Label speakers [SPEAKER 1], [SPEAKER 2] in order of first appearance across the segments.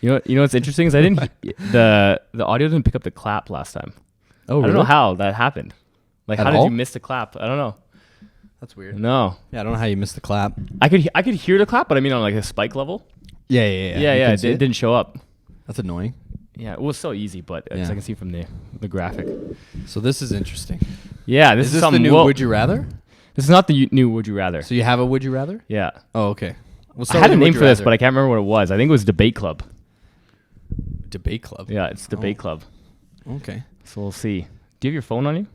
[SPEAKER 1] You know what's interesting is I didn't the audio didn't pick up the clap last time.
[SPEAKER 2] Oh,
[SPEAKER 1] I don't know how that happened. Like, how did you miss the clap? I don't know.
[SPEAKER 2] That's weird.
[SPEAKER 1] No.
[SPEAKER 2] Yeah, I don't know how you missed the clap.
[SPEAKER 1] I could hear the clap, but I mean on like a spike level.
[SPEAKER 2] Yeah.
[SPEAKER 1] It didn't show up.
[SPEAKER 2] That's annoying.
[SPEAKER 1] Yeah, it was so easy, but as I can see from the graphic.
[SPEAKER 2] So this is interesting.
[SPEAKER 1] Yeah, this is
[SPEAKER 2] the new Would You Rather?
[SPEAKER 1] This is not the new Would You Rather.
[SPEAKER 2] So you have a Would You Rather?
[SPEAKER 1] Yeah.
[SPEAKER 2] Oh, okay.
[SPEAKER 1] I had a name for this, but I can't remember what it was. I think it was Debate Club.
[SPEAKER 2] Debate Club?
[SPEAKER 1] Yeah, it's Debate Club.
[SPEAKER 2] Okay.
[SPEAKER 1] So we'll see. Do you have your phone on you?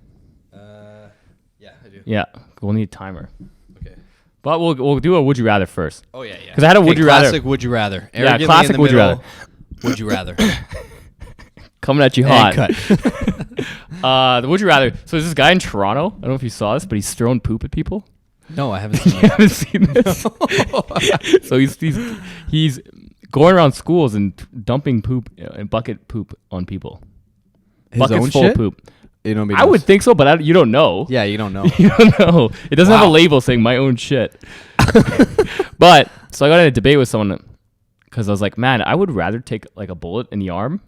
[SPEAKER 2] Yeah, I do.
[SPEAKER 1] Yeah, we'll need a timer.
[SPEAKER 2] Okay.
[SPEAKER 1] But we'll do a Would You Rather first.
[SPEAKER 2] Oh, yeah.
[SPEAKER 1] Because I had a Would You Rather.
[SPEAKER 2] Classic Would You Rather.
[SPEAKER 1] Yeah, classic Would You Rather.
[SPEAKER 2] Would You Rather.
[SPEAKER 1] Coming at you hot.
[SPEAKER 2] Cut.
[SPEAKER 1] The Would You Rather. So there's this guy in Toronto. I don't know if you saw this, but he's throwing poop at people.
[SPEAKER 2] No, I haven't seen
[SPEAKER 1] You haven't seen this? So he's going around schools and dumping poop and bucket poop on people. Buckets full of poop. I would think so, but you don't know.
[SPEAKER 2] Yeah, you don't know.
[SPEAKER 1] You don't know. It doesn't have a label saying my own shit. But so I got in a debate with someone because I was like, man, I would rather take like a bullet in the arm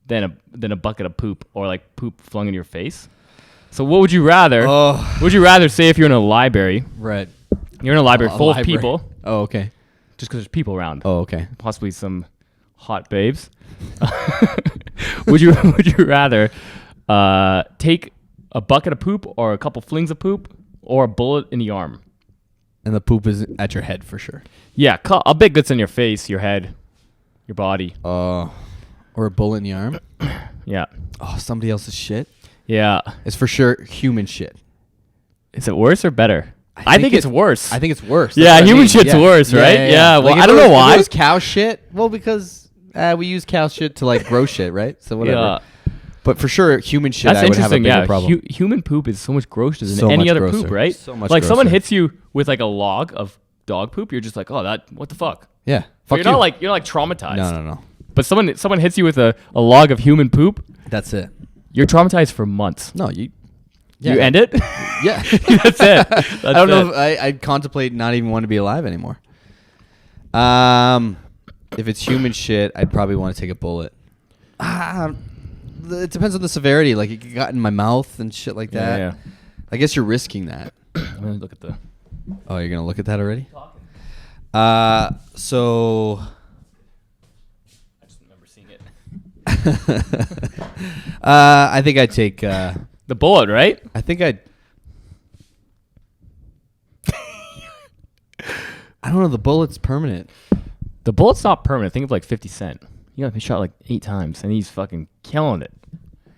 [SPEAKER 1] than a bucket of poop or like poop flung in your face. So what would you rather? Would you rather say if you're in a library?
[SPEAKER 2] Right.
[SPEAKER 1] You're in a library full of people.
[SPEAKER 2] Oh, okay.
[SPEAKER 1] Just because there's people around.
[SPEAKER 2] Oh, okay.
[SPEAKER 1] Possibly some hot babes. Would you rather take a bucket of poop or a couple flings of poop or a bullet in the arm?
[SPEAKER 2] And the poop is at your head for sure.
[SPEAKER 1] Yeah, a bit gets in your face, your head, your body.
[SPEAKER 2] Or a bullet in the arm.
[SPEAKER 1] Yeah.
[SPEAKER 2] Oh, somebody else's shit.
[SPEAKER 1] Yeah.
[SPEAKER 2] It's for sure human shit.
[SPEAKER 1] Is it worse or better? I think it's worse.
[SPEAKER 2] I think it's worse.
[SPEAKER 1] Yeah, human shit's worse, right? Yeah. Well, I don't know why.
[SPEAKER 2] It was cow shit. Well, because we use cow shit to like grow shit, right? So whatever. Yeah. But for sure, human shit, I would have a bigger problem.
[SPEAKER 1] Human poop is so much grosser than any other poop, right?
[SPEAKER 2] So much
[SPEAKER 1] like
[SPEAKER 2] grosser.
[SPEAKER 1] Someone hits you with like a log of dog poop, you're just like, oh, what the fuck?
[SPEAKER 2] Yeah.
[SPEAKER 1] You're not like traumatized.
[SPEAKER 2] No.
[SPEAKER 1] But someone hits you with a log of human poop.
[SPEAKER 2] That's it.
[SPEAKER 1] You're traumatized for months.
[SPEAKER 2] No, you
[SPEAKER 1] end it?
[SPEAKER 2] Yeah.
[SPEAKER 1] That's it.
[SPEAKER 2] I don't know if I'd contemplate not even want to be alive anymore. If it's human shit, I'd probably want to take a bullet. It depends on the severity. Like, it got in my mouth and shit like that.
[SPEAKER 1] Yeah.
[SPEAKER 2] I guess you're risking that.
[SPEAKER 1] I'm going to look at the...
[SPEAKER 2] Oh, you're going to look at that already? So...
[SPEAKER 1] I just remember seeing it.
[SPEAKER 2] I think I'd take...
[SPEAKER 1] the bullet, right?
[SPEAKER 2] I think I'd... I don't know. The bullet's permanent.
[SPEAKER 1] The bullet's not permanent. Think of like 50 Cent. He got shot like 8 times, and he's fucking killing it.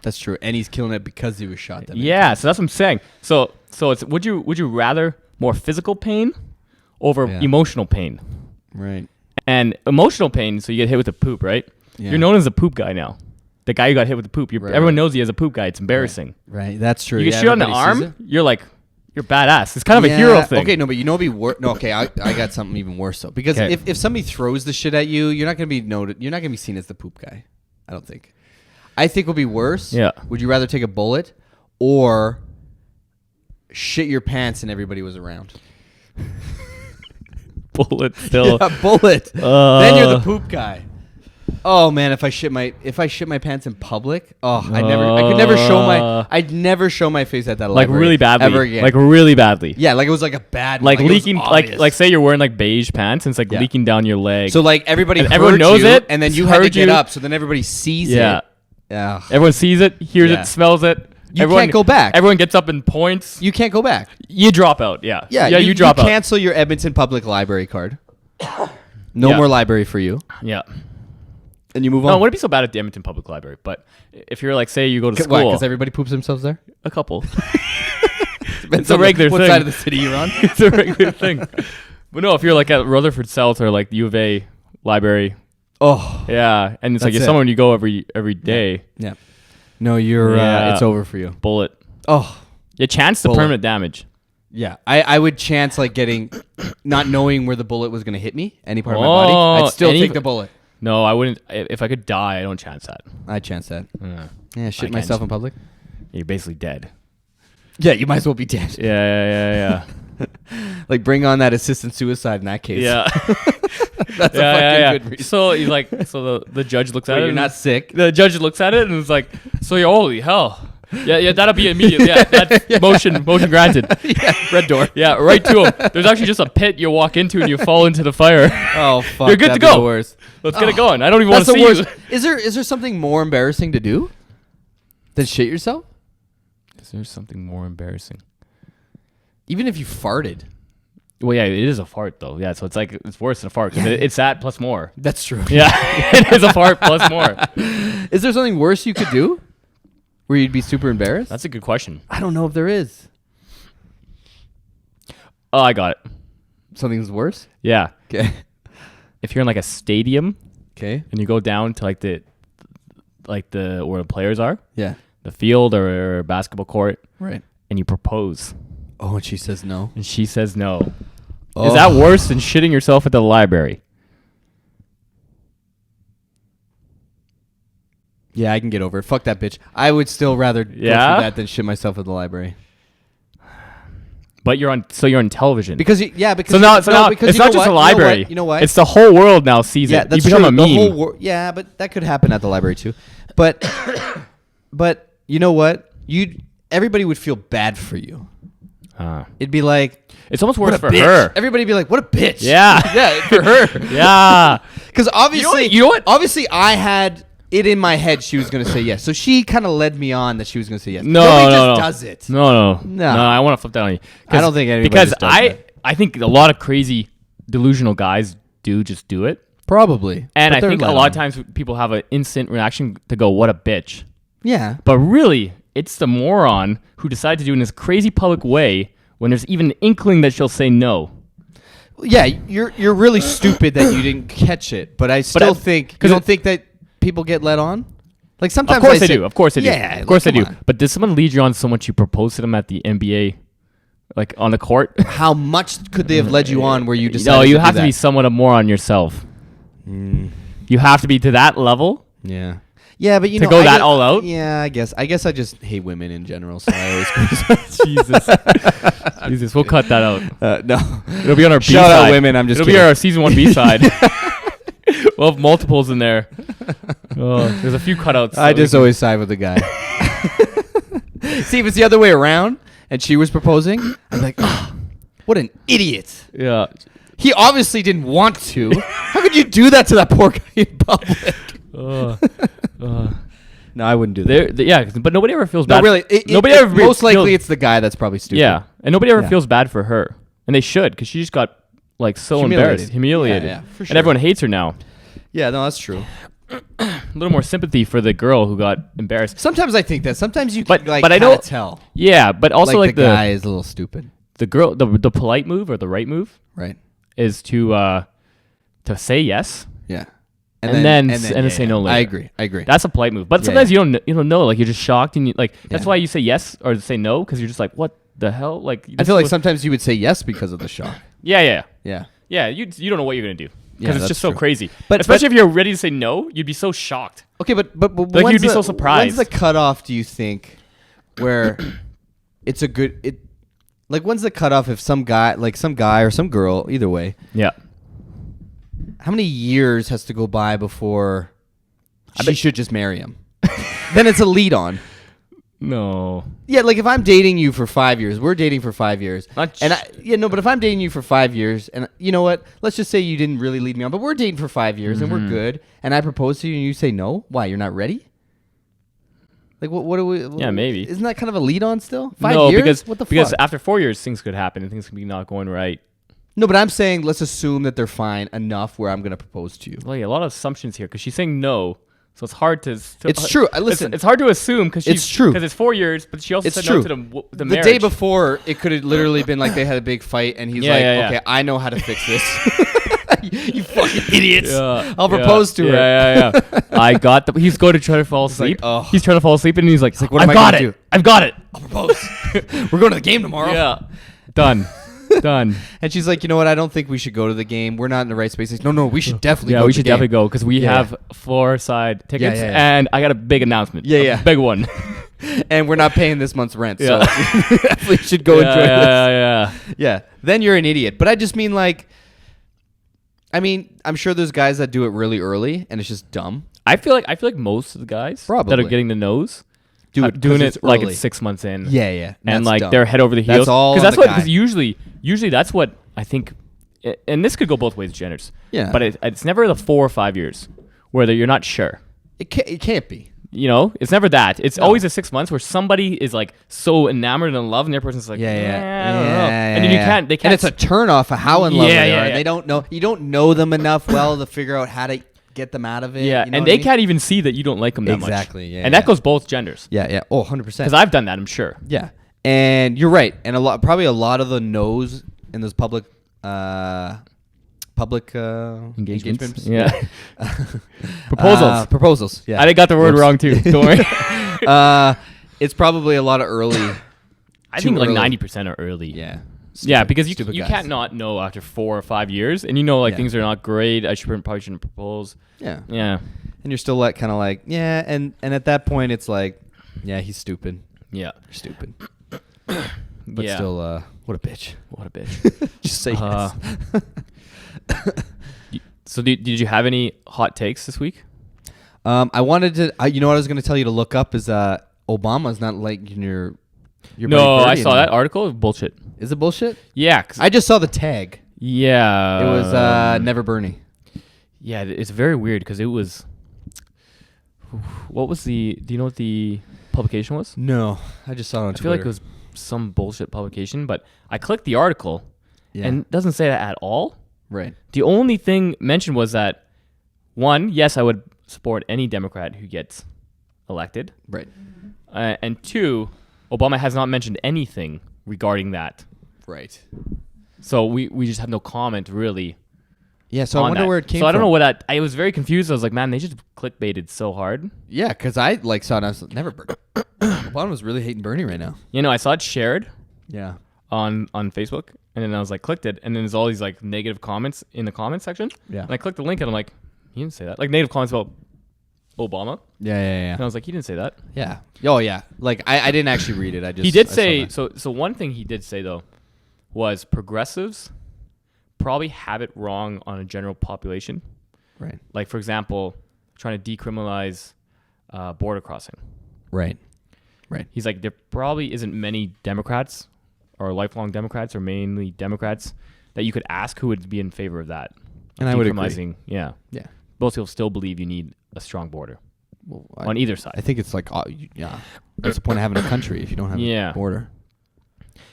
[SPEAKER 2] That's true, and he's killing it because he was shot.
[SPEAKER 1] So that's what I'm saying. So it's would you rather more physical pain over emotional pain?
[SPEAKER 2] Right.
[SPEAKER 1] And emotional pain, so you get hit with a poop, right? Yeah. You're known as a poop guy now. The guy who got hit with the poop. Everyone knows he as a poop guy. It's embarrassing.
[SPEAKER 2] Right. That's true.
[SPEAKER 1] You get shot on the arm. You're like, you're badass. It's kind of a hero thing.
[SPEAKER 2] Okay, no, but you know, okay, I got something even worse though. Because if somebody throws the shit at you, you're not gonna be noted. You're not gonna be seen as the poop guy. I don't think. I think would be worse.
[SPEAKER 1] Yeah.
[SPEAKER 2] Would you rather take a bullet or shit your pants and everybody was around?
[SPEAKER 1] Bullet still.
[SPEAKER 2] Yeah, bullet. Then you're the poop guy. Oh man, if I shit my pants in public, I'd never show my face at that
[SPEAKER 1] like
[SPEAKER 2] library
[SPEAKER 1] really badly,
[SPEAKER 2] ever again.
[SPEAKER 1] Like really badly.
[SPEAKER 2] Yeah, like it was like a bad,
[SPEAKER 1] like leaking, like say you're wearing like beige pants and it's like leaking down your leg.
[SPEAKER 2] So like everyone knows it, and then you had to get up, so then everybody sees it. Yeah,
[SPEAKER 1] everyone sees it, hears it, smells it.
[SPEAKER 2] Everyone can't go back.
[SPEAKER 1] Everyone gets up and points.
[SPEAKER 2] You can't go back.
[SPEAKER 1] You drop out. Yeah. You drop out.
[SPEAKER 2] You cancel your Edmonton Public Library card. No more library for you.
[SPEAKER 1] Yeah.
[SPEAKER 2] And you move on.
[SPEAKER 1] No, it wouldn't be so bad at the Edmonton Public Library, but if you're like, say you go to school.
[SPEAKER 2] Because everybody poops themselves there?
[SPEAKER 1] A couple. It's a regular thing.
[SPEAKER 2] What side of the city you're on?
[SPEAKER 1] It's a regular thing. But no, if you're like at Rutherford South or like the U of A library.
[SPEAKER 2] Oh.
[SPEAKER 1] Yeah. And it's like you're somewhere you go every day.
[SPEAKER 2] Yeah. No, you're it's over for you.
[SPEAKER 1] Bullet.
[SPEAKER 2] Oh.
[SPEAKER 1] You chance the permanent damage.
[SPEAKER 2] Yeah. I would chance like not knowing where the bullet was going to hit me, any part of my body. I'd still take the bullet.
[SPEAKER 1] No, I wouldn't. If I could die, I don't chance that.
[SPEAKER 2] I'd chance that. Yeah, shit myself in public.
[SPEAKER 1] You're basically dead.
[SPEAKER 2] Yeah, you might as well be dead.
[SPEAKER 1] Yeah.
[SPEAKER 2] Like bring on that assistant suicide in that case.
[SPEAKER 1] Yeah.
[SPEAKER 2] That's a fucking good reason.
[SPEAKER 1] So he's like, the judge looks at it.
[SPEAKER 2] You're
[SPEAKER 1] and
[SPEAKER 2] not sick.
[SPEAKER 1] The judge looks at it and is like, so you're holy hell. Yeah, that'll be immediate. Yeah, that's motion granted.
[SPEAKER 2] Red door.
[SPEAKER 1] Yeah, right to him. There's actually just a pit you walk into and you fall into the fire.
[SPEAKER 2] Oh fuck!
[SPEAKER 1] You're good to
[SPEAKER 2] that'd be the
[SPEAKER 1] go.
[SPEAKER 2] worst.
[SPEAKER 1] Let's get it going. I don't even want
[SPEAKER 2] That's
[SPEAKER 1] to
[SPEAKER 2] the
[SPEAKER 1] see
[SPEAKER 2] worst.
[SPEAKER 1] you.
[SPEAKER 2] Is there something more embarrassing to do than shit yourself?
[SPEAKER 1] Is there something more embarrassing?
[SPEAKER 2] Even if you farted.
[SPEAKER 1] Well, yeah, it is a fart though. Yeah, so it's like it's worse than a fart because it's that plus more.
[SPEAKER 2] That's true.
[SPEAKER 1] Yeah, it is a fart plus more.
[SPEAKER 2] Is there something worse you could do where you'd be super embarrassed?
[SPEAKER 1] That's a good question.
[SPEAKER 2] I don't know if there is.
[SPEAKER 1] Oh, I got it.
[SPEAKER 2] Something's worse?
[SPEAKER 1] Yeah.
[SPEAKER 2] Okay.
[SPEAKER 1] If you're in like a stadium
[SPEAKER 2] Okay.
[SPEAKER 1] and you go down to like the where the players are,
[SPEAKER 2] Yeah.
[SPEAKER 1] the field or basketball court,
[SPEAKER 2] Right.
[SPEAKER 1] and you propose,
[SPEAKER 2] Oh, and she says no.
[SPEAKER 1] and she says no.
[SPEAKER 2] Oh.
[SPEAKER 1] Is that worse than shitting yourself at the library?
[SPEAKER 2] Yeah, I can get over it. Fuck that bitch. I would still rather go through that than shit myself at the library.
[SPEAKER 1] But you're on television.
[SPEAKER 2] Because because
[SPEAKER 1] So now it's not
[SPEAKER 2] you
[SPEAKER 1] just
[SPEAKER 2] know
[SPEAKER 1] a library.
[SPEAKER 2] You know what?
[SPEAKER 1] It's the whole world now sees
[SPEAKER 2] Yeah,
[SPEAKER 1] it.
[SPEAKER 2] that's
[SPEAKER 1] You become
[SPEAKER 2] true.
[SPEAKER 1] a meme.
[SPEAKER 2] Yeah, but that could happen at the library too. But but you know what? Everybody would feel bad for you. It'd be like
[SPEAKER 1] It's almost worse
[SPEAKER 2] what a
[SPEAKER 1] for
[SPEAKER 2] bitch.
[SPEAKER 1] her.
[SPEAKER 2] Everybody'd be like, "What a bitch!"
[SPEAKER 1] Yeah,
[SPEAKER 2] yeah, for her.
[SPEAKER 1] Yeah,
[SPEAKER 2] Because obviously,
[SPEAKER 1] You know what?
[SPEAKER 2] Obviously, I had it in my head she was going to say yes. So she kind of led me on that she was going to say yes.
[SPEAKER 1] No,
[SPEAKER 2] Nobody
[SPEAKER 1] no,
[SPEAKER 2] just
[SPEAKER 1] no.
[SPEAKER 2] does it.
[SPEAKER 1] No. I want to flip that on you.
[SPEAKER 2] I don't think anybody
[SPEAKER 1] because
[SPEAKER 2] just does that.
[SPEAKER 1] I think a lot of crazy delusional guys do just do it,
[SPEAKER 2] Probably.
[SPEAKER 1] and
[SPEAKER 2] But
[SPEAKER 1] I
[SPEAKER 2] they're
[SPEAKER 1] think a
[SPEAKER 2] led
[SPEAKER 1] lot of
[SPEAKER 2] on.
[SPEAKER 1] times people have an instant reaction to go, "What a bitch,"
[SPEAKER 2] Yeah.
[SPEAKER 1] but really, it's the moron who decided to do it in this crazy public way when there's even an inkling that she'll say no.
[SPEAKER 2] Yeah, you're really stupid that you didn't catch it, but I still think you don't think that people get led on? Like sometimes
[SPEAKER 1] Of course
[SPEAKER 2] I
[SPEAKER 1] they
[SPEAKER 2] say-
[SPEAKER 1] do. Of course they do.
[SPEAKER 2] Yeah,
[SPEAKER 1] Of course they
[SPEAKER 2] come
[SPEAKER 1] do.
[SPEAKER 2] on.
[SPEAKER 1] But did someone lead you on so much you proposed to them at the NBA, like on the court?
[SPEAKER 2] How much could they have led you on where you decided
[SPEAKER 1] No, you
[SPEAKER 2] to
[SPEAKER 1] have
[SPEAKER 2] do
[SPEAKER 1] to be
[SPEAKER 2] that?
[SPEAKER 1] somewhat a moron yourself. You have to be to that level.
[SPEAKER 2] Yeah. Yeah, but you
[SPEAKER 1] To
[SPEAKER 2] know,
[SPEAKER 1] go
[SPEAKER 2] I
[SPEAKER 1] that
[SPEAKER 2] guess-
[SPEAKER 1] all out?
[SPEAKER 2] Yeah, I guess I just hate women in general, so I always
[SPEAKER 1] Jesus, we'll cut that out.
[SPEAKER 2] no.
[SPEAKER 1] It'll be on our B
[SPEAKER 2] Shout
[SPEAKER 1] side.
[SPEAKER 2] out women, I'm just
[SPEAKER 1] It'll
[SPEAKER 2] kidding.
[SPEAKER 1] be our season 1 B side. We'll have multiples in there. Oh, there's a few cutouts.
[SPEAKER 2] I
[SPEAKER 1] that we
[SPEAKER 2] just
[SPEAKER 1] can-
[SPEAKER 2] always side with the guy. See, if it's the other way around and she was proposing, I'd be like, oh, what an idiot.
[SPEAKER 1] Yeah.
[SPEAKER 2] He obviously didn't want to. How could you do that to that poor guy in public? No, I wouldn't do that.
[SPEAKER 1] Yeah, but nobody ever feels
[SPEAKER 2] No,
[SPEAKER 1] bad.
[SPEAKER 2] really.
[SPEAKER 1] Nobody ever
[SPEAKER 2] most likely
[SPEAKER 1] feels-
[SPEAKER 2] it's the guy that's probably stupid.
[SPEAKER 1] Yeah, and nobody ever
[SPEAKER 2] Yeah.
[SPEAKER 1] feels bad for her, and they should, because she just got like so
[SPEAKER 2] Humiliated.
[SPEAKER 1] embarrassed, humiliated,
[SPEAKER 2] Yeah, for sure.
[SPEAKER 1] and everyone hates her now.
[SPEAKER 2] Yeah, no, that's true.
[SPEAKER 1] A little more sympathy for the girl who got embarrassed.
[SPEAKER 2] Sometimes I think that. Sometimes you
[SPEAKER 1] But-
[SPEAKER 2] can like
[SPEAKER 1] but I
[SPEAKER 2] kinda
[SPEAKER 1] don't-
[SPEAKER 2] tell.
[SPEAKER 1] Yeah, but also like
[SPEAKER 2] the guy is a little stupid.
[SPEAKER 1] the girl, the polite move or the right move
[SPEAKER 2] Right.
[SPEAKER 1] is to say yes.
[SPEAKER 2] Yeah.
[SPEAKER 1] And then say no later.
[SPEAKER 2] I agree.
[SPEAKER 1] That's a polite move. But
[SPEAKER 2] Yeah,
[SPEAKER 1] sometimes you don't know. Like you're just shocked, and that's
[SPEAKER 2] Yeah.
[SPEAKER 1] why you say yes or say no, because you're just like, what the hell? Like
[SPEAKER 2] I
[SPEAKER 1] this
[SPEAKER 2] feel
[SPEAKER 1] is
[SPEAKER 2] like
[SPEAKER 1] what-
[SPEAKER 2] sometimes you would say yes because of the shock.
[SPEAKER 1] Yeah.
[SPEAKER 2] Yeah.
[SPEAKER 1] You don't know what you're gonna do
[SPEAKER 2] Yeah,
[SPEAKER 1] because it's
[SPEAKER 2] that's
[SPEAKER 1] just so
[SPEAKER 2] true.
[SPEAKER 1] crazy.
[SPEAKER 2] But-
[SPEAKER 1] Especially if you're ready to say no, you'd be so shocked.
[SPEAKER 2] Okay, but
[SPEAKER 1] Like,
[SPEAKER 2] when's
[SPEAKER 1] you'd be
[SPEAKER 2] the-
[SPEAKER 1] so surprised.
[SPEAKER 2] When's the cutoff? Do you think where it's a good like when's the cutoff if some guy or some girl, either way,
[SPEAKER 1] Yeah.
[SPEAKER 2] how many years has to go by before she should just marry him? Then it's a lead on.
[SPEAKER 1] No.
[SPEAKER 2] Yeah, like if I'm dating you for 5 years, we're dating for 5 years,
[SPEAKER 1] Not
[SPEAKER 2] but if I'm dating you for 5 years, and you know what? Let's just say you didn't really lead me on, but we're dating for 5 years and we're good, and I propose to you and you say no. Why? You're not ready? Like what do we?
[SPEAKER 1] Yeah, maybe.
[SPEAKER 2] Isn't that kind of a lead on still? 5
[SPEAKER 1] No,
[SPEAKER 2] years? What the
[SPEAKER 1] because
[SPEAKER 2] fuck?
[SPEAKER 1] after 4 years, things could happen and things can be not going right.
[SPEAKER 2] No, but I'm saying let's assume that they're fine enough where I'm gonna propose to you.
[SPEAKER 1] Well, yeah, a lot of assumptions here because she's saying no, so it's hard to.
[SPEAKER 2] It's true. Listen,
[SPEAKER 1] it's hard to assume because
[SPEAKER 2] It's true.
[SPEAKER 1] because it's 4 years, but she also
[SPEAKER 2] It's
[SPEAKER 1] said
[SPEAKER 2] true.
[SPEAKER 1] no to the
[SPEAKER 2] the
[SPEAKER 1] marriage.
[SPEAKER 2] day before, it could have literally been like they had a big fight, and he's
[SPEAKER 1] Yeah,
[SPEAKER 2] like,
[SPEAKER 1] yeah.
[SPEAKER 2] "Okay, I know how to fix this." you fucking idiots!
[SPEAKER 1] Yeah,
[SPEAKER 2] I'll propose to her.
[SPEAKER 1] Yeah. I got the. He's going to try to fall asleep.
[SPEAKER 2] oh.
[SPEAKER 1] He's trying to fall asleep, and he's like,
[SPEAKER 2] what
[SPEAKER 1] I've
[SPEAKER 2] am I
[SPEAKER 1] got
[SPEAKER 2] gonna
[SPEAKER 1] it.
[SPEAKER 2] do?
[SPEAKER 1] I've got it.
[SPEAKER 2] I'll propose. We're going to the game tomorrow.
[SPEAKER 1] Yeah, done. Done.
[SPEAKER 2] And she's like, you know what? I don't think we should go to the game. We're not in the right space. He's, no, we should definitely.
[SPEAKER 1] Yeah,
[SPEAKER 2] go
[SPEAKER 1] we
[SPEAKER 2] to
[SPEAKER 1] should
[SPEAKER 2] the game.
[SPEAKER 1] definitely go because we
[SPEAKER 2] Yeah.
[SPEAKER 1] have floor side tickets,
[SPEAKER 2] Yeah.
[SPEAKER 1] and I got a big announcement.
[SPEAKER 2] Yeah.
[SPEAKER 1] A big one.
[SPEAKER 2] And we're not paying this month's rent,
[SPEAKER 1] Yeah.
[SPEAKER 2] so we definitely should go enjoy this.
[SPEAKER 1] Yeah.
[SPEAKER 2] Yeah. Then you're an idiot. But I just mean like, I mean, I'm sure there's guys that do it really early, and it's just dumb.
[SPEAKER 1] I feel like most of the guys
[SPEAKER 2] Probably.
[SPEAKER 1] that are getting the nose doing it like it's 6 months in.
[SPEAKER 2] Yeah.
[SPEAKER 1] And
[SPEAKER 2] That's
[SPEAKER 1] like
[SPEAKER 2] dumb.
[SPEAKER 1] they're head over the heels.
[SPEAKER 2] That's all
[SPEAKER 1] Because
[SPEAKER 2] on the guy.
[SPEAKER 1] because usually that's what I think. And this could go both ways, genders.
[SPEAKER 2] Yeah.
[SPEAKER 1] But it's never the 4 or 5 years where you're not sure.
[SPEAKER 2] It can't be.
[SPEAKER 1] You know, it's never that. It's always the 6 months where somebody is like so enamored and in love, and the other person's like, I don't know. And then they can't.
[SPEAKER 2] And it's a turnoff of how in love they are.
[SPEAKER 1] Yeah.
[SPEAKER 2] They don't know. You don't know them enough well to figure out how to get them out of it.
[SPEAKER 1] Yeah,
[SPEAKER 2] you know
[SPEAKER 1] and
[SPEAKER 2] what
[SPEAKER 1] they
[SPEAKER 2] I mean?
[SPEAKER 1] can't even see that you don't like them that much.
[SPEAKER 2] Exactly, yeah,
[SPEAKER 1] and
[SPEAKER 2] yeah.
[SPEAKER 1] that goes both genders.
[SPEAKER 2] Yeah. Oh, 100%.
[SPEAKER 1] Because I've done that, I'm sure.
[SPEAKER 2] Yeah, and you're right. And probably a lot of the no's in those public engagements.
[SPEAKER 1] Yeah.
[SPEAKER 2] Proposals. Yeah.
[SPEAKER 1] I got the word wrong too. Don't worry.
[SPEAKER 2] It's probably a lot of early.
[SPEAKER 1] I think like
[SPEAKER 2] early.
[SPEAKER 1] 90% are early.
[SPEAKER 2] Yeah.
[SPEAKER 1] Yeah, because you
[SPEAKER 2] Stupid
[SPEAKER 1] can't
[SPEAKER 2] guys.
[SPEAKER 1] not know after 4 or 5 years, and you know like
[SPEAKER 2] Yeah.
[SPEAKER 1] things are not great. Probably shouldn't propose.
[SPEAKER 2] Yeah.
[SPEAKER 1] Yeah.
[SPEAKER 2] And you're still kind of like, yeah, and at that point it's like, yeah, he's stupid.
[SPEAKER 1] Yeah.
[SPEAKER 2] You're stupid. But
[SPEAKER 1] Yeah.
[SPEAKER 2] still, what a bitch.
[SPEAKER 1] What a bitch.
[SPEAKER 2] Just say yes.
[SPEAKER 1] So did you have any hot takes this week?
[SPEAKER 2] I wanted to. You know what I was going to tell you to look up is Obama's not like your.
[SPEAKER 1] No,
[SPEAKER 2] buddy
[SPEAKER 1] I
[SPEAKER 2] Bernie
[SPEAKER 1] saw
[SPEAKER 2] anymore.
[SPEAKER 1] that article. Bullshit.
[SPEAKER 2] Is it bullshit?
[SPEAKER 1] Yeah. 'Cause
[SPEAKER 2] I just saw the tag.
[SPEAKER 1] yeah.
[SPEAKER 2] It was never Bernie.
[SPEAKER 1] Yeah, it's very weird because it was. What was the? Do you know what the publication was?
[SPEAKER 2] No, I just saw it on
[SPEAKER 1] I
[SPEAKER 2] Twitter.
[SPEAKER 1] feel like it was some bullshit publication, but I clicked the article,
[SPEAKER 2] Yeah.
[SPEAKER 1] and it doesn't say that at all.
[SPEAKER 2] Right.
[SPEAKER 1] The only thing mentioned was that, one, yes, I would support any Democrat who gets elected,
[SPEAKER 2] Right.
[SPEAKER 1] and two, Obama has not mentioned anything regarding that.
[SPEAKER 2] Right.
[SPEAKER 1] So we just have no comment really.
[SPEAKER 2] Yeah. So I
[SPEAKER 1] on
[SPEAKER 2] wonder
[SPEAKER 1] that.
[SPEAKER 2] where it came
[SPEAKER 1] So
[SPEAKER 2] from.
[SPEAKER 1] I don't know what that. I was very confused. I was like, man, they just clickbaited so hard.
[SPEAKER 2] Yeah, because I saw it. And I was like, never Bernie. Obama was really hating Bernie right now.
[SPEAKER 1] You know, I saw it shared
[SPEAKER 2] Yeah.
[SPEAKER 1] on Facebook, and then I was like, clicked it, and then there's all these like negative comments in the comments section.
[SPEAKER 2] Yeah.
[SPEAKER 1] And I clicked the link, and I'm like, he didn't say that. Like negative comments about Obama,
[SPEAKER 2] Yeah.
[SPEAKER 1] and I was like, he didn't say that.
[SPEAKER 2] Yeah. Oh yeah. Like I didn't actually read it. I just
[SPEAKER 1] He did
[SPEAKER 2] I saw
[SPEAKER 1] say
[SPEAKER 2] that.
[SPEAKER 1] so one thing he did say though was progressives probably have it wrong on a general population.
[SPEAKER 2] Right.
[SPEAKER 1] Like for example, trying to decriminalize border crossing.
[SPEAKER 2] Right. Right.
[SPEAKER 1] He's like, there probably isn't many Democrats or lifelong Democrats or mainly Democrats that you could ask who would be in favor of that.
[SPEAKER 2] And I would agree.
[SPEAKER 1] Decriminalizing, yeah.
[SPEAKER 2] Yeah.
[SPEAKER 1] Most people still believe you need a strong border
[SPEAKER 2] Well,
[SPEAKER 1] on either side.
[SPEAKER 2] I think it's like, yeah. What's the point of having a country if you don't have
[SPEAKER 1] Yeah.
[SPEAKER 2] a border?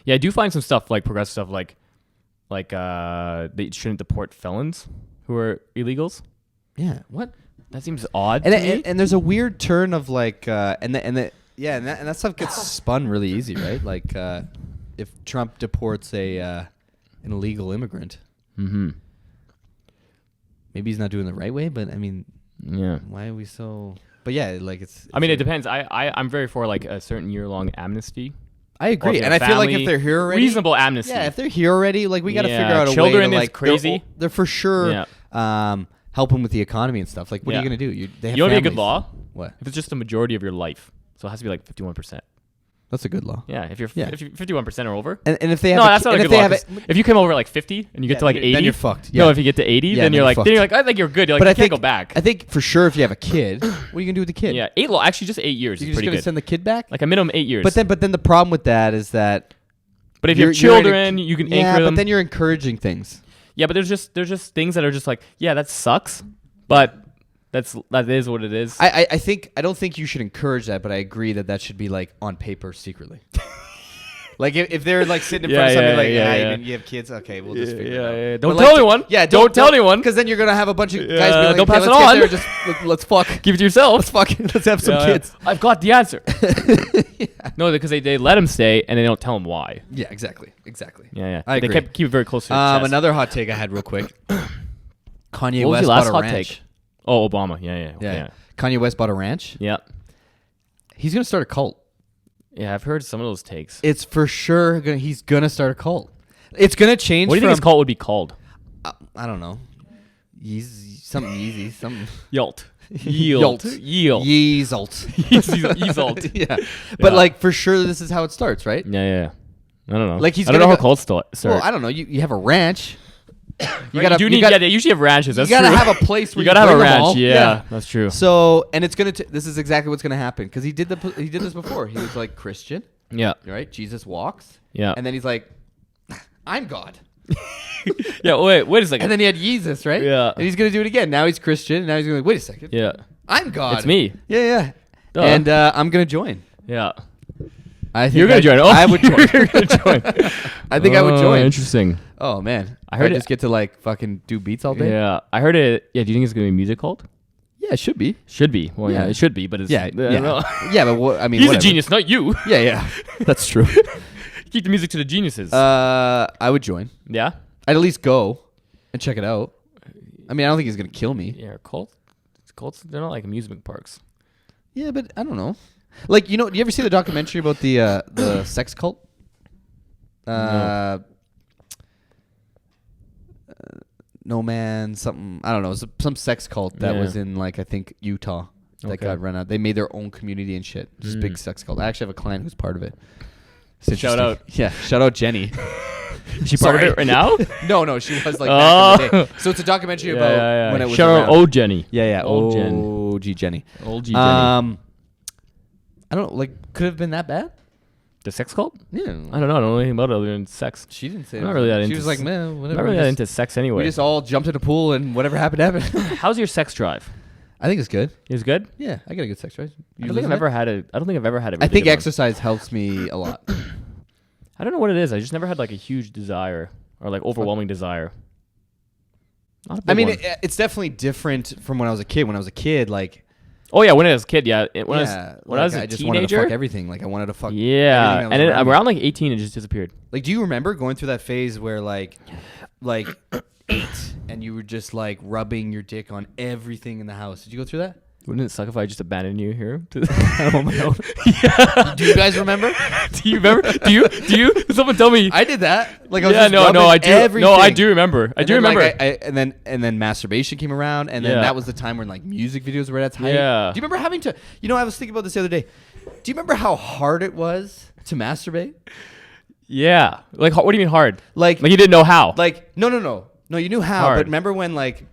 [SPEAKER 1] Yeah, I do find some stuff like progressive stuff like they shouldn't deport felons who are illegals.
[SPEAKER 2] Yeah. What?
[SPEAKER 1] That seems odd.
[SPEAKER 2] And
[SPEAKER 1] to me.
[SPEAKER 2] and there's a weird turn of like and that stuff gets spun really easy, right? Like if Trump deports an illegal immigrant,
[SPEAKER 1] Mm-hmm.
[SPEAKER 2] maybe he's not doing the right way, but I mean,
[SPEAKER 1] Yeah.
[SPEAKER 2] why are we so? But yeah, like it's
[SPEAKER 1] I mean, it depends. I'm very for like a certain year-long amnesty.
[SPEAKER 2] I
[SPEAKER 1] Or
[SPEAKER 2] agree,
[SPEAKER 1] if
[SPEAKER 2] and
[SPEAKER 1] you're
[SPEAKER 2] I feel like
[SPEAKER 1] family,
[SPEAKER 2] if they're here already,
[SPEAKER 1] reasonable amnesty.
[SPEAKER 2] yeah, if they're here already, like we got to
[SPEAKER 1] Yeah,
[SPEAKER 2] figure out a
[SPEAKER 1] children
[SPEAKER 2] way to
[SPEAKER 1] is
[SPEAKER 2] like
[SPEAKER 1] crazy.
[SPEAKER 2] They're for sure
[SPEAKER 1] Yeah.
[SPEAKER 2] help them with the economy and stuff. Like, what are
[SPEAKER 1] Yeah.
[SPEAKER 2] you gonna do? They have
[SPEAKER 1] You know what'd be a good
[SPEAKER 2] families.
[SPEAKER 1] law?
[SPEAKER 2] What?
[SPEAKER 1] If it's just the majority of your life, so it has to be like 51%.
[SPEAKER 2] That's a good law.
[SPEAKER 1] Yeah, if you're
[SPEAKER 2] Yeah.
[SPEAKER 1] if you 51% or over.
[SPEAKER 2] And if they have
[SPEAKER 1] No,
[SPEAKER 2] a
[SPEAKER 1] that's
[SPEAKER 2] ki-
[SPEAKER 1] not a
[SPEAKER 2] and
[SPEAKER 1] good
[SPEAKER 2] if they
[SPEAKER 1] law.
[SPEAKER 2] have
[SPEAKER 1] 'Cause if you came over at like 50 and you get to like 80,
[SPEAKER 2] then you're fucked.
[SPEAKER 1] No,
[SPEAKER 2] Yeah.
[SPEAKER 1] if you get to 80,
[SPEAKER 2] Yeah,
[SPEAKER 1] then you're
[SPEAKER 2] then
[SPEAKER 1] like,
[SPEAKER 2] you're
[SPEAKER 1] I think you're good. You're like,
[SPEAKER 2] But
[SPEAKER 1] you
[SPEAKER 2] I
[SPEAKER 1] can't
[SPEAKER 2] think
[SPEAKER 1] go back.
[SPEAKER 2] I think for sure if you have a kid, what are you gonna do with the kid?
[SPEAKER 1] Yeah, actually just 8 years
[SPEAKER 2] You're
[SPEAKER 1] is
[SPEAKER 2] just
[SPEAKER 1] pretty
[SPEAKER 2] gonna
[SPEAKER 1] good.
[SPEAKER 2] send the kid back.
[SPEAKER 1] Like a minimum 8 years.
[SPEAKER 2] But then the problem with that is that.
[SPEAKER 1] But if you have
[SPEAKER 2] you're in a-
[SPEAKER 1] children, you can
[SPEAKER 2] yeah,
[SPEAKER 1] anchor them.
[SPEAKER 2] but then you're encouraging things.
[SPEAKER 1] Yeah, but there's just things that are just like, yeah, that sucks, but that is what it is.
[SPEAKER 2] I don't think you should encourage that, but I agree that should be like on paper secretly. Like if they're like sitting in front of
[SPEAKER 1] Yeah,
[SPEAKER 2] somebody
[SPEAKER 1] yeah,
[SPEAKER 2] like,
[SPEAKER 1] yeah.
[SPEAKER 2] you have kids, okay, we'll just figure
[SPEAKER 1] yeah,
[SPEAKER 2] it out.
[SPEAKER 1] yeah.
[SPEAKER 2] But
[SPEAKER 1] Don't
[SPEAKER 2] like,
[SPEAKER 1] tell anyone.
[SPEAKER 2] Yeah,
[SPEAKER 1] don't tell anyone.
[SPEAKER 2] because then you're gonna have a bunch of guys
[SPEAKER 1] Yeah,
[SPEAKER 2] be like,
[SPEAKER 1] don't
[SPEAKER 2] okay,
[SPEAKER 1] pass
[SPEAKER 2] let's
[SPEAKER 1] it
[SPEAKER 2] get
[SPEAKER 1] on.
[SPEAKER 2] there, just let's fuck.
[SPEAKER 1] Give it to yourself.
[SPEAKER 2] Let's have some
[SPEAKER 1] Yeah,
[SPEAKER 2] kids.
[SPEAKER 1] yeah. I've got the answer. No, because they let him stay and they don't tell him why.
[SPEAKER 2] Yeah, exactly.
[SPEAKER 1] Yeah, yeah.
[SPEAKER 2] I
[SPEAKER 1] They
[SPEAKER 2] agree.
[SPEAKER 1] keep it very close to their chest.
[SPEAKER 2] Another hot take I had real quick. Kanye
[SPEAKER 1] What was
[SPEAKER 2] West
[SPEAKER 1] your last
[SPEAKER 2] bought a
[SPEAKER 1] hot
[SPEAKER 2] ranch.
[SPEAKER 1] take? Oh, Obama. Yeah.
[SPEAKER 2] Yeah. Kanye West bought a ranch.
[SPEAKER 1] Yeah.
[SPEAKER 2] He's gonna start a cult.
[SPEAKER 1] Yeah, I've heard some of those takes.
[SPEAKER 2] It's for sure he's gonna start a cult. It's gonna change.
[SPEAKER 1] What do you think his cult would be called?
[SPEAKER 2] I don't know. Something easy. Something.
[SPEAKER 1] Yolt. Yield.
[SPEAKER 2] Yeezalt.
[SPEAKER 1] Yeezalt.
[SPEAKER 2] Yeah. But
[SPEAKER 1] Yeah.
[SPEAKER 2] like for sure, this is how it starts, right?
[SPEAKER 1] Yeah. I don't know.
[SPEAKER 2] Like, he's
[SPEAKER 1] I don't know
[SPEAKER 2] gonna
[SPEAKER 1] how cults start.
[SPEAKER 2] Well, I don't know. You have a ranch.
[SPEAKER 1] You usually have ranches. That's
[SPEAKER 2] you gotta
[SPEAKER 1] true.
[SPEAKER 2] have a place where
[SPEAKER 1] you gotta have a
[SPEAKER 2] bring them
[SPEAKER 1] ranch.
[SPEAKER 2] all.
[SPEAKER 1] Yeah, that's true.
[SPEAKER 2] So, and it's gonna. This is exactly what's gonna happen because he did this before. He was like Christian,
[SPEAKER 1] Yeah.
[SPEAKER 2] right? Jesus walks.
[SPEAKER 1] Yeah.
[SPEAKER 2] And then he's like, I'm God.
[SPEAKER 1] Yeah. Wait a second.
[SPEAKER 2] And then he had Jesus, right?
[SPEAKER 1] Yeah.
[SPEAKER 2] And he's gonna do it again. Now he's Christian. And now he's gonna wait a second.
[SPEAKER 1] Yeah.
[SPEAKER 2] I'm God.
[SPEAKER 1] It's me.
[SPEAKER 2] Yeah.
[SPEAKER 1] Duh.
[SPEAKER 2] And I'm gonna join.
[SPEAKER 1] Yeah.
[SPEAKER 2] I think
[SPEAKER 1] You're gonna join. Oh,
[SPEAKER 2] I would join.
[SPEAKER 1] You're gonna join.
[SPEAKER 2] I think I would join.
[SPEAKER 1] Interesting.
[SPEAKER 2] Oh man,
[SPEAKER 1] I heard
[SPEAKER 2] just get to like fucking do beats all day.
[SPEAKER 1] Yeah, I heard it. Yeah, do you think it's gonna be a music cult?
[SPEAKER 2] Yeah, it should be.
[SPEAKER 1] Should be. Well, yeah,
[SPEAKER 2] Yeah.
[SPEAKER 1] it should be, but it's
[SPEAKER 2] Yeah,
[SPEAKER 1] I don't know.
[SPEAKER 2] yeah, but I mean,
[SPEAKER 1] He's
[SPEAKER 2] whatever.
[SPEAKER 1] a genius, not you.
[SPEAKER 2] Yeah, that's true.
[SPEAKER 1] Keep the music to the geniuses.
[SPEAKER 2] I would join.
[SPEAKER 1] Yeah.
[SPEAKER 2] I'd at least go and check it out. I mean, I don't think he's gonna kill me.
[SPEAKER 1] Yeah, cults. They're not like amusement parks.
[SPEAKER 2] Yeah, but I don't know. Like, do you ever see the documentary about the sex cult?
[SPEAKER 1] No.
[SPEAKER 2] No Man, something, I don't know. It was some sex cult that
[SPEAKER 1] Yeah.
[SPEAKER 2] was in like I think Utah that
[SPEAKER 1] Okay.
[SPEAKER 2] got run out. They made their own community and shit. This big sex cult. I actually have a client who's part of it. It's
[SPEAKER 1] Shout out.
[SPEAKER 2] interesting. Yeah, shout out Jenny.
[SPEAKER 1] Is she part of it right now?
[SPEAKER 2] No, she was like back in the day.
[SPEAKER 1] Oh.
[SPEAKER 2] So it's a documentary about when it was
[SPEAKER 1] Shout out
[SPEAKER 2] around.
[SPEAKER 1] old Jenny.
[SPEAKER 2] Yeah,
[SPEAKER 1] Old Jen.
[SPEAKER 2] OG Jenny.
[SPEAKER 1] Old G Jenny.
[SPEAKER 2] I don't know, like, could it have been that bad?
[SPEAKER 1] The sex cult?
[SPEAKER 2] Yeah.
[SPEAKER 1] I don't know. I don't know anything about it other than sex.
[SPEAKER 2] She didn't say
[SPEAKER 1] I'm not
[SPEAKER 2] it.
[SPEAKER 1] really that
[SPEAKER 2] She
[SPEAKER 1] into
[SPEAKER 2] was like,
[SPEAKER 1] s-
[SPEAKER 2] man,
[SPEAKER 1] I'm
[SPEAKER 2] whatever.
[SPEAKER 1] not really
[SPEAKER 2] we
[SPEAKER 1] that
[SPEAKER 2] just-
[SPEAKER 1] into sex
[SPEAKER 2] we
[SPEAKER 1] anyway.
[SPEAKER 2] just all jumped in a pool and whatever happened, happened.
[SPEAKER 1] How's your sex drive?
[SPEAKER 2] I think it's good.
[SPEAKER 1] Is it good?
[SPEAKER 2] Yeah, I got a good sex drive.
[SPEAKER 1] I don't think I've ever had it. I don't think I've ever had it.
[SPEAKER 2] I
[SPEAKER 1] Really
[SPEAKER 2] think
[SPEAKER 1] good one.
[SPEAKER 2] exercise helps me a lot.
[SPEAKER 1] I don't know what it is. I just never had like a huge desire or like overwhelming desire. Not a big
[SPEAKER 2] I mean,
[SPEAKER 1] one.
[SPEAKER 2] it's definitely different from when I was a kid. When I was a kid, like,
[SPEAKER 1] Oh yeah, when I was a kid, yeah. When
[SPEAKER 2] like,
[SPEAKER 1] I was a
[SPEAKER 2] I just
[SPEAKER 1] teenager,
[SPEAKER 2] wanted to fuck everything. Like, I wanted to fuck.
[SPEAKER 1] yeah,
[SPEAKER 2] everything that
[SPEAKER 1] and
[SPEAKER 2] was
[SPEAKER 1] then
[SPEAKER 2] around me.
[SPEAKER 1] around like 18, it just disappeared.
[SPEAKER 2] Like, do you remember going through that phase where like 8, and you were just like rubbing your dick on everything in the house? Did you go through that?
[SPEAKER 1] Wouldn't it suck if I just abandoned you here?
[SPEAKER 2] On my own. Yeah. Do you guys remember?
[SPEAKER 1] Do you remember? Do you? Someone tell me.
[SPEAKER 2] I did that. Like, I was
[SPEAKER 1] Yeah,
[SPEAKER 2] just
[SPEAKER 1] no,
[SPEAKER 2] rubbing
[SPEAKER 1] I do.
[SPEAKER 2] everything.
[SPEAKER 1] No, I do remember. I
[SPEAKER 2] And
[SPEAKER 1] do
[SPEAKER 2] then,
[SPEAKER 1] remember.
[SPEAKER 2] Like, and then masturbation came around, and then
[SPEAKER 1] Yeah.
[SPEAKER 2] that was the time when like music videos were at its height.
[SPEAKER 1] Yeah.
[SPEAKER 2] Do you remember having to? I was thinking about this the other day. Do you remember how hard it was to masturbate?
[SPEAKER 1] Yeah. Like, what do you mean hard?
[SPEAKER 2] Like
[SPEAKER 1] you didn't know how?
[SPEAKER 2] No. You knew how,
[SPEAKER 1] Hard.
[SPEAKER 2] but remember when like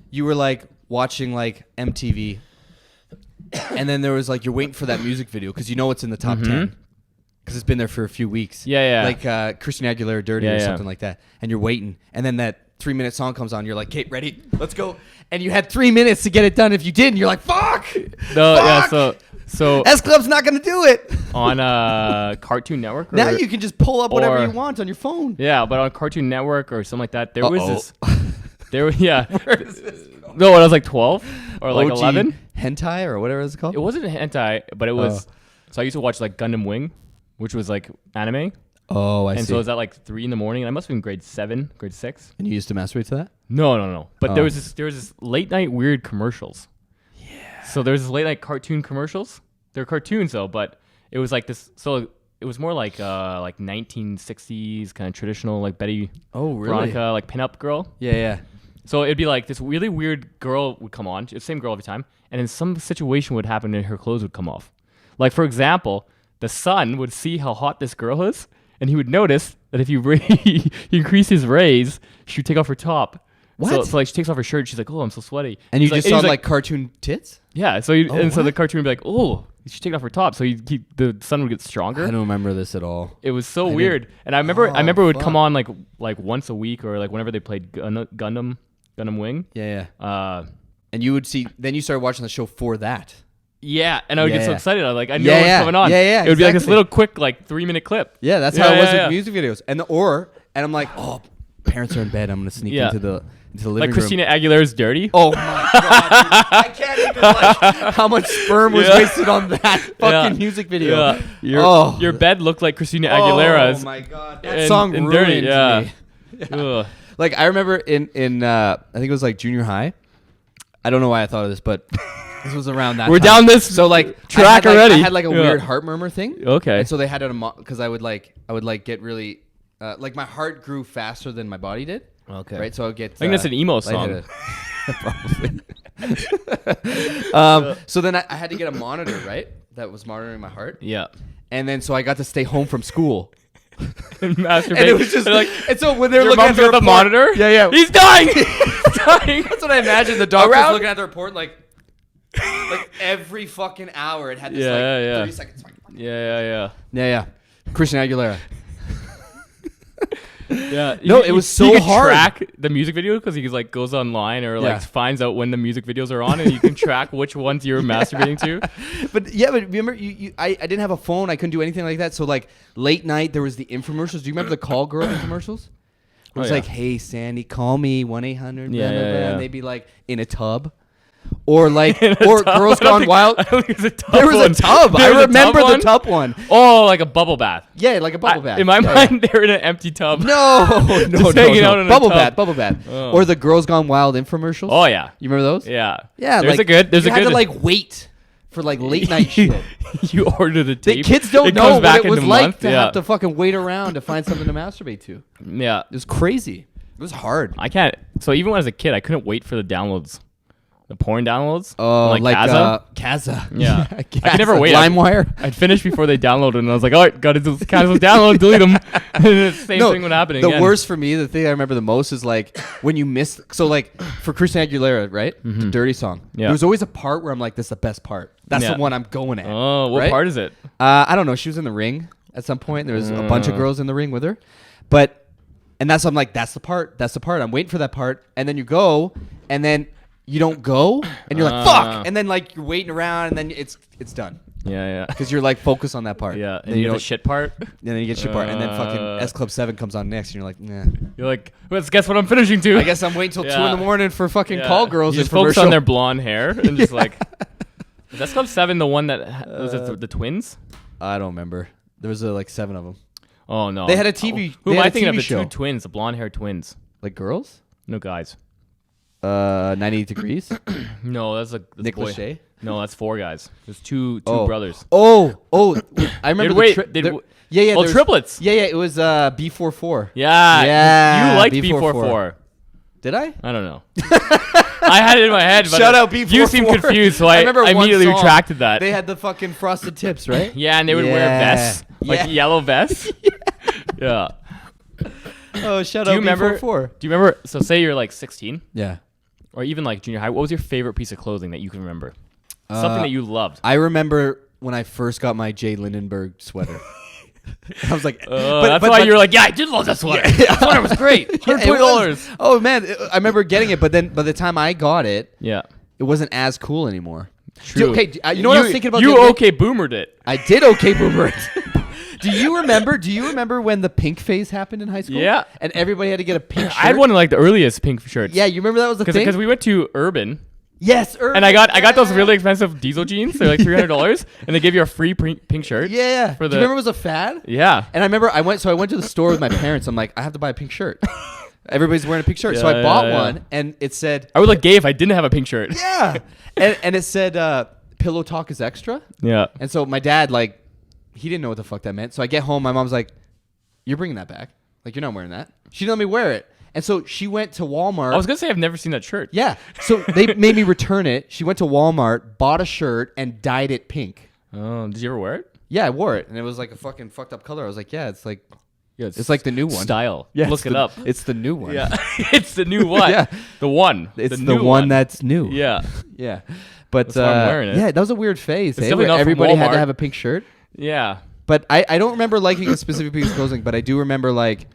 [SPEAKER 2] you were like watching like MTV, and then there was like you're waiting for that music video because you know it's in the top 10 because it's been there for a few weeks.
[SPEAKER 1] Yeah.
[SPEAKER 2] Like Christina Aguilera "Dirty" or something like that, and you're waiting, and then that 3-minute song comes on. You're like, "Kate, ready? Let's go!" And you had 3 minutes to get it done. If you didn't, you're like, "Fuck!"
[SPEAKER 1] No,
[SPEAKER 2] Fuck!
[SPEAKER 1] yeah. So
[SPEAKER 2] S Club's not gonna do it.
[SPEAKER 1] on Cartoon Network.
[SPEAKER 2] Now you can just pull up whatever
[SPEAKER 1] or-
[SPEAKER 2] you want on your phone.
[SPEAKER 1] Yeah, but on Cartoon Network or something like that, there was
[SPEAKER 2] Uh-oh.
[SPEAKER 1] this. There was yeah.
[SPEAKER 2] Where is this going?
[SPEAKER 1] No, when I was like 12 or like
[SPEAKER 2] OG
[SPEAKER 1] 11.
[SPEAKER 2] hentai or whatever it's called.
[SPEAKER 1] It wasn't hentai, but it was. So I used to watch like Gundam Wing, which was like anime.
[SPEAKER 2] Oh, I
[SPEAKER 1] And
[SPEAKER 2] see.
[SPEAKER 1] so it was at like 3 in the morning. And I must have been grade 7, grade 6.
[SPEAKER 2] And you used to masturbate to that?
[SPEAKER 1] No. But
[SPEAKER 2] Oh.
[SPEAKER 1] there was this late night weird commercials. Yeah. So there was this late night cartoon commercials. They're cartoons though, but it was like this. So it was more like 1960s kind of traditional like Betty Veronica like pinup girl.
[SPEAKER 2] Yeah.
[SPEAKER 1] So it'd be like this really weird girl would come on, it's the same girl every time, and then some situation would happen and her clothes would come off. Like for example, the sun would see how hot this girl is, and he would notice that if you he increase his rays, she would take off her top.
[SPEAKER 2] What?
[SPEAKER 1] So like she takes off her shirt, she's like, "Oh, I'm so sweaty."
[SPEAKER 2] And you
[SPEAKER 1] He's
[SPEAKER 2] just
[SPEAKER 1] and
[SPEAKER 2] saw
[SPEAKER 1] he's
[SPEAKER 2] like cartoon tits?
[SPEAKER 1] yeah. So so the cartoon would be like, "Oh, she's taking off her top," so the sun would get stronger.
[SPEAKER 2] I don't remember this at all.
[SPEAKER 1] It was so weird, and I remember it would come
[SPEAKER 2] fuck.
[SPEAKER 1] on like once a week or like whenever they played Gundam Wing.
[SPEAKER 2] Yeah.
[SPEAKER 1] Uh,
[SPEAKER 2] And you would see, then you started watching the show for that.
[SPEAKER 1] Yeah, and I would get so
[SPEAKER 2] Yeah.
[SPEAKER 1] excited. I know what's
[SPEAKER 2] Yeah.
[SPEAKER 1] coming on.
[SPEAKER 2] Yeah,
[SPEAKER 1] It would be like this
[SPEAKER 2] exactly.
[SPEAKER 1] little quick, like 3-minute clip.
[SPEAKER 2] Yeah, that's how it was
[SPEAKER 1] yeah.
[SPEAKER 2] with music videos. And I'm like, oh, parents are in bed. I'm gonna sneak
[SPEAKER 1] Yeah.
[SPEAKER 2] into the living
[SPEAKER 1] Like
[SPEAKER 2] room.
[SPEAKER 1] Christina Aguilera's "Dirty."
[SPEAKER 2] Oh my god! Dude. I can't even like how much sperm was
[SPEAKER 1] Yeah.
[SPEAKER 2] wasted on that fucking music video.
[SPEAKER 1] Yeah. Your bed looked like Christina Aguilera's.
[SPEAKER 2] Oh my god, that
[SPEAKER 1] and-
[SPEAKER 2] song
[SPEAKER 1] and
[SPEAKER 2] ruined
[SPEAKER 1] Dirty, yeah.
[SPEAKER 2] me.
[SPEAKER 1] Ugh.
[SPEAKER 2] Like I remember in I think it was like junior high. I don't know why I thought of this, but this was around that.
[SPEAKER 1] We're
[SPEAKER 2] time.
[SPEAKER 1] down this
[SPEAKER 2] So like
[SPEAKER 1] track
[SPEAKER 2] I had, like,
[SPEAKER 1] already.
[SPEAKER 2] I had like a
[SPEAKER 1] Yeah.
[SPEAKER 2] weird heart murmur thing.
[SPEAKER 1] Okay.
[SPEAKER 2] And so they had it because I would get really like my heart grew faster than my body did.
[SPEAKER 1] Okay.
[SPEAKER 2] Right. So I would get.
[SPEAKER 1] I think that's an emo
[SPEAKER 2] like,
[SPEAKER 1] song.
[SPEAKER 2] Probably. So then I had to get a monitor, right? That was monitoring my heart.
[SPEAKER 1] Yeah.
[SPEAKER 2] And then so I got to stay home from school.
[SPEAKER 1] and masturbate.
[SPEAKER 2] And it was just
[SPEAKER 1] like,
[SPEAKER 2] and so when they're
[SPEAKER 1] your
[SPEAKER 2] looking
[SPEAKER 1] mom's
[SPEAKER 2] at the
[SPEAKER 1] got the
[SPEAKER 2] report-
[SPEAKER 1] monitor.
[SPEAKER 2] yeah,
[SPEAKER 1] He's dying. He's dying.
[SPEAKER 2] That's what I imagine. The doctor's
[SPEAKER 1] Around-
[SPEAKER 2] looking at the report like every fucking hour it had this
[SPEAKER 1] Yeah.
[SPEAKER 2] 30 seconds.
[SPEAKER 1] Yeah.
[SPEAKER 2] Christian Aguilera.
[SPEAKER 1] Yeah.
[SPEAKER 2] No, it was so
[SPEAKER 1] you can
[SPEAKER 2] hard.
[SPEAKER 1] track the music video because he like goes online or like
[SPEAKER 2] Yeah.
[SPEAKER 1] finds out when the music videos are on, and you can track which ones you're masturbating to.
[SPEAKER 2] But remember, I didn't have a phone. I couldn't do anything like that. So like late night, there was the infomercials. Do you remember the call girl infomercials? It was
[SPEAKER 1] yeah.
[SPEAKER 2] like, hey, Sandy, call me 1-800.
[SPEAKER 1] Yeah, yeah.
[SPEAKER 2] And they'd be like in a tub. Or like,
[SPEAKER 1] In a
[SPEAKER 2] or
[SPEAKER 1] tub?
[SPEAKER 2] Girls
[SPEAKER 1] I don't
[SPEAKER 2] Gone
[SPEAKER 1] think-
[SPEAKER 2] Wild.
[SPEAKER 1] I don't think it was a tub
[SPEAKER 2] There was
[SPEAKER 1] one.
[SPEAKER 2] a tub.
[SPEAKER 1] There
[SPEAKER 2] I
[SPEAKER 1] was a
[SPEAKER 2] remember
[SPEAKER 1] tub
[SPEAKER 2] the
[SPEAKER 1] one?
[SPEAKER 2] tub one.
[SPEAKER 1] Oh, like a bubble bath.
[SPEAKER 2] Yeah, like a bubble bath.
[SPEAKER 1] In my
[SPEAKER 2] Yeah,
[SPEAKER 1] mind, they were in an empty tub.
[SPEAKER 2] No,
[SPEAKER 1] Just hanging out in a
[SPEAKER 2] bubble
[SPEAKER 1] tub.
[SPEAKER 2] bath.
[SPEAKER 1] Oh.
[SPEAKER 2] Or the Girls Gone Wild infomercials.
[SPEAKER 1] Oh yeah.
[SPEAKER 2] You remember those?
[SPEAKER 1] Yeah.
[SPEAKER 2] Yeah,
[SPEAKER 1] There's
[SPEAKER 2] like,
[SPEAKER 1] a good. There's
[SPEAKER 2] you
[SPEAKER 1] a
[SPEAKER 2] had
[SPEAKER 1] good.
[SPEAKER 2] to like wait for like late night shit.
[SPEAKER 1] You order the
[SPEAKER 2] The
[SPEAKER 1] tape.
[SPEAKER 2] kids don't
[SPEAKER 1] it
[SPEAKER 2] know
[SPEAKER 1] comes
[SPEAKER 2] what
[SPEAKER 1] back
[SPEAKER 2] it was
[SPEAKER 1] in a
[SPEAKER 2] like
[SPEAKER 1] month.
[SPEAKER 2] to
[SPEAKER 1] Yeah.
[SPEAKER 2] have to fucking wait around to find something to masturbate to.
[SPEAKER 1] Yeah.
[SPEAKER 2] It was crazy. It was hard.
[SPEAKER 1] I can't. So even when I was a kid, I couldn't wait for the downloads, the porn downloads.
[SPEAKER 2] Oh, like
[SPEAKER 1] Kazaa.
[SPEAKER 2] Kaza.
[SPEAKER 1] Yeah. I could never wait.
[SPEAKER 2] LimeWire.
[SPEAKER 1] I'd finish before they downloaded, and I was like, "All right, got to cancel download, delete them." And the same thing would happen
[SPEAKER 2] The
[SPEAKER 1] again.
[SPEAKER 2] worst for me, the thing I remember the most is like when you miss. So like for Christian Aguilera, right? The Dirty song.
[SPEAKER 1] Yeah.
[SPEAKER 2] There was always a part where I'm like, "This is the best part. That's
[SPEAKER 1] Yeah.
[SPEAKER 2] the one I'm going at."
[SPEAKER 1] Oh, what
[SPEAKER 2] right?
[SPEAKER 1] part is it?
[SPEAKER 2] I don't know. She was in the ring at some point. There was a bunch of girls in the ring with her, and that's I'm like, that's the part. That's the part. I'm waiting for that part, and then you go, and then you don't go, and you're like, fuck, and then like you're waiting around, and then it's done
[SPEAKER 1] Yeah.
[SPEAKER 2] because you're like focused on that part.
[SPEAKER 1] Yeah.
[SPEAKER 2] Then
[SPEAKER 1] And you
[SPEAKER 2] you
[SPEAKER 1] get the
[SPEAKER 2] don't.
[SPEAKER 1] shit part.
[SPEAKER 2] And then you get shit part, and then fucking S Club 7 comes on next, and you're like, nah.
[SPEAKER 1] You're like, let's guess what I'm finishing to.
[SPEAKER 2] I guess I'm waiting till 2
[SPEAKER 1] Yeah.
[SPEAKER 2] in the morning for fucking
[SPEAKER 1] Yeah.
[SPEAKER 2] call girls.
[SPEAKER 1] You just
[SPEAKER 2] infomercial.
[SPEAKER 1] focus on their blonde hair and just like. Is that Club 7 the one that was it the twins?
[SPEAKER 2] I don't remember. There was like 7 of them.
[SPEAKER 1] Oh no.
[SPEAKER 2] They had a TV.
[SPEAKER 1] Who
[SPEAKER 2] they
[SPEAKER 1] am
[SPEAKER 2] had
[SPEAKER 1] I
[SPEAKER 2] a
[SPEAKER 1] thinking of?
[SPEAKER 2] TV
[SPEAKER 1] The
[SPEAKER 2] show.
[SPEAKER 1] two twins, the blonde hair twins.
[SPEAKER 2] Like girls.
[SPEAKER 1] No guys.
[SPEAKER 2] 98 Degrees.
[SPEAKER 1] No, that's
[SPEAKER 2] Nick
[SPEAKER 1] boy.
[SPEAKER 2] Lachey.
[SPEAKER 1] No, that's 4 guys. There's two
[SPEAKER 2] Oh.
[SPEAKER 1] brothers.
[SPEAKER 2] Oh. I remember. Yeah.
[SPEAKER 1] Oh,
[SPEAKER 2] there's-
[SPEAKER 1] triplets.
[SPEAKER 2] Yeah. It was B44.
[SPEAKER 1] Yeah.
[SPEAKER 2] Yeah,
[SPEAKER 1] You like
[SPEAKER 2] B44.
[SPEAKER 1] B44.
[SPEAKER 2] Did I?
[SPEAKER 1] I don't know. I had it in my head. But
[SPEAKER 2] Shout out B44.
[SPEAKER 1] You seem confused, so I
[SPEAKER 2] remember one
[SPEAKER 1] immediately
[SPEAKER 2] song.
[SPEAKER 1] retracted that.
[SPEAKER 2] They had the fucking frosted tips, right?
[SPEAKER 1] Yeah, and they would wear
[SPEAKER 2] Yeah.
[SPEAKER 1] vests, like
[SPEAKER 2] Yeah.
[SPEAKER 1] yellow vests. Yeah.
[SPEAKER 2] Oh, shout
[SPEAKER 1] Do you
[SPEAKER 2] out
[SPEAKER 1] remember?
[SPEAKER 2] B44.
[SPEAKER 1] Do you remember? So say you're like 16,
[SPEAKER 2] Yeah.
[SPEAKER 1] or even like junior high. What was your favorite piece of clothing that you can remember? Something that you loved.
[SPEAKER 2] I remember when I first got my Jay Lindenberg sweater. I was like,
[SPEAKER 1] That's why you're like, yeah, I did love that sweater. That sweater was great.
[SPEAKER 2] Yeah, it
[SPEAKER 1] $120.
[SPEAKER 2] was. Oh man, I remember getting it, but then by the time I got it,
[SPEAKER 1] Yeah.
[SPEAKER 2] it wasn't as cool anymore.
[SPEAKER 1] True.
[SPEAKER 2] Okay, you know what I was thinking about?
[SPEAKER 1] You
[SPEAKER 2] the other day?
[SPEAKER 1] okay boomered it.
[SPEAKER 2] I did okay boomer it. Do you remember when the pink phase happened in high school?
[SPEAKER 1] Yeah.
[SPEAKER 2] And everybody had to get a pink shirt.
[SPEAKER 1] I had one of like the earliest pink shirts.
[SPEAKER 2] Yeah, you remember that was the thing?
[SPEAKER 1] Because we went to Urban.
[SPEAKER 2] Yes,
[SPEAKER 1] And I got those really expensive diesel jeans. They're like $300, and they give you a free pink shirt.
[SPEAKER 2] Yeah.
[SPEAKER 1] For
[SPEAKER 2] Do you remember it was a fad?
[SPEAKER 1] Yeah.
[SPEAKER 2] And I remember I went to the store with my parents. I'm like, I have to buy a pink shirt. Everybody's wearing a pink shirt, so I
[SPEAKER 1] Yeah,
[SPEAKER 2] bought
[SPEAKER 1] yeah.
[SPEAKER 2] one, and it said,
[SPEAKER 1] I would look gay if I didn't have a pink shirt.
[SPEAKER 2] yeah, and it said, pillow talk is extra.
[SPEAKER 1] Yeah.
[SPEAKER 2] And so my dad, like, he didn't know what the fuck that meant. So I get home, my mom's like, you're bringing that back. Like, you're not wearing that. She didn't let me wear it. And so she went to Walmart.
[SPEAKER 1] I was gonna say I've never seen that shirt.
[SPEAKER 2] Yeah. So they made me return it. She went to Walmart, bought a shirt, and dyed it pink.
[SPEAKER 1] Oh, did you ever wear it?
[SPEAKER 2] Yeah, I wore it. And it was like a fucking fucked up color. I was like, yeah, it's like,
[SPEAKER 1] Yeah,
[SPEAKER 2] it's like the new one.
[SPEAKER 1] Style.
[SPEAKER 2] Yeah,
[SPEAKER 1] Look it up.
[SPEAKER 2] It's the new one.
[SPEAKER 1] Yeah. It's the new what?
[SPEAKER 2] Yeah.
[SPEAKER 1] The one.
[SPEAKER 2] It's the
[SPEAKER 1] new
[SPEAKER 2] one that's new.
[SPEAKER 1] Yeah.
[SPEAKER 2] Yeah. But
[SPEAKER 1] That's why I'm wearing it.
[SPEAKER 2] yeah, that was a weird phase.
[SPEAKER 1] It's
[SPEAKER 2] Eh,
[SPEAKER 1] definitely
[SPEAKER 2] where
[SPEAKER 1] not from
[SPEAKER 2] everybody had to
[SPEAKER 1] Walmart.
[SPEAKER 2] have a pink shirt.
[SPEAKER 1] Yeah.
[SPEAKER 2] But I don't remember liking a specific piece of clothing, but I do remember like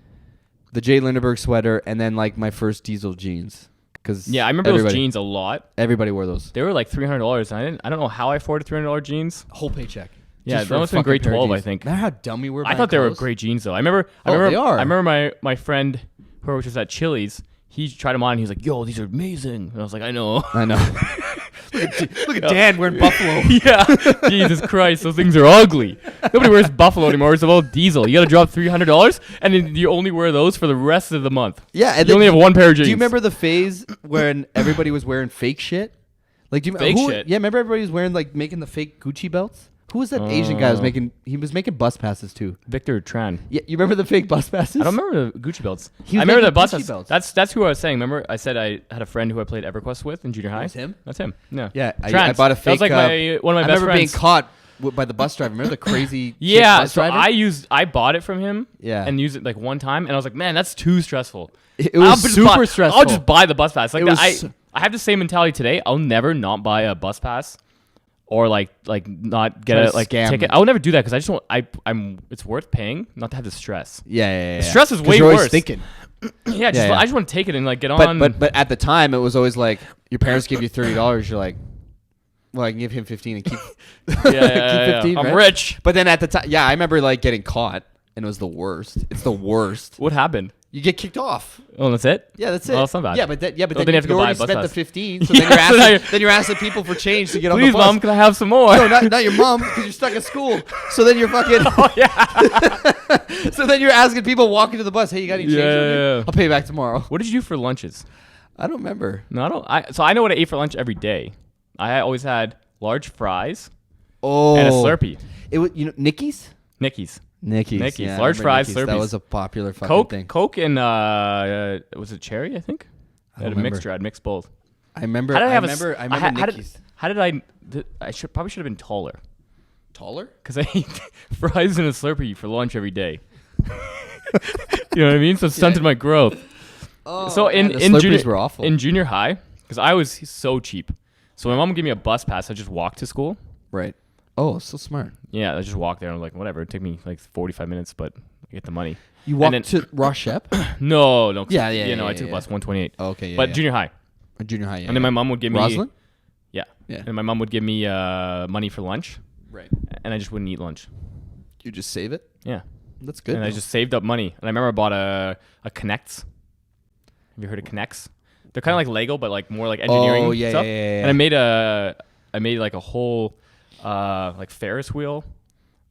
[SPEAKER 2] the Jay Lindenberg sweater and then like my first diesel jeans. Cause
[SPEAKER 1] Yeah, I remember those jeans a lot.
[SPEAKER 2] Everybody wore those.
[SPEAKER 1] They were like $300, and I don't know how I afforded $300 jeans.
[SPEAKER 2] Whole paycheck.
[SPEAKER 1] Yeah,
[SPEAKER 2] Just
[SPEAKER 1] that
[SPEAKER 2] for a
[SPEAKER 1] must have been
[SPEAKER 2] fucking
[SPEAKER 1] grade
[SPEAKER 2] pair of
[SPEAKER 1] 12, I
[SPEAKER 2] jeans.
[SPEAKER 1] think.
[SPEAKER 2] Remember how dumb we were?
[SPEAKER 1] I
[SPEAKER 2] buying
[SPEAKER 1] thought they were
[SPEAKER 2] clothes?
[SPEAKER 1] great jeans though. I remember
[SPEAKER 2] they are.
[SPEAKER 1] I remember my friend who was at Chili's. He tried them on and he was like, "Yo, these are amazing." And I was like, "I know."
[SPEAKER 2] I know. Look at Dan wearing Buffalo.
[SPEAKER 1] Yeah. Jesus Christ, those things are ugly. Nobody wears Buffalo anymore. It's all diesel. You got to drop $300 and then you only wear those for the rest of the month.
[SPEAKER 2] Yeah, and
[SPEAKER 1] You
[SPEAKER 2] then
[SPEAKER 1] only have one pair of jeans.
[SPEAKER 2] Do you remember the phase when everybody was wearing fake shit? Like, do you
[SPEAKER 1] Fake
[SPEAKER 2] who,
[SPEAKER 1] shit?
[SPEAKER 2] Yeah, remember everybody was wearing like making the fake Gucci belts? Who was that Asian guy? He was making bus passes too.
[SPEAKER 1] Victor Tran.
[SPEAKER 2] Yeah, you remember the fake bus passes?
[SPEAKER 1] I don't remember the Gucci belts.
[SPEAKER 2] He
[SPEAKER 1] I
[SPEAKER 2] was
[SPEAKER 1] remember the
[SPEAKER 2] making
[SPEAKER 1] bus.
[SPEAKER 2] Gucci belts.
[SPEAKER 1] That's who I was saying. Remember, I said I had a friend who I played EverQuest with in junior high.
[SPEAKER 2] was him?
[SPEAKER 1] That's him. Yeah.
[SPEAKER 2] Yeah,
[SPEAKER 1] Trans.
[SPEAKER 2] I bought a fake.
[SPEAKER 1] That was like one of my
[SPEAKER 2] I
[SPEAKER 1] best
[SPEAKER 2] remember
[SPEAKER 1] friends.
[SPEAKER 2] being caught by the bus driver. Remember the crazy
[SPEAKER 1] Yeah,
[SPEAKER 2] bus
[SPEAKER 1] so
[SPEAKER 2] driver?
[SPEAKER 1] I bought it from him.
[SPEAKER 2] Yeah.
[SPEAKER 1] And used it like one time, and I was like, man, that's too stressful.
[SPEAKER 2] It was super stressful.
[SPEAKER 1] I'll just buy the bus pass. Like
[SPEAKER 2] It was
[SPEAKER 1] I have the same mentality today. I'll never not buy a bus pass, or like not get
[SPEAKER 2] Try
[SPEAKER 1] a
[SPEAKER 2] to
[SPEAKER 1] like
[SPEAKER 2] scam
[SPEAKER 1] ticket.
[SPEAKER 2] them.
[SPEAKER 1] I will never do that because I just want I'm. It's worth paying not to have the stress.
[SPEAKER 2] Yeah.
[SPEAKER 1] The stress is
[SPEAKER 2] 'Cause
[SPEAKER 1] way
[SPEAKER 2] you're always
[SPEAKER 1] worse.
[SPEAKER 2] thinking.
[SPEAKER 1] Yeah,
[SPEAKER 2] Yeah.
[SPEAKER 1] I just want to take it and like get on.
[SPEAKER 2] But at the time, it was always like your parents give you $30. You're like, well, I can give him 15 and keep keep 15.
[SPEAKER 1] I'm
[SPEAKER 2] right?
[SPEAKER 1] rich.
[SPEAKER 2] But then at the time, I remember like getting caught, and it was the worst. It's the worst.
[SPEAKER 1] What happened?
[SPEAKER 2] You get kicked off.
[SPEAKER 1] Oh, that's it.
[SPEAKER 2] Yeah, that's it.
[SPEAKER 1] Oh, it's not bad.
[SPEAKER 2] Yeah, but then
[SPEAKER 1] then you have to go buy a
[SPEAKER 2] already
[SPEAKER 1] bus
[SPEAKER 2] spent the
[SPEAKER 1] pass.
[SPEAKER 2] 15, so
[SPEAKER 1] Yeah, so
[SPEAKER 2] then you're asking people for change to get on
[SPEAKER 1] Please,
[SPEAKER 2] the bus.
[SPEAKER 1] mom, can I have some more?
[SPEAKER 2] No, not your mom, because you're stuck at school. So then you're fucking.
[SPEAKER 1] Oh yeah.
[SPEAKER 2] So then you're asking people walking to the bus, hey, you got any change?
[SPEAKER 1] Yeah,
[SPEAKER 2] on you?
[SPEAKER 1] yeah.
[SPEAKER 2] I'll pay you back tomorrow.
[SPEAKER 1] What did you do for lunches?
[SPEAKER 2] I don't remember.
[SPEAKER 1] No, I don't. So I know what I ate for lunch every day. I always had large fries
[SPEAKER 2] Oh.
[SPEAKER 1] and a Slurpee.
[SPEAKER 2] It was Nicky's.
[SPEAKER 1] Nicky's.
[SPEAKER 2] Nicky's.
[SPEAKER 1] Yeah, large fries,
[SPEAKER 2] Nicky's. That
[SPEAKER 1] Slurpees.
[SPEAKER 2] was a popular fucking thing.
[SPEAKER 1] Coke, and was it cherry? I think. I had a
[SPEAKER 2] remember.
[SPEAKER 1] mixture. I'd mix both.
[SPEAKER 2] I remember.
[SPEAKER 1] How did I
[SPEAKER 2] I
[SPEAKER 1] have
[SPEAKER 2] remember.
[SPEAKER 1] a,
[SPEAKER 2] I remember Nicky's.
[SPEAKER 1] How did I? I probably should have been taller
[SPEAKER 2] Taller?
[SPEAKER 1] because I ate fries and a Slurpee for lunch every day. You know what I mean? So it stunted my growth.
[SPEAKER 2] Oh,
[SPEAKER 1] So
[SPEAKER 2] man,
[SPEAKER 1] in
[SPEAKER 2] the Slurpees
[SPEAKER 1] junior
[SPEAKER 2] were awful.
[SPEAKER 1] in junior high, because I was so cheap, so my mom would give me a bus pass. I just walk to school.
[SPEAKER 2] Right. Oh, so smart.
[SPEAKER 1] Yeah, I just walk there. And I'm like, whatever. It took me like 45 minutes, but I get the money.
[SPEAKER 2] You
[SPEAKER 1] And
[SPEAKER 2] walked
[SPEAKER 1] then-
[SPEAKER 2] to Rochep?
[SPEAKER 1] No. 'Cause,
[SPEAKER 2] Yeah,
[SPEAKER 1] I took
[SPEAKER 2] yeah.
[SPEAKER 1] the bus 128.
[SPEAKER 2] Oh, okay, yeah.
[SPEAKER 1] But
[SPEAKER 2] yeah.
[SPEAKER 1] junior high,
[SPEAKER 2] Junior high, yeah.
[SPEAKER 1] and then my mom would give me
[SPEAKER 2] Roslyn?
[SPEAKER 1] Yeah,
[SPEAKER 2] Yeah.
[SPEAKER 1] and my mom would give me money for lunch,
[SPEAKER 2] Right.
[SPEAKER 1] and I just wouldn't eat lunch.
[SPEAKER 2] You just save it?
[SPEAKER 1] Yeah,
[SPEAKER 2] That's good.
[SPEAKER 1] and I
[SPEAKER 2] though.
[SPEAKER 1] just saved up money. And I remember I bought a Connects. Have you heard of Connects? They're kind of like Lego, but like more like engineering
[SPEAKER 2] Oh, yeah,
[SPEAKER 1] stuff.
[SPEAKER 2] yeah, yeah, yeah.
[SPEAKER 1] And I made like a whole like Ferris wheel,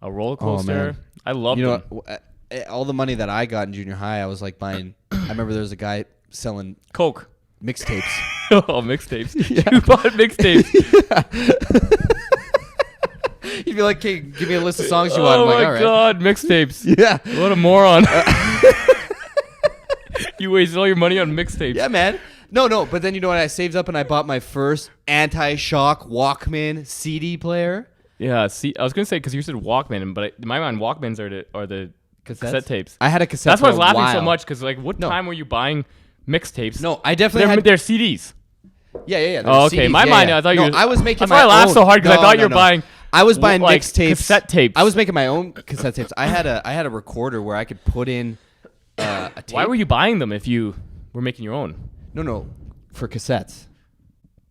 [SPEAKER 1] a roller coaster.
[SPEAKER 2] man.
[SPEAKER 1] I loved
[SPEAKER 2] You know
[SPEAKER 1] them.
[SPEAKER 2] what? All the money that I got in junior high, I was like buying. I remember there was a guy selling
[SPEAKER 1] Coke.
[SPEAKER 2] mixtapes.
[SPEAKER 1] Oh, mixtapes. You bought mixtapes.
[SPEAKER 2] You'd be like, "Hey, give me a list of songs you want."
[SPEAKER 1] Oh
[SPEAKER 2] I'm like,
[SPEAKER 1] my
[SPEAKER 2] all right.
[SPEAKER 1] god, mixtapes.
[SPEAKER 2] Yeah.
[SPEAKER 1] What a moron. You wasted all your money on mixtapes.
[SPEAKER 2] Yeah, man. No. But then you know what? I saved up and I bought my first anti-shock Walkman CD player.
[SPEAKER 1] Yeah, see, I was gonna say because you said Walkman, but in my mind, Walkmans are the cassette tapes.
[SPEAKER 2] I had a cassette.
[SPEAKER 1] That's why I was
[SPEAKER 2] for a
[SPEAKER 1] laughing so
[SPEAKER 2] while.
[SPEAKER 1] much because like, what time were you buying mixtapes?
[SPEAKER 2] No, I definitely
[SPEAKER 1] they're
[SPEAKER 2] had.
[SPEAKER 1] CDs.
[SPEAKER 2] Yeah.
[SPEAKER 1] Oh, okay.
[SPEAKER 2] CDs,
[SPEAKER 1] My
[SPEAKER 2] yeah,
[SPEAKER 1] mind,
[SPEAKER 2] yeah.
[SPEAKER 1] I thought you.
[SPEAKER 2] No, I was making.
[SPEAKER 1] That's
[SPEAKER 2] my
[SPEAKER 1] why I laughed
[SPEAKER 2] own.
[SPEAKER 1] so hard because I
[SPEAKER 2] No,
[SPEAKER 1] thought
[SPEAKER 2] no,
[SPEAKER 1] you were
[SPEAKER 2] no.
[SPEAKER 1] buying.
[SPEAKER 2] I was buying
[SPEAKER 1] like
[SPEAKER 2] mixtapes,
[SPEAKER 1] cassette tapes.
[SPEAKER 2] I was making my own cassette tapes. I had a recorder where I could put in a tape.
[SPEAKER 1] Why were you buying them if you were making your own?
[SPEAKER 2] No, for cassettes.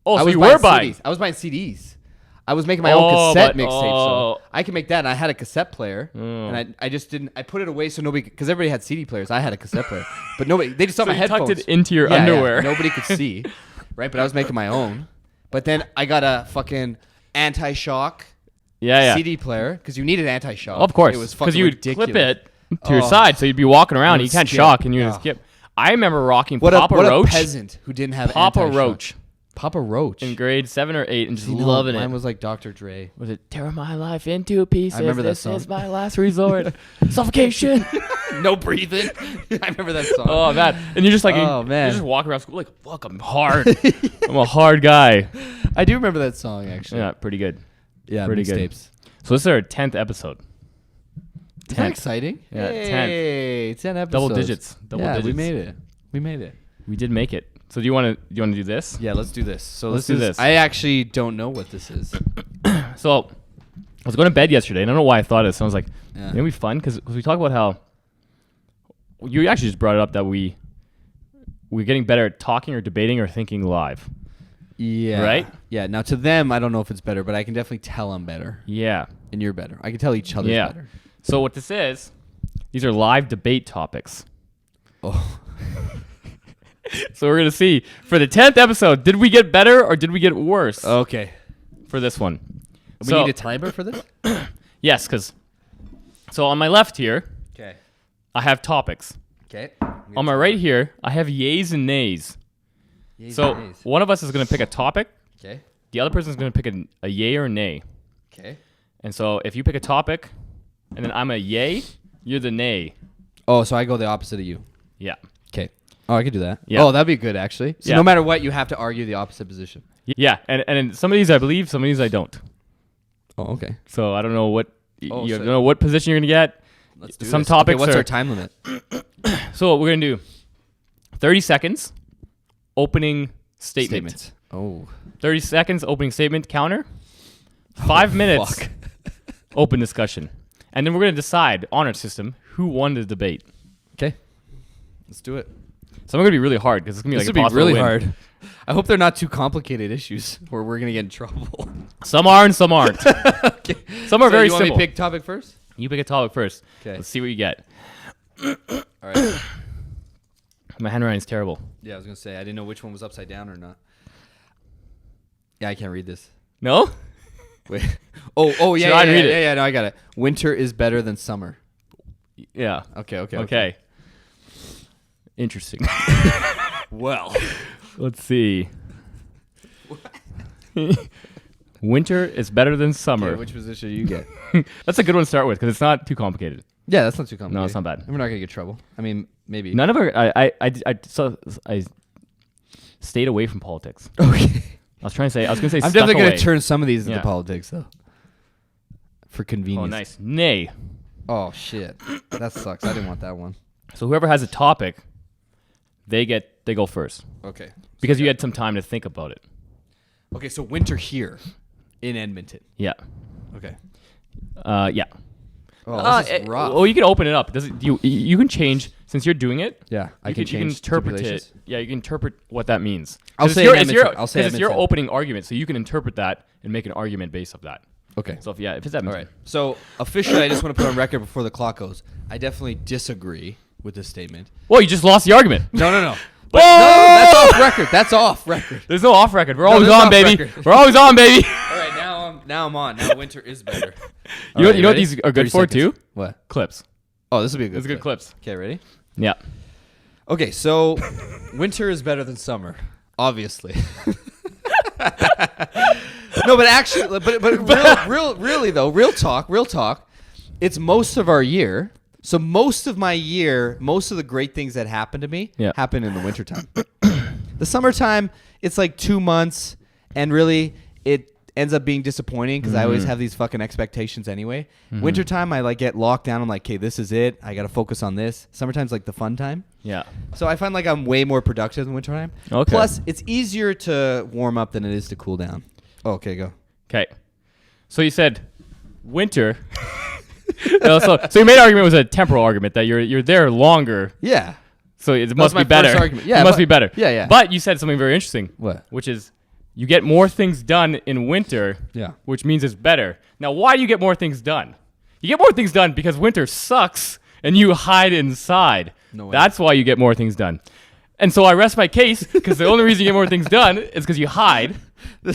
[SPEAKER 1] Oh,
[SPEAKER 2] I
[SPEAKER 1] so
[SPEAKER 2] was
[SPEAKER 1] you were buying.
[SPEAKER 2] CDs. I was buying CDs. I was making my own cassette mixtape, so I can make that. And I had a cassette player, and I just didn't. I put it away so nobody, because everybody had CD players. I had a cassette player, but nobody. They just saw
[SPEAKER 1] So
[SPEAKER 2] my
[SPEAKER 1] you
[SPEAKER 2] headphones.
[SPEAKER 1] tucked it into your
[SPEAKER 2] Yeah,
[SPEAKER 1] underwear.
[SPEAKER 2] nobody could see, right? But I was making my own. But then I got a fucking anti-shock
[SPEAKER 1] Yeah.
[SPEAKER 2] CD player because you needed anti-shock.
[SPEAKER 1] Of course,
[SPEAKER 2] it was
[SPEAKER 1] because
[SPEAKER 2] fucking
[SPEAKER 1] you would
[SPEAKER 2] ridiculous.
[SPEAKER 1] clip it to your
[SPEAKER 2] Oh.
[SPEAKER 1] side, so you'd be walking around.
[SPEAKER 2] It
[SPEAKER 1] You
[SPEAKER 2] would
[SPEAKER 1] can't
[SPEAKER 2] skip.
[SPEAKER 1] shock, and you would
[SPEAKER 2] Oh.
[SPEAKER 1] skip. I remember rocking
[SPEAKER 2] What
[SPEAKER 1] Papa
[SPEAKER 2] a
[SPEAKER 1] Roach.
[SPEAKER 2] peasant who didn't have
[SPEAKER 1] Papa
[SPEAKER 2] anti-shock.
[SPEAKER 1] Roach
[SPEAKER 2] Papa Roach.
[SPEAKER 1] in grade 7 or 8, and just
[SPEAKER 2] No,
[SPEAKER 1] loving
[SPEAKER 2] mine
[SPEAKER 1] it.
[SPEAKER 2] was like Dr. Dre.
[SPEAKER 1] Was it tear my life into pieces?
[SPEAKER 2] I remember that
[SPEAKER 1] This
[SPEAKER 2] song.
[SPEAKER 1] is my last resort. Suffocation.
[SPEAKER 2] No breathing. I remember that song.
[SPEAKER 1] Oh man! And you're just like,
[SPEAKER 2] Oh, man.
[SPEAKER 1] you're just walking around school like, fuck, I'm hard. I'm a hard guy.
[SPEAKER 2] I do remember that song actually.
[SPEAKER 1] Yeah, pretty good.
[SPEAKER 2] Yeah,
[SPEAKER 1] pretty good.
[SPEAKER 2] mixtapes.
[SPEAKER 1] So this is our 10th episode.
[SPEAKER 2] Isn't that
[SPEAKER 1] 10th.
[SPEAKER 2] exciting?
[SPEAKER 1] Yeah,
[SPEAKER 2] hey, 10 episodes.
[SPEAKER 1] Double digits. Double
[SPEAKER 2] yeah,
[SPEAKER 1] digits.
[SPEAKER 2] we made it. We made it.
[SPEAKER 1] We did make it. So do you want to do this?
[SPEAKER 2] Yeah, let's do this. So
[SPEAKER 1] Let's
[SPEAKER 2] this
[SPEAKER 1] do
[SPEAKER 2] is.
[SPEAKER 1] this.
[SPEAKER 2] I actually don't know what this is.
[SPEAKER 1] So I was going to bed yesterday, and I don't know why I thought of this. And I was like,
[SPEAKER 2] Yeah.
[SPEAKER 1] it'd be fun because we talk about how you actually just brought it up that we're getting better at talking or debating or thinking live.
[SPEAKER 2] Yeah.
[SPEAKER 1] Right?
[SPEAKER 2] Yeah. Now to them, I don't know if it's better, but I can definitely tell I'm better
[SPEAKER 1] Yeah.
[SPEAKER 2] and you're better. I can tell each other's
[SPEAKER 1] Yeah.
[SPEAKER 2] better.
[SPEAKER 1] So what this is, these are live debate topics.
[SPEAKER 2] Oh.
[SPEAKER 1] So we're going to see for the 10th episode, did we get better or did we get worse
[SPEAKER 2] Okay.
[SPEAKER 1] for this one?
[SPEAKER 2] We need a timer for this?
[SPEAKER 1] Yes, because so on my left here,
[SPEAKER 2] Okay.
[SPEAKER 1] I have topics.
[SPEAKER 2] Okay.
[SPEAKER 1] On my right here, I have yays and nays. So one of us is going to pick a topic.
[SPEAKER 2] Okay.
[SPEAKER 1] The other person is going to pick a yay or a nay.
[SPEAKER 2] Okay.
[SPEAKER 1] And so if you pick a topic, and then I'm a yay, you're the nay.
[SPEAKER 2] Oh, so I go the opposite of you.
[SPEAKER 1] Yeah.
[SPEAKER 2] Okay. Oh, I could do that.
[SPEAKER 1] Yeah.
[SPEAKER 2] Oh, that'd be good actually. So
[SPEAKER 1] Yeah.
[SPEAKER 2] no matter what, you have to argue the opposite position.
[SPEAKER 1] Yeah, and in some of these I believe, some of these I don't.
[SPEAKER 2] Oh, okay.
[SPEAKER 1] So I don't know what you
[SPEAKER 2] so-
[SPEAKER 1] don't know what position you're gonna get.
[SPEAKER 2] Let's do
[SPEAKER 1] Some
[SPEAKER 2] this.
[SPEAKER 1] topics
[SPEAKER 2] Okay, what's
[SPEAKER 1] are-
[SPEAKER 2] our time limit?
[SPEAKER 1] So what we're gonna do: 30 seconds, opening statement.
[SPEAKER 2] Oh.
[SPEAKER 1] 30 seconds, opening statement. Counter. 5 minutes,
[SPEAKER 2] Fuck.
[SPEAKER 1] open discussion, and then we're gonna decide on our system who won the debate.
[SPEAKER 2] Okay. Let's do it.
[SPEAKER 1] So I'm gonna be really hard because it's gonna be
[SPEAKER 2] This
[SPEAKER 1] like
[SPEAKER 2] would be
[SPEAKER 1] impossible
[SPEAKER 2] really
[SPEAKER 1] to win.
[SPEAKER 2] hard. I hope they're not too complicated issues where we're gonna get in trouble.
[SPEAKER 1] Some are and some aren't.
[SPEAKER 2] Okay.
[SPEAKER 1] Some are
[SPEAKER 2] So
[SPEAKER 1] very
[SPEAKER 2] you want me
[SPEAKER 1] simple.
[SPEAKER 2] to pick topic first?
[SPEAKER 1] You pick a topic first.
[SPEAKER 2] Okay.
[SPEAKER 1] Let's see what you get.
[SPEAKER 2] All right.
[SPEAKER 1] My handwriting's terrible.
[SPEAKER 2] Yeah, I was gonna say I didn't know which one was upside down or not. Yeah, I can't read this.
[SPEAKER 1] No?
[SPEAKER 2] Wait. Oh, yeah,
[SPEAKER 1] Should I read it?
[SPEAKER 2] yeah. No, I got it. Winter is better than summer.
[SPEAKER 1] Yeah.
[SPEAKER 2] Okay.
[SPEAKER 1] Interesting.
[SPEAKER 2] Well,
[SPEAKER 1] Let's see. Winter is better than summer.
[SPEAKER 2] which position do you get?
[SPEAKER 1] That's a good one to start with because it's not too complicated.
[SPEAKER 2] Yeah, that's not too complicated.
[SPEAKER 1] No, it's not bad.
[SPEAKER 2] And we're not gonna get in trouble. I mean, maybe.
[SPEAKER 1] None of our. I stayed away from politics.
[SPEAKER 2] Okay.
[SPEAKER 1] I was gonna say.
[SPEAKER 2] I'm
[SPEAKER 1] stuck
[SPEAKER 2] definitely
[SPEAKER 1] away.
[SPEAKER 2] gonna turn some of these into
[SPEAKER 1] Yeah.
[SPEAKER 2] politics though. For convenience.
[SPEAKER 1] Oh, nice. Nay.
[SPEAKER 2] Oh shit. That sucks. I didn't want that one.
[SPEAKER 1] So whoever has a topic, they go first
[SPEAKER 2] Okay.
[SPEAKER 1] because you had some time to think about it.
[SPEAKER 2] Okay, so winter here in Edmonton.
[SPEAKER 1] Yeah.
[SPEAKER 2] Okay.
[SPEAKER 1] Yeah.
[SPEAKER 2] Oh, this is rough.
[SPEAKER 1] Well, you can open it up. You can change since you're doing it.
[SPEAKER 2] Yeah, I can
[SPEAKER 1] You can
[SPEAKER 2] change
[SPEAKER 1] interpret
[SPEAKER 2] stipulations.
[SPEAKER 1] it. Yeah, you can interpret what that means.
[SPEAKER 2] I'll
[SPEAKER 1] 'Cause
[SPEAKER 2] say
[SPEAKER 1] it's your,
[SPEAKER 2] Edmonton.
[SPEAKER 1] it's your,
[SPEAKER 2] I'll say
[SPEAKER 1] 'cause it's your
[SPEAKER 2] Edmonton.
[SPEAKER 1] opening argument, so you can interpret that and make an argument based off that.
[SPEAKER 2] Okay.
[SPEAKER 1] So if it's
[SPEAKER 2] All
[SPEAKER 1] Edmonton.
[SPEAKER 2] right. So officially, I just want to put on record before the clock goes. I definitely disagree with this statement.
[SPEAKER 1] Well, you just lost the argument.
[SPEAKER 2] No.
[SPEAKER 1] But
[SPEAKER 2] No, that's off record. That's off record.
[SPEAKER 1] There's no off record. We're always
[SPEAKER 2] there's
[SPEAKER 1] on,
[SPEAKER 2] off
[SPEAKER 1] baby.
[SPEAKER 2] record.
[SPEAKER 1] We're always on, baby.
[SPEAKER 2] All right, now I'm on. Now winter is better.
[SPEAKER 1] You know what these are good for too?
[SPEAKER 2] What?
[SPEAKER 1] Clips.
[SPEAKER 2] Oh, this will be a good.
[SPEAKER 1] These are good clips.
[SPEAKER 2] Okay, ready?
[SPEAKER 1] Yeah.
[SPEAKER 2] Okay, so winter is better than summer, obviously. No, but actually, really though, real talk. It's most of our year. So most of my year, most of the great things that happen to me happen in the wintertime. The summertime, it's like 2 months, and really it ends up being disappointing because I always have these fucking expectations anyway. Wintertime, I like get locked down. I'm like, okay, this is it. I got to focus on this. Summertime's like the fun time.
[SPEAKER 1] Yeah.
[SPEAKER 2] So I find like I'm way more productive in wintertime.
[SPEAKER 1] Okay.
[SPEAKER 2] Plus, it's easier to warm up than it is to cool down. Oh, okay, go.
[SPEAKER 1] Okay. So you said winter. So your main argument was a temporal argument that you're there longer,
[SPEAKER 2] Yeah.
[SPEAKER 1] so it must
[SPEAKER 2] my
[SPEAKER 1] be better.
[SPEAKER 2] first argument. Yeah,
[SPEAKER 1] it must
[SPEAKER 2] but-
[SPEAKER 1] be better.
[SPEAKER 2] yeah.
[SPEAKER 1] But you said something very interesting.
[SPEAKER 2] What?
[SPEAKER 1] Which is you get more things done in winter.
[SPEAKER 2] Yeah.
[SPEAKER 1] Which means it's better. Now, why do you get more things done? You get more things done because winter sucks and you hide inside.
[SPEAKER 2] No way.
[SPEAKER 1] That's why you get more things done. And so I rest my case because the only reason you get more things done is because you hide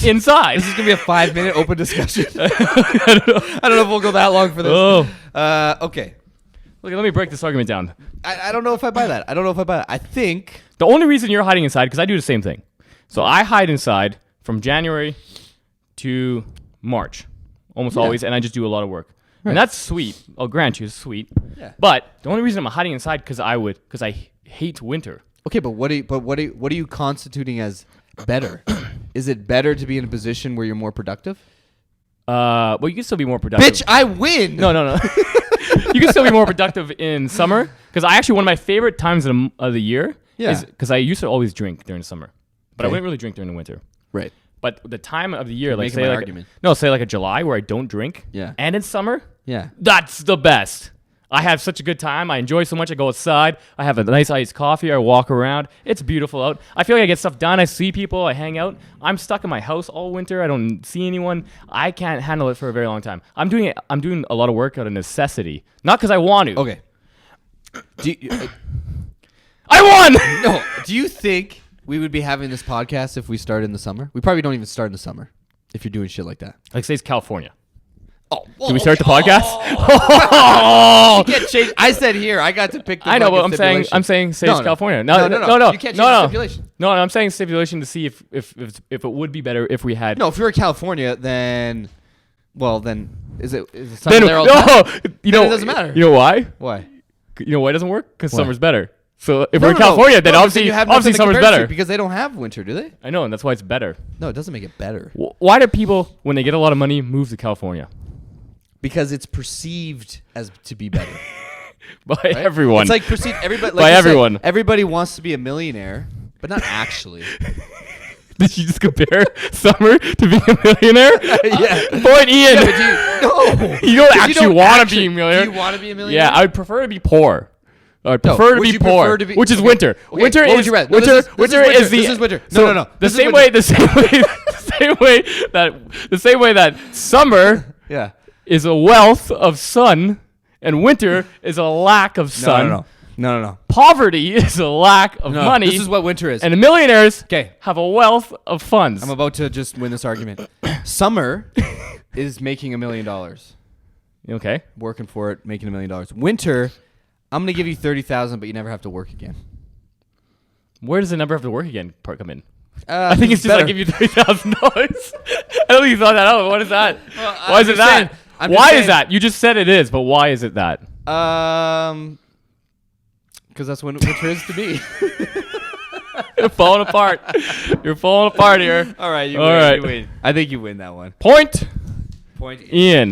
[SPEAKER 1] inside.
[SPEAKER 2] This is gonna be a 5-minute open discussion. I don't know if we'll go that long for this.
[SPEAKER 1] Oh.
[SPEAKER 2] Okay.
[SPEAKER 1] Look, let me break this argument down.
[SPEAKER 2] I don't know if I buy that. I think.
[SPEAKER 1] The only reason you're hiding inside, because I do the same thing. So I hide inside from January to March, almost always, and I just do a lot of work.
[SPEAKER 2] Right.
[SPEAKER 1] And that's sweet. I'll grant you, it's sweet.
[SPEAKER 2] Yeah.
[SPEAKER 1] But the only reason I'm hiding inside because I hate winter.
[SPEAKER 2] Okay, but what are you constituting as better? Is it better to be in a position where you're more productive?
[SPEAKER 1] Well, you can still be more productive.
[SPEAKER 2] Bitch, I win.
[SPEAKER 1] No. You can still be more productive in summer because I actually one of my favorite times of the year is because I used to always drink during the summer, but I wouldn't really drink during the winter.
[SPEAKER 2] Right.
[SPEAKER 1] But the time of the year, like
[SPEAKER 2] making
[SPEAKER 1] say
[SPEAKER 2] my
[SPEAKER 1] like
[SPEAKER 2] argument.
[SPEAKER 1] say like a July where I don't drink,
[SPEAKER 2] Yeah.
[SPEAKER 1] and it's summer,
[SPEAKER 2] Yeah.
[SPEAKER 1] that's the best. I have such a good time. I enjoy so much. I go outside. I have a nice iced coffee. I walk around. It's beautiful out. I feel like I get stuff done. I see people. I hang out. I'm stuck in my house all winter. I don't see anyone. I can't handle it for a very long time. I'm doing a lot of work out of necessity, not because I want to.
[SPEAKER 2] Okay.
[SPEAKER 1] I won.
[SPEAKER 2] No. Do you think we would be having this podcast if we started in the summer? We probably don't even start in the summer if you're doing shit like that.
[SPEAKER 1] Like say it's California.
[SPEAKER 2] Oh,
[SPEAKER 1] Do we start the podcast?
[SPEAKER 2] You can't change. I said here. I got to pick. The
[SPEAKER 1] I know, but
[SPEAKER 2] fucking
[SPEAKER 1] I'm saying say
[SPEAKER 2] No,
[SPEAKER 1] it's
[SPEAKER 2] no.
[SPEAKER 1] California.
[SPEAKER 2] No.
[SPEAKER 1] No.
[SPEAKER 2] You can't change the stipulation.
[SPEAKER 1] No, I'm saying stipulation to see if it would be better if we had.
[SPEAKER 2] No, if you're in California, then is it
[SPEAKER 1] then
[SPEAKER 2] summer there all the time?
[SPEAKER 1] no. You know
[SPEAKER 2] it doesn't matter.
[SPEAKER 1] You know why?
[SPEAKER 2] Why?
[SPEAKER 1] You know why it doesn't work? Because
[SPEAKER 2] Why?
[SPEAKER 1] summer's better. So if we're in California, then
[SPEAKER 2] No, but
[SPEAKER 1] obviously,
[SPEAKER 2] you have nothing
[SPEAKER 1] obviously
[SPEAKER 2] to
[SPEAKER 1] summer's
[SPEAKER 2] compare it to
[SPEAKER 1] better.
[SPEAKER 2] because they don't have winter, do they?
[SPEAKER 1] I know, and that's why it's better.
[SPEAKER 2] No, it doesn't make it better.
[SPEAKER 1] Why do people, when they get a lot of money, move to California?
[SPEAKER 2] Because it's perceived as to be better.
[SPEAKER 1] By
[SPEAKER 2] Right?
[SPEAKER 1] everyone.
[SPEAKER 2] It's like perceived. Everybody,
[SPEAKER 1] By everyone.
[SPEAKER 2] Everybody wants to be a millionaire, but not actually.
[SPEAKER 1] Did you just compare Summer to being a millionaire?
[SPEAKER 2] Yeah.
[SPEAKER 1] Point Ian.
[SPEAKER 2] Yeah, but no.
[SPEAKER 1] You don't
[SPEAKER 2] 'Cause
[SPEAKER 1] actually want to be a millionaire.
[SPEAKER 2] Do you want to be a millionaire?
[SPEAKER 1] Yeah, I would prefer to be poor. I would
[SPEAKER 2] No,
[SPEAKER 1] prefer to
[SPEAKER 2] would
[SPEAKER 1] be
[SPEAKER 2] you
[SPEAKER 1] poor,
[SPEAKER 2] prefer to be-
[SPEAKER 1] which is
[SPEAKER 2] okay,
[SPEAKER 1] winter.
[SPEAKER 2] okay,
[SPEAKER 1] Winter
[SPEAKER 2] what
[SPEAKER 1] is
[SPEAKER 2] would you rather? No,
[SPEAKER 1] winter.
[SPEAKER 2] this is
[SPEAKER 1] Winter
[SPEAKER 2] winter.
[SPEAKER 1] is the.
[SPEAKER 2] This is winter. No,
[SPEAKER 1] so
[SPEAKER 2] no, no.
[SPEAKER 1] The
[SPEAKER 2] This is
[SPEAKER 1] same
[SPEAKER 2] winter.
[SPEAKER 1] way. The same way that summer
[SPEAKER 2] Yeah.
[SPEAKER 1] is a wealth of sun, and winter is a lack of sun.
[SPEAKER 2] No.
[SPEAKER 1] Poverty is a lack of
[SPEAKER 2] No,
[SPEAKER 1] money.
[SPEAKER 2] This is what winter is.
[SPEAKER 1] And the millionaires
[SPEAKER 2] 'Kay.
[SPEAKER 1] have a wealth of funds.
[SPEAKER 2] I'm about to just win this argument. Summer is making $1 million.
[SPEAKER 1] Okay.
[SPEAKER 2] Working for it, making $1 million. Winter, I'm gonna give you 30,000, but you never have to work again.
[SPEAKER 1] Where does the number have to work again part come in?
[SPEAKER 2] I
[SPEAKER 1] I think it's just like give you $30,000. I don't think you thought that out. What is that? Why is it that? Why is that? You just said it is, but why is it that?
[SPEAKER 2] Because that's when winter is to me.
[SPEAKER 1] You're falling apart. You're falling apart here.
[SPEAKER 2] All right, you
[SPEAKER 1] All
[SPEAKER 2] win.
[SPEAKER 1] right.
[SPEAKER 2] You win. I think you win that one.
[SPEAKER 1] Point.
[SPEAKER 2] Point.
[SPEAKER 1] Ian.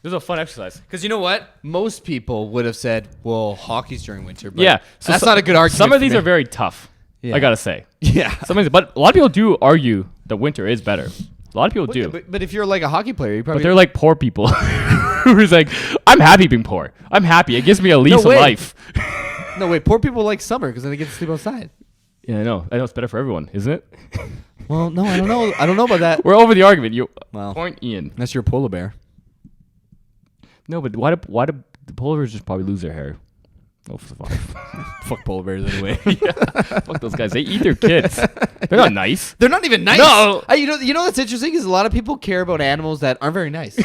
[SPEAKER 1] This is a fun exercise.
[SPEAKER 2] Because you know what? Most people would have said, well, hockey's during winter. But
[SPEAKER 1] Yeah.
[SPEAKER 2] that's not a good argument.
[SPEAKER 1] Some of
[SPEAKER 2] for
[SPEAKER 1] these
[SPEAKER 2] me.
[SPEAKER 1] are very tough.
[SPEAKER 2] Yeah.
[SPEAKER 1] I gotta say.
[SPEAKER 2] Yeah.
[SPEAKER 1] But a lot of people do argue that winter is better. A lot of people do.
[SPEAKER 2] But if you're like a hockey player, you probably.
[SPEAKER 1] But they're like poor people who's like, I'm happy being poor. I'm happy. It gives me a lease of
[SPEAKER 2] way.
[SPEAKER 1] life.
[SPEAKER 2] No, wait. Poor people like summer because then they get to sleep outside.
[SPEAKER 1] Yeah, I know. I know it's better for everyone, isn't it?
[SPEAKER 2] Well, no, I don't know. I don't know about that.
[SPEAKER 1] We're over the argument. You
[SPEAKER 2] Well,
[SPEAKER 1] point Ian.
[SPEAKER 2] unless you're a polar bear.
[SPEAKER 1] No, but why do the polar bears just probably lose their hair? Oh, fuck.
[SPEAKER 2] Fuck polar bears anyway.
[SPEAKER 1] Fuck those guys. They eat their kids. They're not nice.
[SPEAKER 2] They're not even nice.
[SPEAKER 1] No.
[SPEAKER 2] You know what's interesting is a lot of people care about animals that aren't very nice.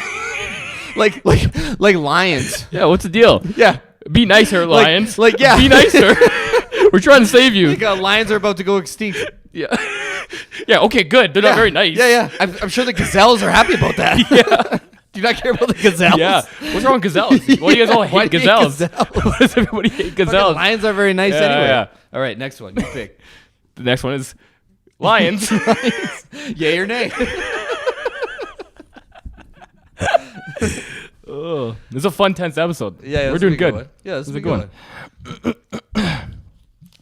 [SPEAKER 2] like lions.
[SPEAKER 1] Yeah, what's the deal?
[SPEAKER 2] Yeah.
[SPEAKER 1] Be nicer, lions.
[SPEAKER 2] yeah.
[SPEAKER 1] Be nicer. We're trying to save you.
[SPEAKER 2] Like lions are about to go extinct.
[SPEAKER 1] Yeah. Yeah, okay, good. They're not very nice.
[SPEAKER 2] Yeah. I'm sure the gazelles are happy about that.
[SPEAKER 1] Yeah.
[SPEAKER 2] Do you not care about the gazelles?
[SPEAKER 1] Yeah. What's wrong with gazelles? Why do you guys all
[SPEAKER 2] Why
[SPEAKER 1] hate
[SPEAKER 2] do you hate
[SPEAKER 1] gazelles?
[SPEAKER 2] gazelles?
[SPEAKER 1] Why does everybody hate
[SPEAKER 2] Fucking
[SPEAKER 1] gazelles?
[SPEAKER 2] lions are very nice
[SPEAKER 1] Yeah,
[SPEAKER 2] anyway.
[SPEAKER 1] yeah.
[SPEAKER 2] All right, next one. You pick.
[SPEAKER 1] The next one is lions.
[SPEAKER 2] Yay or nay?
[SPEAKER 1] Oh, this is a fun, tense episode.
[SPEAKER 2] Yeah,
[SPEAKER 1] we're doing good.
[SPEAKER 2] Yeah, this is
[SPEAKER 1] a good one.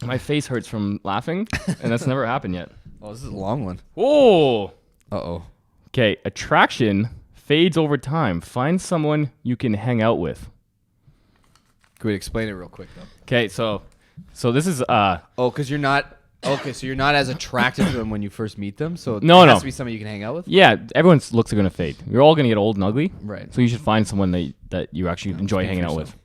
[SPEAKER 1] My face hurts from laughing, and that's never happened yet.
[SPEAKER 2] Oh, this is a long one.
[SPEAKER 1] Oh.
[SPEAKER 2] Uh-oh.
[SPEAKER 1] Okay, attraction fades over time. Find someone you can hang out with.
[SPEAKER 2] Can we explain it real quick, though?
[SPEAKER 1] Okay, so this is
[SPEAKER 2] Oh, because you're not... Okay, so you're not as attractive to them when you first meet them, so
[SPEAKER 1] No,
[SPEAKER 2] it has
[SPEAKER 1] no.
[SPEAKER 2] to be somebody you can hang out with?
[SPEAKER 1] yeah, everyone's looks are gonna fade. You're all gonna get old and ugly.
[SPEAKER 2] Right.
[SPEAKER 1] So you should find someone that you actually enjoy
[SPEAKER 2] speak
[SPEAKER 1] hanging
[SPEAKER 2] for
[SPEAKER 1] out with.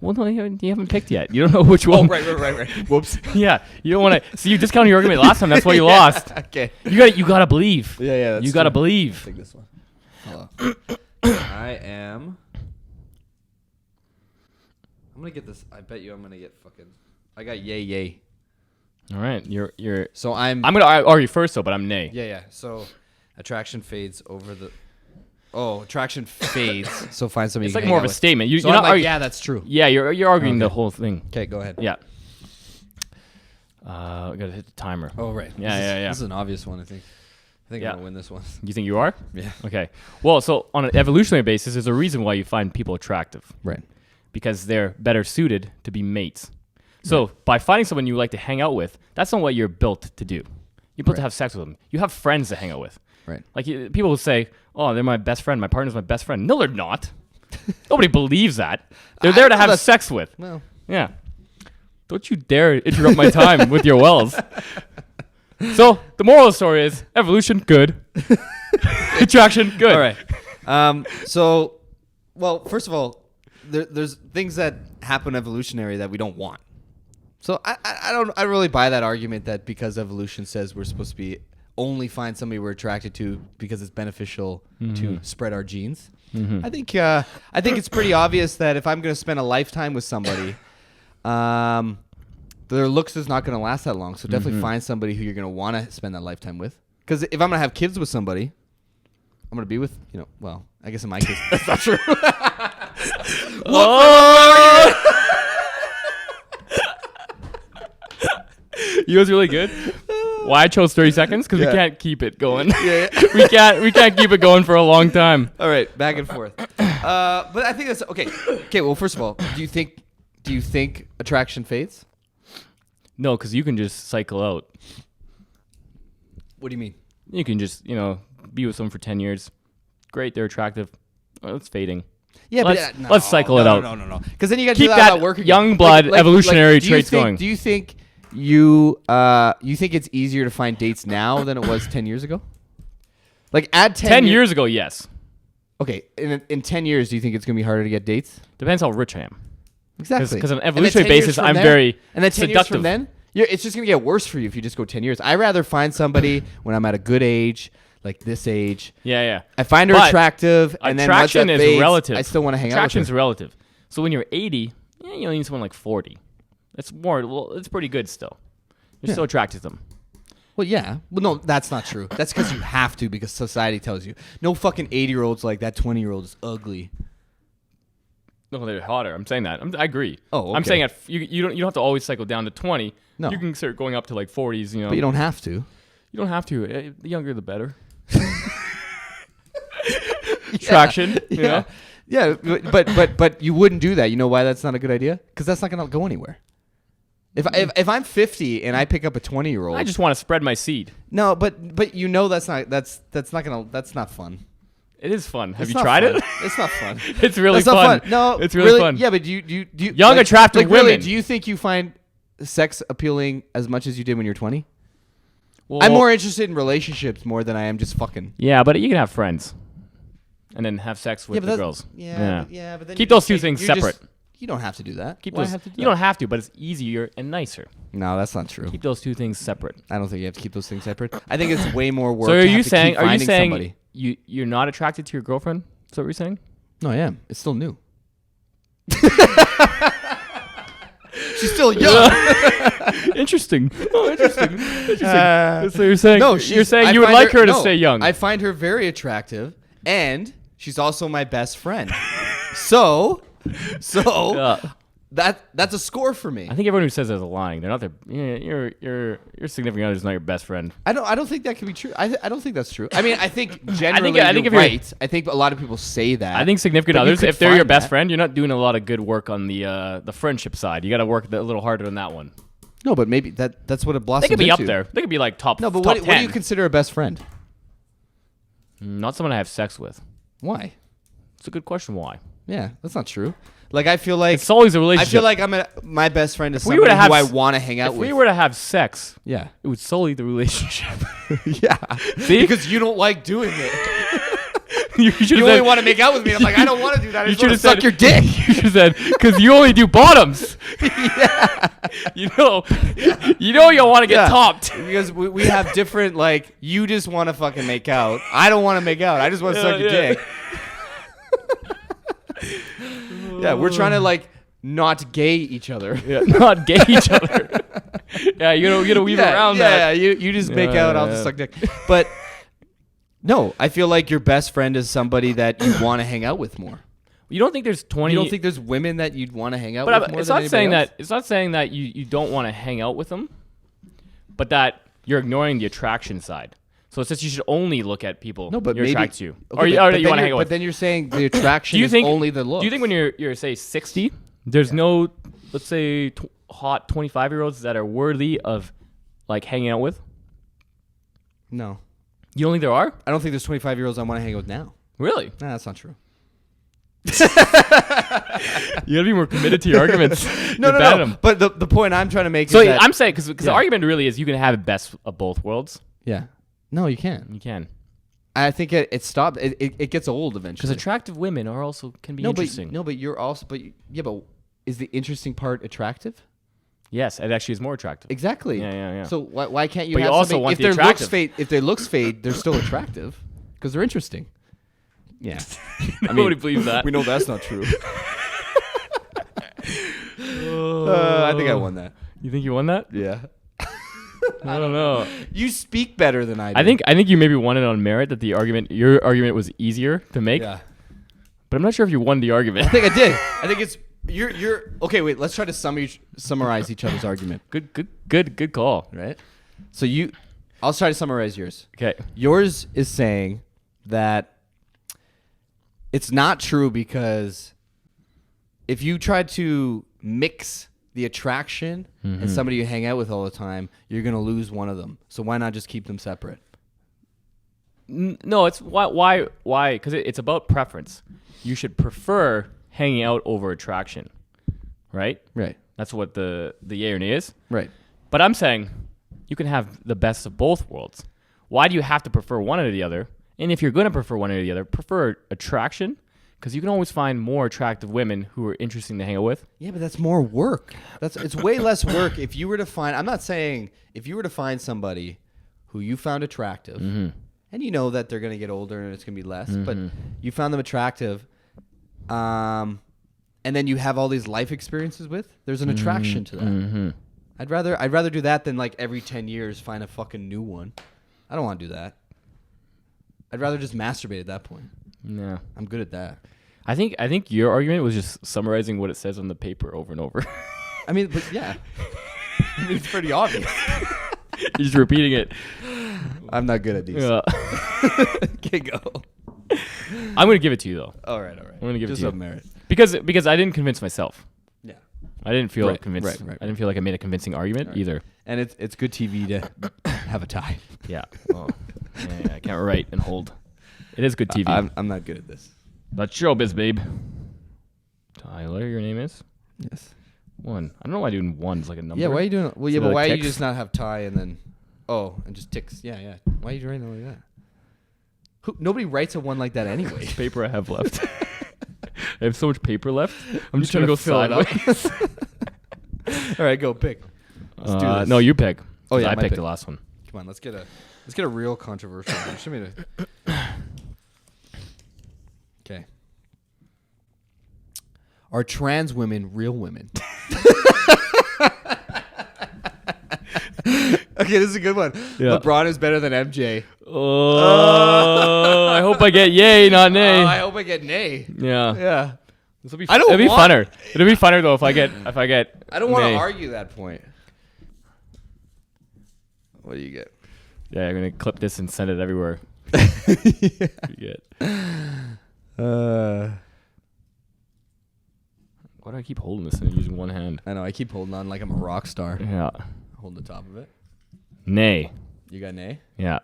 [SPEAKER 1] Well, no, you haven't picked yet. You don't know which one.
[SPEAKER 2] right. Whoops.
[SPEAKER 1] Yeah, you don't want to. So you discounted your argument last time. That's why you lost.
[SPEAKER 2] Okay.
[SPEAKER 1] You gotta believe.
[SPEAKER 2] Yeah, that's
[SPEAKER 1] you gotta
[SPEAKER 2] true.
[SPEAKER 1] believe.
[SPEAKER 2] Take this one. Hello. I'm gonna get this. I bet you I'm gonna get fucking... I got yay.
[SPEAKER 1] All right, you're.
[SPEAKER 2] So I'm
[SPEAKER 1] I'm gonna argue first though, but I'm nay.
[SPEAKER 2] Yeah. So attraction fades over the... Oh, attraction fades. So find somebody
[SPEAKER 1] It's
[SPEAKER 2] you
[SPEAKER 1] like
[SPEAKER 2] can
[SPEAKER 1] more
[SPEAKER 2] hang
[SPEAKER 1] of a
[SPEAKER 2] out with.
[SPEAKER 1] statement.
[SPEAKER 2] So
[SPEAKER 1] You're
[SPEAKER 2] I'm
[SPEAKER 1] not.
[SPEAKER 2] like, yeah, that's true.
[SPEAKER 1] Yeah, you're arguing the
[SPEAKER 2] Okay.
[SPEAKER 1] whole thing.
[SPEAKER 2] Okay, go ahead.
[SPEAKER 1] Yeah. I gotta hit the timer.
[SPEAKER 2] Oh, right.
[SPEAKER 1] Yeah.
[SPEAKER 2] This is an obvious one, I think. I think
[SPEAKER 1] Yeah.
[SPEAKER 2] I'm gonna win this one.
[SPEAKER 1] You think you are?
[SPEAKER 2] Yeah.
[SPEAKER 1] Okay. Well, so on an evolutionary basis, there's a reason why you find people attractive.
[SPEAKER 2] Right.
[SPEAKER 1] Because they're better suited to be mates. So by finding someone you like to hang out with, that's not what you're built to do. You're built to
[SPEAKER 2] Right.
[SPEAKER 1] have sex with them. You have friends to hang out with.
[SPEAKER 2] Right.
[SPEAKER 1] Like people will say, "Oh, they're my best friend. My partner's my best friend." No, they're not. Nobody believes that. They're there to
[SPEAKER 2] know
[SPEAKER 1] have
[SPEAKER 2] that's-
[SPEAKER 1] sex with.
[SPEAKER 2] Well,
[SPEAKER 1] Yeah. Don't you dare interrupt my time with your wells. So the moral of the story is evolution, good. Attraction, good.
[SPEAKER 2] all right. So, well, first of all, there's things that happen evolutionary that we don't want. So I don't really buy that argument that because evolution says we're supposed to be only find somebody we're attracted to because it's beneficial to spread our genes. I think it's pretty obvious that if I'm going to spend a lifetime with somebody, their looks is not going to last that long. So definitely find somebody who you're going to want to spend that lifetime with. Because if I'm going to have kids with somebody, I'm going to be with, well, I guess in my case, that's not true.
[SPEAKER 1] You know what's really good? Why I chose 30 seconds? Because we can't keep it going.
[SPEAKER 2] Yeah.
[SPEAKER 1] we can't keep it going for a long time.
[SPEAKER 2] All right, back and forth. But I think that's okay. Okay, well, first of all, do you think attraction fades?
[SPEAKER 1] No, because you can just cycle out.
[SPEAKER 2] What do you mean?
[SPEAKER 1] You can just, be with someone for 10 years. Great, they're attractive. Well, it's fading.
[SPEAKER 2] Yeah,
[SPEAKER 1] let's cycle it out.
[SPEAKER 2] No. Because then you got to
[SPEAKER 1] keep that
[SPEAKER 2] work again.
[SPEAKER 1] young blood evolutionary traits going.
[SPEAKER 2] Do you think you think it's easier to find dates now than it was 10 years ago? Like add
[SPEAKER 1] 10 years ago, yes.
[SPEAKER 2] Okay, in 10 years, do you think it's going to be harder to get dates?
[SPEAKER 1] Depends how rich I am.
[SPEAKER 2] Exactly.
[SPEAKER 1] Because on an evolutionary basis, I'm very
[SPEAKER 2] and then 10
[SPEAKER 1] seductive.
[SPEAKER 2] years from then, it's just going to get worse for you if you just go 10 years. I'd rather find somebody when I'm at a good age, like this age.
[SPEAKER 1] Yeah.
[SPEAKER 2] I find her attractive, and then once that
[SPEAKER 1] attraction is
[SPEAKER 2] fades,
[SPEAKER 1] relative.
[SPEAKER 2] I still want to hang out with her.
[SPEAKER 1] Attraction is relative. So when you're 80, you only need someone like 40. That's more. Well, it's pretty good still. You're still attracted to them.
[SPEAKER 2] Well, yeah. Well, no, that's not true. That's because you have to, because society tells you. No fucking 80-year-old's like that 20-year-old is ugly.
[SPEAKER 1] No, they're hotter. I'm saying that. I agree.
[SPEAKER 2] Oh, okay.
[SPEAKER 1] I'm saying you don't have to always cycle down to 20.
[SPEAKER 2] No.
[SPEAKER 1] You can start going up to like 40s.
[SPEAKER 2] But you don't have to.
[SPEAKER 1] You don't have to. The younger, the better. Attraction.
[SPEAKER 2] Yeah. Yeah, but you wouldn't do that. You know why that's not a good idea? Because that's not going to go anywhere. If I'm 50 and I pick up a 20-year-old,
[SPEAKER 1] I just want to spread my seed.
[SPEAKER 2] No, but that's not fun.
[SPEAKER 1] It is fun. Have
[SPEAKER 2] It's
[SPEAKER 1] you
[SPEAKER 2] not
[SPEAKER 1] tried
[SPEAKER 2] fun.
[SPEAKER 1] it?
[SPEAKER 2] It's not fun.
[SPEAKER 1] It's really
[SPEAKER 2] That's not
[SPEAKER 1] fun.
[SPEAKER 2] fun. No,
[SPEAKER 1] it's really fun.
[SPEAKER 2] Yeah, but do you
[SPEAKER 1] young attractive women?
[SPEAKER 2] Really, do you think you find sex appealing as much as you did when you're 20?
[SPEAKER 1] Well,
[SPEAKER 2] I'm more interested in relationships more than I am just fucking.
[SPEAKER 1] Yeah, but you can have friends, and then have sex with the girls.
[SPEAKER 2] Yeah, but then
[SPEAKER 1] keep those two things separate.
[SPEAKER 2] You don't have to do that.
[SPEAKER 1] You don't have to, but it's easier and nicer.
[SPEAKER 2] No, that's not true.
[SPEAKER 1] Keep those two things separate.
[SPEAKER 2] I don't think you have to keep those things separate. I think it's way more work.
[SPEAKER 1] So are
[SPEAKER 2] to
[SPEAKER 1] you
[SPEAKER 2] have to
[SPEAKER 1] saying?
[SPEAKER 2] keep
[SPEAKER 1] Are you
[SPEAKER 2] finding
[SPEAKER 1] saying
[SPEAKER 2] somebody.
[SPEAKER 1] you're not attracted to your girlfriend? Is that what you're saying?
[SPEAKER 2] No, I am. It's still new. She's still young.
[SPEAKER 1] Interesting. Oh, interesting. So you're saying?
[SPEAKER 2] No,
[SPEAKER 1] you're saying you would like her to stay young.
[SPEAKER 2] I find her very attractive, and she's also my best friend. So that's a score for me.
[SPEAKER 1] I think everyone who says that is lying. They're not their. Your significant other is not your best friend.
[SPEAKER 2] I don't think that can be true. I don't think that's true. I mean, I think generally
[SPEAKER 1] I think
[SPEAKER 2] you're right. I think a lot of people say that.
[SPEAKER 1] I think significant
[SPEAKER 2] but you
[SPEAKER 1] others,
[SPEAKER 2] could
[SPEAKER 1] if they're your
[SPEAKER 2] find
[SPEAKER 1] best
[SPEAKER 2] that.
[SPEAKER 1] friend, you're not doing a lot of good work on the friendship side. You got to work a little harder on that one.
[SPEAKER 2] No, but maybe that's what it blossoms
[SPEAKER 1] They could be
[SPEAKER 2] into.
[SPEAKER 1] up there. They could be like top.
[SPEAKER 2] No, but
[SPEAKER 1] top
[SPEAKER 2] what
[SPEAKER 1] 10.
[SPEAKER 2] do you consider a best friend?
[SPEAKER 1] Not someone I have sex with.
[SPEAKER 2] Why?
[SPEAKER 1] It's a good question. Why?
[SPEAKER 2] Yeah, that's not true. Like I feel like
[SPEAKER 1] It's always a relationship.
[SPEAKER 2] I feel like my best friend is
[SPEAKER 1] we
[SPEAKER 2] somebody
[SPEAKER 1] were to have
[SPEAKER 2] who I
[SPEAKER 1] s-
[SPEAKER 2] want to hang out
[SPEAKER 1] If
[SPEAKER 2] with.
[SPEAKER 1] we were to have sex,
[SPEAKER 2] Yeah.
[SPEAKER 1] it would sully the relationship.
[SPEAKER 2] Yeah.
[SPEAKER 1] See?
[SPEAKER 2] Because you don't like doing it.
[SPEAKER 1] you should
[SPEAKER 2] You
[SPEAKER 1] have
[SPEAKER 2] only
[SPEAKER 1] said,
[SPEAKER 2] want to make out with me. I'm like, I don't want to do that. I
[SPEAKER 1] you
[SPEAKER 2] just want to
[SPEAKER 1] should have
[SPEAKER 2] suck your dick.
[SPEAKER 1] You should have said, because you only do bottoms. You know you want to get topped.
[SPEAKER 2] Because we have different, like, you just want to fucking make out. I don't want to make out. I just want to suck your dick. Yeah, we're trying to, like, not gay each other.
[SPEAKER 1] Yeah, not gay each other. Yeah, you gotta weave around that.
[SPEAKER 2] Yeah, you just make out, I'll just suck dick. But no, I feel like your best friend is somebody that you want to hang out with more.
[SPEAKER 1] You don't think there's 20?
[SPEAKER 2] You don't think there's women that you'd want to hang out
[SPEAKER 1] But
[SPEAKER 2] with more
[SPEAKER 1] it's
[SPEAKER 2] than
[SPEAKER 1] not
[SPEAKER 2] anybody
[SPEAKER 1] saying
[SPEAKER 2] else?
[SPEAKER 1] that. It's not saying that you don't want to hang out with them, but that you're ignoring the attraction side. So it's just you should only look at people
[SPEAKER 2] No, but
[SPEAKER 1] you're
[SPEAKER 2] maybe
[SPEAKER 1] attracted to,
[SPEAKER 2] okay,
[SPEAKER 1] or you
[SPEAKER 2] but
[SPEAKER 1] want to
[SPEAKER 2] then
[SPEAKER 1] hang
[SPEAKER 2] you're-
[SPEAKER 1] out with.
[SPEAKER 2] But then you're saying the attraction
[SPEAKER 1] do you
[SPEAKER 2] is
[SPEAKER 1] think
[SPEAKER 2] only the look.
[SPEAKER 1] Do you think when you're say 60, there's no, let's say, hot 25-year-olds that are worthy of like hanging out with?
[SPEAKER 2] No.
[SPEAKER 1] You don't think there are?
[SPEAKER 2] I don't think there's 25-year-olds I want to hang out with now.
[SPEAKER 1] Really?
[SPEAKER 2] Nah, that's not true.
[SPEAKER 1] You gotta be more committed to your arguments.
[SPEAKER 2] No. But the point I'm trying to make
[SPEAKER 1] So
[SPEAKER 2] is that...
[SPEAKER 1] I'm saying because the argument really is you can have the best of both worlds.
[SPEAKER 2] Yeah. No, you can't.
[SPEAKER 1] You can.
[SPEAKER 2] I think it stopped. It gets old eventually.
[SPEAKER 1] Because attractive women are also can be interesting.
[SPEAKER 2] But you're also... But is the interesting part attractive?
[SPEAKER 1] Yes, it actually is more attractive.
[SPEAKER 2] Exactly.
[SPEAKER 1] Yeah.
[SPEAKER 2] So why can't you
[SPEAKER 1] But you
[SPEAKER 2] have
[SPEAKER 1] also
[SPEAKER 2] something...
[SPEAKER 1] want
[SPEAKER 2] if
[SPEAKER 1] the
[SPEAKER 2] their looks
[SPEAKER 1] attractive.
[SPEAKER 2] fade, if their looks fade, they're still attractive because they're interesting. Yeah.
[SPEAKER 1] Nobody believes that.
[SPEAKER 2] We know that's not true. I think I won that.
[SPEAKER 1] You think you won that?
[SPEAKER 2] Yeah.
[SPEAKER 1] I don't know.
[SPEAKER 2] You speak better than I do.
[SPEAKER 1] I think you maybe won it on merit that your argument was easier to make.
[SPEAKER 2] Yeah.
[SPEAKER 1] But I'm not sure if you won the argument.
[SPEAKER 2] I think I did. I think it's you're okay. Wait, let's try to summarize each other's argument.
[SPEAKER 1] Good call.
[SPEAKER 2] Right. So I'll try to summarize yours.
[SPEAKER 1] Okay.
[SPEAKER 2] Yours is saying that it's not true because if you try to mix the attraction and somebody you hang out with all the time, you're gonna lose one of them. So why not just keep them separate?
[SPEAKER 1] No, it's why? Because it's about preference. You should prefer hanging out over attraction, right?
[SPEAKER 2] Right.
[SPEAKER 1] That's what the yay or nay is.
[SPEAKER 2] Right.
[SPEAKER 1] But I'm saying you can have the best of both worlds. Why do you have to prefer one or the other? And if you're going to prefer one or the other, prefer attraction, because you can always find more attractive women who are interesting to hang out with.
[SPEAKER 2] Yeah, but that's more work. It's way less work if you were to find. I'm not saying if you were to find somebody who you found attractive, and you know that they're going to get older and it's going to be less, but you found them attractive, and then you have all these life experiences with. There's an attraction to that. I'd rather do that than like every 10 years find a fucking new one. I don't want to do that. I'd rather just masturbate at that point.
[SPEAKER 1] Yeah,
[SPEAKER 2] I'm good at that.
[SPEAKER 1] I think your argument was just summarizing what it says on the paper over and over.
[SPEAKER 2] I mean, but yeah, I mean, it's pretty obvious.
[SPEAKER 1] You're just repeating it.
[SPEAKER 2] I'm not good at these.
[SPEAKER 1] Yeah.
[SPEAKER 2] Okay, go.
[SPEAKER 1] I'm gonna give it to you though.
[SPEAKER 2] All right.
[SPEAKER 1] I'm gonna give
[SPEAKER 2] just
[SPEAKER 1] it to
[SPEAKER 2] of
[SPEAKER 1] you
[SPEAKER 2] merit.
[SPEAKER 1] because I didn't convince myself.
[SPEAKER 2] Yeah.
[SPEAKER 1] I didn't feel
[SPEAKER 2] Right,
[SPEAKER 1] convinced.
[SPEAKER 2] right.
[SPEAKER 1] I didn't feel like I made a convincing argument either.
[SPEAKER 2] And it's good TV to have a tie.
[SPEAKER 1] Yeah. Oh. Yeah, I can't write and hold. It is good TV.
[SPEAKER 2] I'm not good at this.
[SPEAKER 1] That's showbiz, babe. Tyler, your name is?
[SPEAKER 2] Yes.
[SPEAKER 1] One. I don't know why doing one's like a number.
[SPEAKER 2] Yeah, why are you doing? Well, yeah,
[SPEAKER 1] So
[SPEAKER 2] but
[SPEAKER 1] like
[SPEAKER 2] why you
[SPEAKER 1] ticks?
[SPEAKER 2] just not have tie and then and just ticks? Yeah. Why are you writing it like that? Nobody writes a one like that anyway.
[SPEAKER 1] Paper I have left. I have so much paper left. I'm just
[SPEAKER 2] trying
[SPEAKER 1] trying to
[SPEAKER 2] to
[SPEAKER 1] go
[SPEAKER 2] fill it
[SPEAKER 1] sideways.
[SPEAKER 2] All right, go pick. Let's do this.
[SPEAKER 1] No, you pick.
[SPEAKER 2] Oh, yeah,
[SPEAKER 1] I
[SPEAKER 2] my
[SPEAKER 1] picked
[SPEAKER 2] pick.
[SPEAKER 1] the last one.
[SPEAKER 2] Come on, let's get a real controversial one. Show me Okay. Are trans women real women? Okay, this is a good one.
[SPEAKER 1] Yeah.
[SPEAKER 2] LeBron is better than MJ.
[SPEAKER 1] Oh, I hope I get yay, not nay.
[SPEAKER 2] I hope I get nay.
[SPEAKER 1] Yeah.
[SPEAKER 2] Yeah.
[SPEAKER 1] This will be.
[SPEAKER 2] I don't
[SPEAKER 1] It'll be
[SPEAKER 2] want-
[SPEAKER 1] funner. It'll be funner though if I get.
[SPEAKER 2] I don't want
[SPEAKER 1] nay.
[SPEAKER 2] to argue that point. What do you get?
[SPEAKER 1] Yeah, I'm gonna clip this and send it everywhere.
[SPEAKER 2] Yeah.
[SPEAKER 1] Why do I keep holding this and using one hand?
[SPEAKER 2] I know. I keep holding on like I'm a rock star.
[SPEAKER 1] Yeah.
[SPEAKER 2] Hold the top of it.
[SPEAKER 1] Nay.
[SPEAKER 2] You got nay?
[SPEAKER 1] Yeah.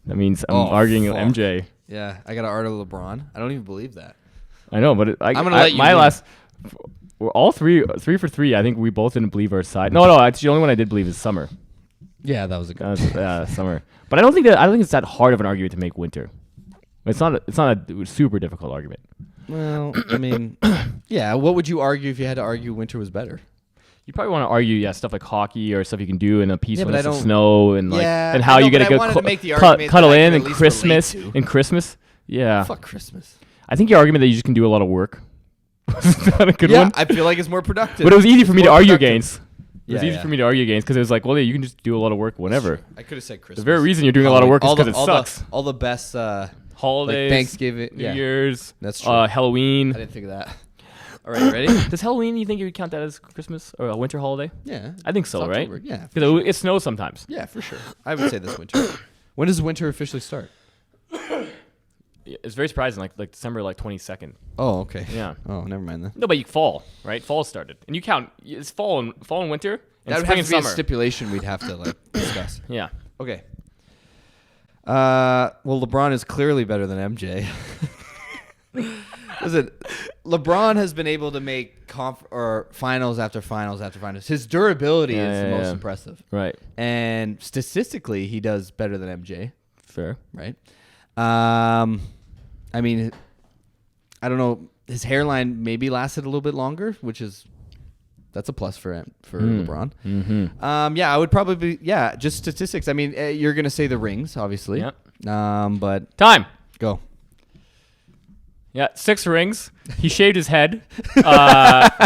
[SPEAKER 1] That means I'm
[SPEAKER 2] Oh,
[SPEAKER 1] arguing with
[SPEAKER 2] fuck.
[SPEAKER 1] MJ.
[SPEAKER 2] Yeah. I got to argue LeBron. I don't even believe that.
[SPEAKER 1] I know, but
[SPEAKER 2] I'm gonna let you
[SPEAKER 1] my
[SPEAKER 2] win.
[SPEAKER 1] last. We're all three for three. I think we both didn't believe our side. No, it's the only one I did believe is Summer.
[SPEAKER 2] Yeah, that was a good
[SPEAKER 1] Summer. But I don't think it's that hard of an argument to make Winter. It's not a super difficult argument.
[SPEAKER 2] Well, I mean, yeah. What would you argue if you had to argue winter was better?
[SPEAKER 1] You probably want to argue, stuff like hockey or stuff you can do in a peacefulness
[SPEAKER 2] I
[SPEAKER 1] of
[SPEAKER 2] don't-
[SPEAKER 1] snow and
[SPEAKER 2] Yeah,
[SPEAKER 1] and how
[SPEAKER 2] I know,
[SPEAKER 1] you get
[SPEAKER 2] but
[SPEAKER 1] a
[SPEAKER 2] I
[SPEAKER 1] good
[SPEAKER 2] wanted to make the argument
[SPEAKER 1] cuddle
[SPEAKER 2] that I
[SPEAKER 1] in
[SPEAKER 2] could
[SPEAKER 1] and
[SPEAKER 2] at least
[SPEAKER 1] Christmas
[SPEAKER 2] relate to.
[SPEAKER 1] and Christmas. Yeah,
[SPEAKER 2] Fuck Christmas.
[SPEAKER 1] I think your argument that you just can do a lot of work was not a good
[SPEAKER 2] Yeah,
[SPEAKER 1] one.
[SPEAKER 2] I feel like it's more productive.
[SPEAKER 1] But it was easy for me to
[SPEAKER 2] more
[SPEAKER 1] argue
[SPEAKER 2] productive.
[SPEAKER 1] against. It was easy for me to argue against because it was like, well, yeah, you can just do a lot of work whenever.
[SPEAKER 2] I could have said Christmas.
[SPEAKER 1] The very reason you're doing a lot of work is
[SPEAKER 2] All the-
[SPEAKER 1] because it
[SPEAKER 2] all
[SPEAKER 1] sucks.
[SPEAKER 2] All the best
[SPEAKER 1] Holidays,
[SPEAKER 2] like Thanksgiving,
[SPEAKER 1] New
[SPEAKER 2] yeah.
[SPEAKER 1] Year's,
[SPEAKER 2] That's true.
[SPEAKER 1] Halloween.
[SPEAKER 2] I didn't think of that. All right, you ready?
[SPEAKER 1] Does Halloween, you think you would count that as Christmas or a winter holiday?
[SPEAKER 2] Yeah.
[SPEAKER 1] I think so,
[SPEAKER 2] It's
[SPEAKER 1] right?
[SPEAKER 2] October. Yeah.
[SPEAKER 1] Because it snows sometimes.
[SPEAKER 2] Yeah, for sure. I would say this winter. When does winter officially start?
[SPEAKER 1] It's very surprising, like December 22nd.
[SPEAKER 2] Oh, okay.
[SPEAKER 1] Yeah.
[SPEAKER 2] Oh, never mind then.
[SPEAKER 1] No, but fall, right? Fall started, and you count. It's fall and winter, and
[SPEAKER 2] That would
[SPEAKER 1] spring
[SPEAKER 2] have
[SPEAKER 1] and
[SPEAKER 2] to be a
[SPEAKER 1] summer.
[SPEAKER 2] stipulation we'd have to like discuss.
[SPEAKER 1] Yeah.
[SPEAKER 2] Okay. Well, LeBron is clearly better than MJ. Listen, LeBron has been able to make finals after finals after finals. His durability is the most impressive.
[SPEAKER 1] Right.
[SPEAKER 2] And statistically, he does better than MJ.
[SPEAKER 1] Fair.
[SPEAKER 2] Right. I mean, I don't know. His hairline maybe lasted a little bit longer, that's a plus for LeBron.
[SPEAKER 1] Mm-hmm.
[SPEAKER 2] Yeah, I would probably just statistics. I mean, you're gonna say the rings, obviously.
[SPEAKER 1] Yep.
[SPEAKER 2] But
[SPEAKER 1] Time.
[SPEAKER 2] go.
[SPEAKER 1] Yeah, 6 rings. He shaved his head,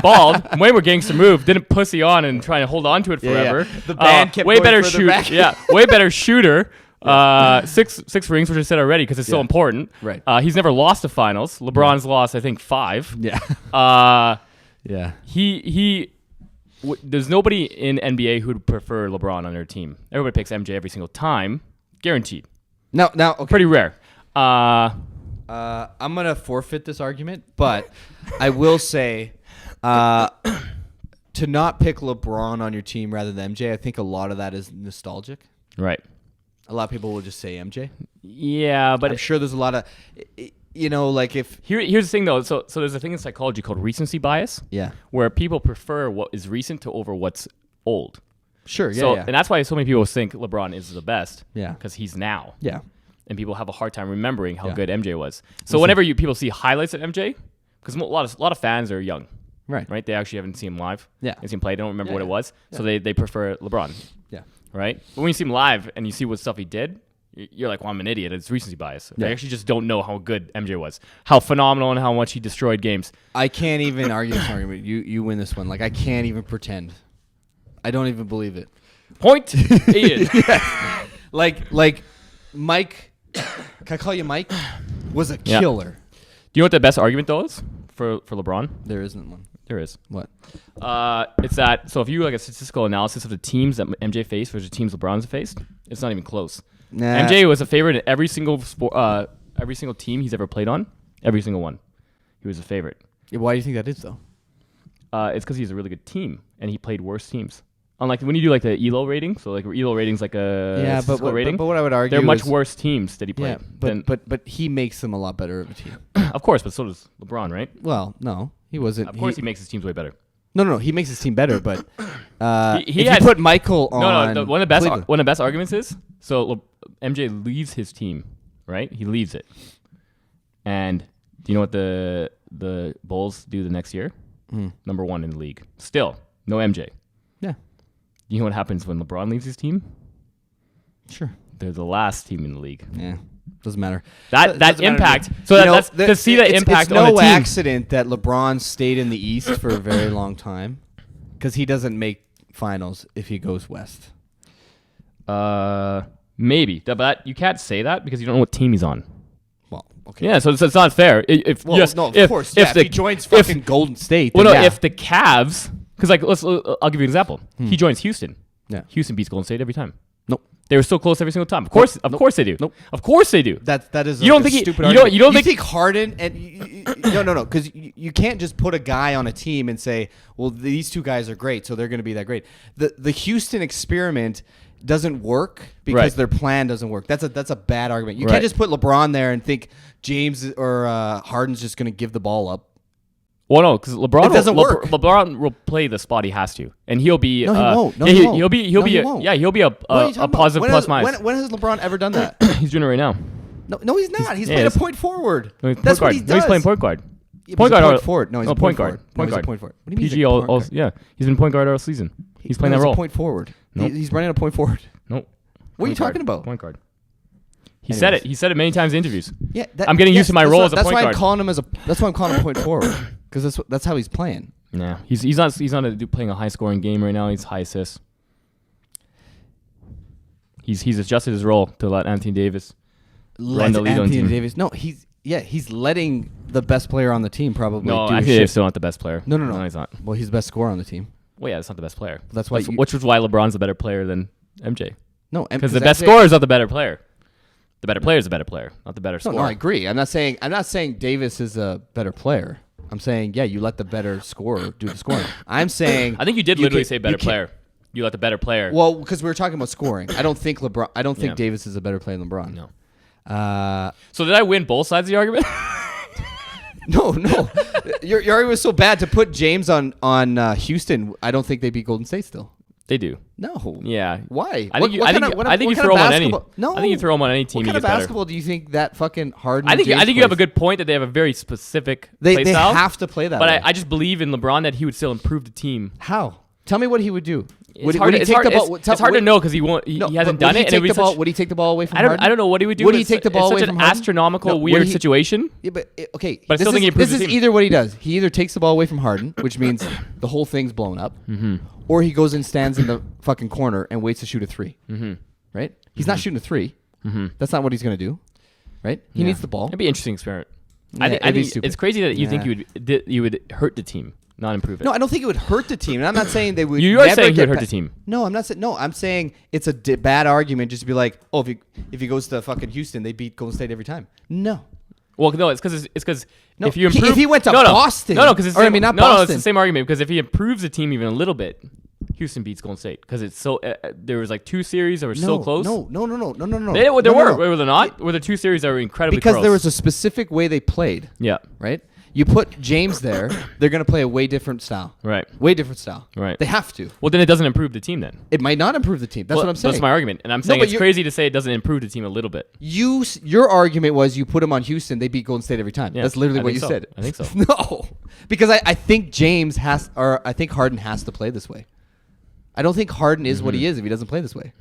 [SPEAKER 1] bald. Way more gangster move. Didn't pussy on and try to hold on to it forever.
[SPEAKER 2] Yeah. The band kept
[SPEAKER 1] way
[SPEAKER 2] going
[SPEAKER 1] better
[SPEAKER 2] further
[SPEAKER 1] shoot.
[SPEAKER 2] back.
[SPEAKER 1] Yeah, way better shooter. 6 rings, which I said already because it's so important.
[SPEAKER 2] Right.
[SPEAKER 1] He's never lost a finals. LeBron's lost, I think, 5.
[SPEAKER 2] Yeah. Yeah.
[SPEAKER 1] There's nobody in NBA who'd prefer LeBron on their team. Everybody picks MJ every single time, guaranteed.
[SPEAKER 2] Now, okay.
[SPEAKER 1] Pretty rare.
[SPEAKER 2] I'm gonna forfeit this argument, but I will say, to not pick LeBron on your team rather than MJ, I think a lot of that is nostalgic.
[SPEAKER 1] Right.
[SPEAKER 2] A lot of people will just say MJ.
[SPEAKER 1] Yeah, but
[SPEAKER 2] I'm sure there's a lot of, like if
[SPEAKER 1] here's the thing though. So there's a thing in psychology called recency bias.
[SPEAKER 2] Yeah.
[SPEAKER 1] Where people prefer what is recent over what's old.
[SPEAKER 2] Sure. Yeah.
[SPEAKER 1] So and that's why so many people think LeBron is the best.
[SPEAKER 2] Yeah.
[SPEAKER 1] Because he's now.
[SPEAKER 2] Yeah.
[SPEAKER 1] And people have a hard time remembering how good MJ was. So whenever people see highlights of MJ, because a lot of fans are young. Right. They actually haven't seen him live.
[SPEAKER 2] Yeah.
[SPEAKER 1] They seen him play. They don't remember what it was. Yeah. So they prefer LeBron.
[SPEAKER 2] Yeah.
[SPEAKER 1] Right. But when you see him live and you see what stuff he did, you're like, well, I'm an idiot. It's recency bias. Yeah. I actually just don't know how good MJ was, how phenomenal and how much he destroyed games.
[SPEAKER 2] I can't even argue this argument. You win this one. Like, I can't even pretend. I don't even believe it.
[SPEAKER 1] Point. Ian.
[SPEAKER 2] Yeah. Like Mike, can I call you Mike? Was a killer.
[SPEAKER 1] Do you know what the best argument though is for LeBron?
[SPEAKER 2] There isn't one.
[SPEAKER 1] There is.
[SPEAKER 2] What?
[SPEAKER 1] It's that. So if you like a statistical analysis of the teams that MJ faced versus the teams LeBron's faced, it's not even close.
[SPEAKER 2] Nah.
[SPEAKER 1] MJ was a favorite in every single sport, every single team he's ever played on. Every single one, he was a favorite.
[SPEAKER 2] Yeah, why do you think that is though?
[SPEAKER 1] It's because he's a really good team and he played worse teams. Unlike when you do like the ELO rating, so like ELO rating's like a statistical rating.
[SPEAKER 2] But what I would argue
[SPEAKER 1] they're much worse teams that he played.
[SPEAKER 2] Yeah, but he makes them a lot better of a team.
[SPEAKER 1] Of course, but so does LeBron, right?
[SPEAKER 2] Well, no, he wasn't.
[SPEAKER 1] Of course, he makes his teams way better.
[SPEAKER 2] No, he makes his team better, but
[SPEAKER 1] he
[SPEAKER 2] if you put Michael on,
[SPEAKER 1] one of the best arguments is MJ leaves his team, right? He leaves it, and do you know what the Bulls do the next year? Number 1 in the league. Still, no MJ.
[SPEAKER 2] Yeah.
[SPEAKER 1] You know what happens when LeBron leaves his team?
[SPEAKER 2] Sure.
[SPEAKER 1] They're the last team in the league.
[SPEAKER 2] Yeah. Doesn't matter.
[SPEAKER 1] That impact. So that's to see the impact on a team.
[SPEAKER 2] It's no accident that LeBron stayed in the East for a very long time, because he doesn't make finals if he goes West.
[SPEAKER 1] Maybe, but you can't say that because you don't know what team he's on.
[SPEAKER 2] Well, okay.
[SPEAKER 1] Yeah, so it's not fair. If
[SPEAKER 2] he joins fucking Golden State.
[SPEAKER 1] If the Cavs, because I'll give you an example. He joins Houston.
[SPEAKER 2] Yeah.
[SPEAKER 1] Houston beats Golden State every time.
[SPEAKER 2] Nope.
[SPEAKER 1] They were so close every single time. Of course they do.
[SPEAKER 2] Nope.
[SPEAKER 1] Of course they do.
[SPEAKER 2] That is.
[SPEAKER 1] You don't think
[SPEAKER 2] stupid
[SPEAKER 1] you
[SPEAKER 2] argument.
[SPEAKER 1] don't
[SPEAKER 2] you
[SPEAKER 1] think
[SPEAKER 2] Harden and no, because you can't just put a guy on a team and say, well, these two guys are great, so they're going to be that great. The Houston experiment doesn't work because their plan doesn't work. That's a bad argument. You can't just put LeBron there and think James or Harden's just going to give the ball up.
[SPEAKER 1] Well, no, because LeBron
[SPEAKER 2] doesn't work.
[SPEAKER 1] LeBron will play the spot he has to, and he'll be.
[SPEAKER 2] No, he won't. No,
[SPEAKER 1] he
[SPEAKER 2] won't.
[SPEAKER 1] He'll be a positive plus minus.
[SPEAKER 2] When has LeBron ever done that?
[SPEAKER 1] He's doing it right now.
[SPEAKER 2] No, he's not. He's playing a point forward.
[SPEAKER 1] No,
[SPEAKER 2] That's what he does.
[SPEAKER 1] No, he's playing point guard.
[SPEAKER 2] Yeah, point guard forward. No, he's a point guard.
[SPEAKER 1] Point guard.
[SPEAKER 2] Point forward. What do you mean?
[SPEAKER 1] PG all yeah. He's been point guard all season. He's playing that role.
[SPEAKER 2] Point forward.
[SPEAKER 1] Nope.
[SPEAKER 2] He's running a point forward.
[SPEAKER 1] Nope.
[SPEAKER 2] What are you talking about?
[SPEAKER 1] Point guard. He said it. He said it many times in interviews.
[SPEAKER 2] Yeah,
[SPEAKER 1] I'm getting used to my role as a point guard.
[SPEAKER 2] That's why I'm calling him point forward, because that's how he's playing.
[SPEAKER 1] Yeah, he's not playing a high scoring game right now. He's high assists. He's adjusted his role to let Anthony Davis run the lead on team.
[SPEAKER 2] No, he's letting the best player on the team probably.
[SPEAKER 1] No,
[SPEAKER 2] do
[SPEAKER 1] Anthony Davis is still not the best player.
[SPEAKER 2] No,
[SPEAKER 1] he's not.
[SPEAKER 2] Well, he's the best scorer on the team.
[SPEAKER 1] Well, yeah, that's not the best player.
[SPEAKER 2] That's why.
[SPEAKER 1] Which is why LeBron's a better player than MJ.
[SPEAKER 2] No,
[SPEAKER 1] because the best scorer is not the better player. The better player is the better player, not the better scorer.
[SPEAKER 2] No, I agree. I'm not saying Davis is a better player. I'm saying you let the better scorer do the scoring. I'm saying
[SPEAKER 1] I think you did literally say better player. You let the better player.
[SPEAKER 2] Well, because we were talking about scoring. I don't think Davis is a better player than LeBron.
[SPEAKER 1] No. So did I win both sides of the argument?
[SPEAKER 2] No. Your argument was so bad to put James on Houston. I don't think they beat Golden State still.
[SPEAKER 1] They do.
[SPEAKER 2] No.
[SPEAKER 1] Yeah.
[SPEAKER 2] Why?
[SPEAKER 1] I think you throw them on any.
[SPEAKER 2] No.
[SPEAKER 1] I think you throw them on any team.
[SPEAKER 2] What kind of basketball do you think that fucking Harden?
[SPEAKER 1] I think you have a good point that they have a very specific play style.
[SPEAKER 2] They have to play that.
[SPEAKER 1] But I just believe in LeBron that he would still improve the team.
[SPEAKER 2] How? Tell me what he would do.
[SPEAKER 1] It's hard to know because he hasn't done it.
[SPEAKER 2] Would he take the ball away from Harden?
[SPEAKER 1] I don't know what he would do.
[SPEAKER 2] Would he take the ball away from Harden?
[SPEAKER 1] It's such an astronomical, weird situation.
[SPEAKER 2] Yeah, but okay.
[SPEAKER 1] But I still think he improves the team.
[SPEAKER 2] This is either what he does. He either takes the ball away from Harden, which means the whole thing's blown up, or he goes and stands in the fucking corner and waits to shoot a three. Right? He's not shooting a three. That's not what he's going to do. Right? He needs the ball.
[SPEAKER 1] It'd be an interesting experiment. I think it's crazy that you think you would hurt the team. not improve it.
[SPEAKER 2] No, I don't think it would hurt the team. And I'm not saying they would.
[SPEAKER 1] You are
[SPEAKER 2] never
[SPEAKER 1] saying it
[SPEAKER 2] get
[SPEAKER 1] would hurt the team.
[SPEAKER 2] No, I'm not saying. No, I'm saying it's a bad argument just to be like, oh, if he goes to fucking Houston, they beat Golden State every time. No.
[SPEAKER 1] Well, no, it's because
[SPEAKER 2] No,
[SPEAKER 1] if you improve,
[SPEAKER 2] if he went to Boston,
[SPEAKER 1] because it's
[SPEAKER 2] or I mean not
[SPEAKER 1] no,
[SPEAKER 2] Boston.
[SPEAKER 1] no, it's the same argument because if he improves the team even a little bit, Houston beats Golden State because it's so there was like 2 series that were so close.
[SPEAKER 2] No.
[SPEAKER 1] There were there not. Were there 2 series that were incredibly
[SPEAKER 2] because
[SPEAKER 1] close?
[SPEAKER 2] there was a specific way they played.
[SPEAKER 1] Yeah.
[SPEAKER 2] Right. You put James there, they're going to play a way different style.
[SPEAKER 1] Right.
[SPEAKER 2] Way different style.
[SPEAKER 1] Right.
[SPEAKER 2] They have to.
[SPEAKER 1] Well, then it doesn't improve the team then.
[SPEAKER 2] It might not improve the team. That's what I'm saying.
[SPEAKER 1] That's my argument. And I'm saying it's crazy to say it doesn't improve the team a little bit.
[SPEAKER 2] Your argument was you put them on Houston, they beat Golden State every time.
[SPEAKER 1] Yeah,
[SPEAKER 2] That's literally
[SPEAKER 1] I
[SPEAKER 2] what
[SPEAKER 1] think
[SPEAKER 2] you
[SPEAKER 1] so.
[SPEAKER 2] said.
[SPEAKER 1] I think so.
[SPEAKER 2] No. Because I think I think Harden has to play this way. I don't think Harden is what he is if he doesn't play this way.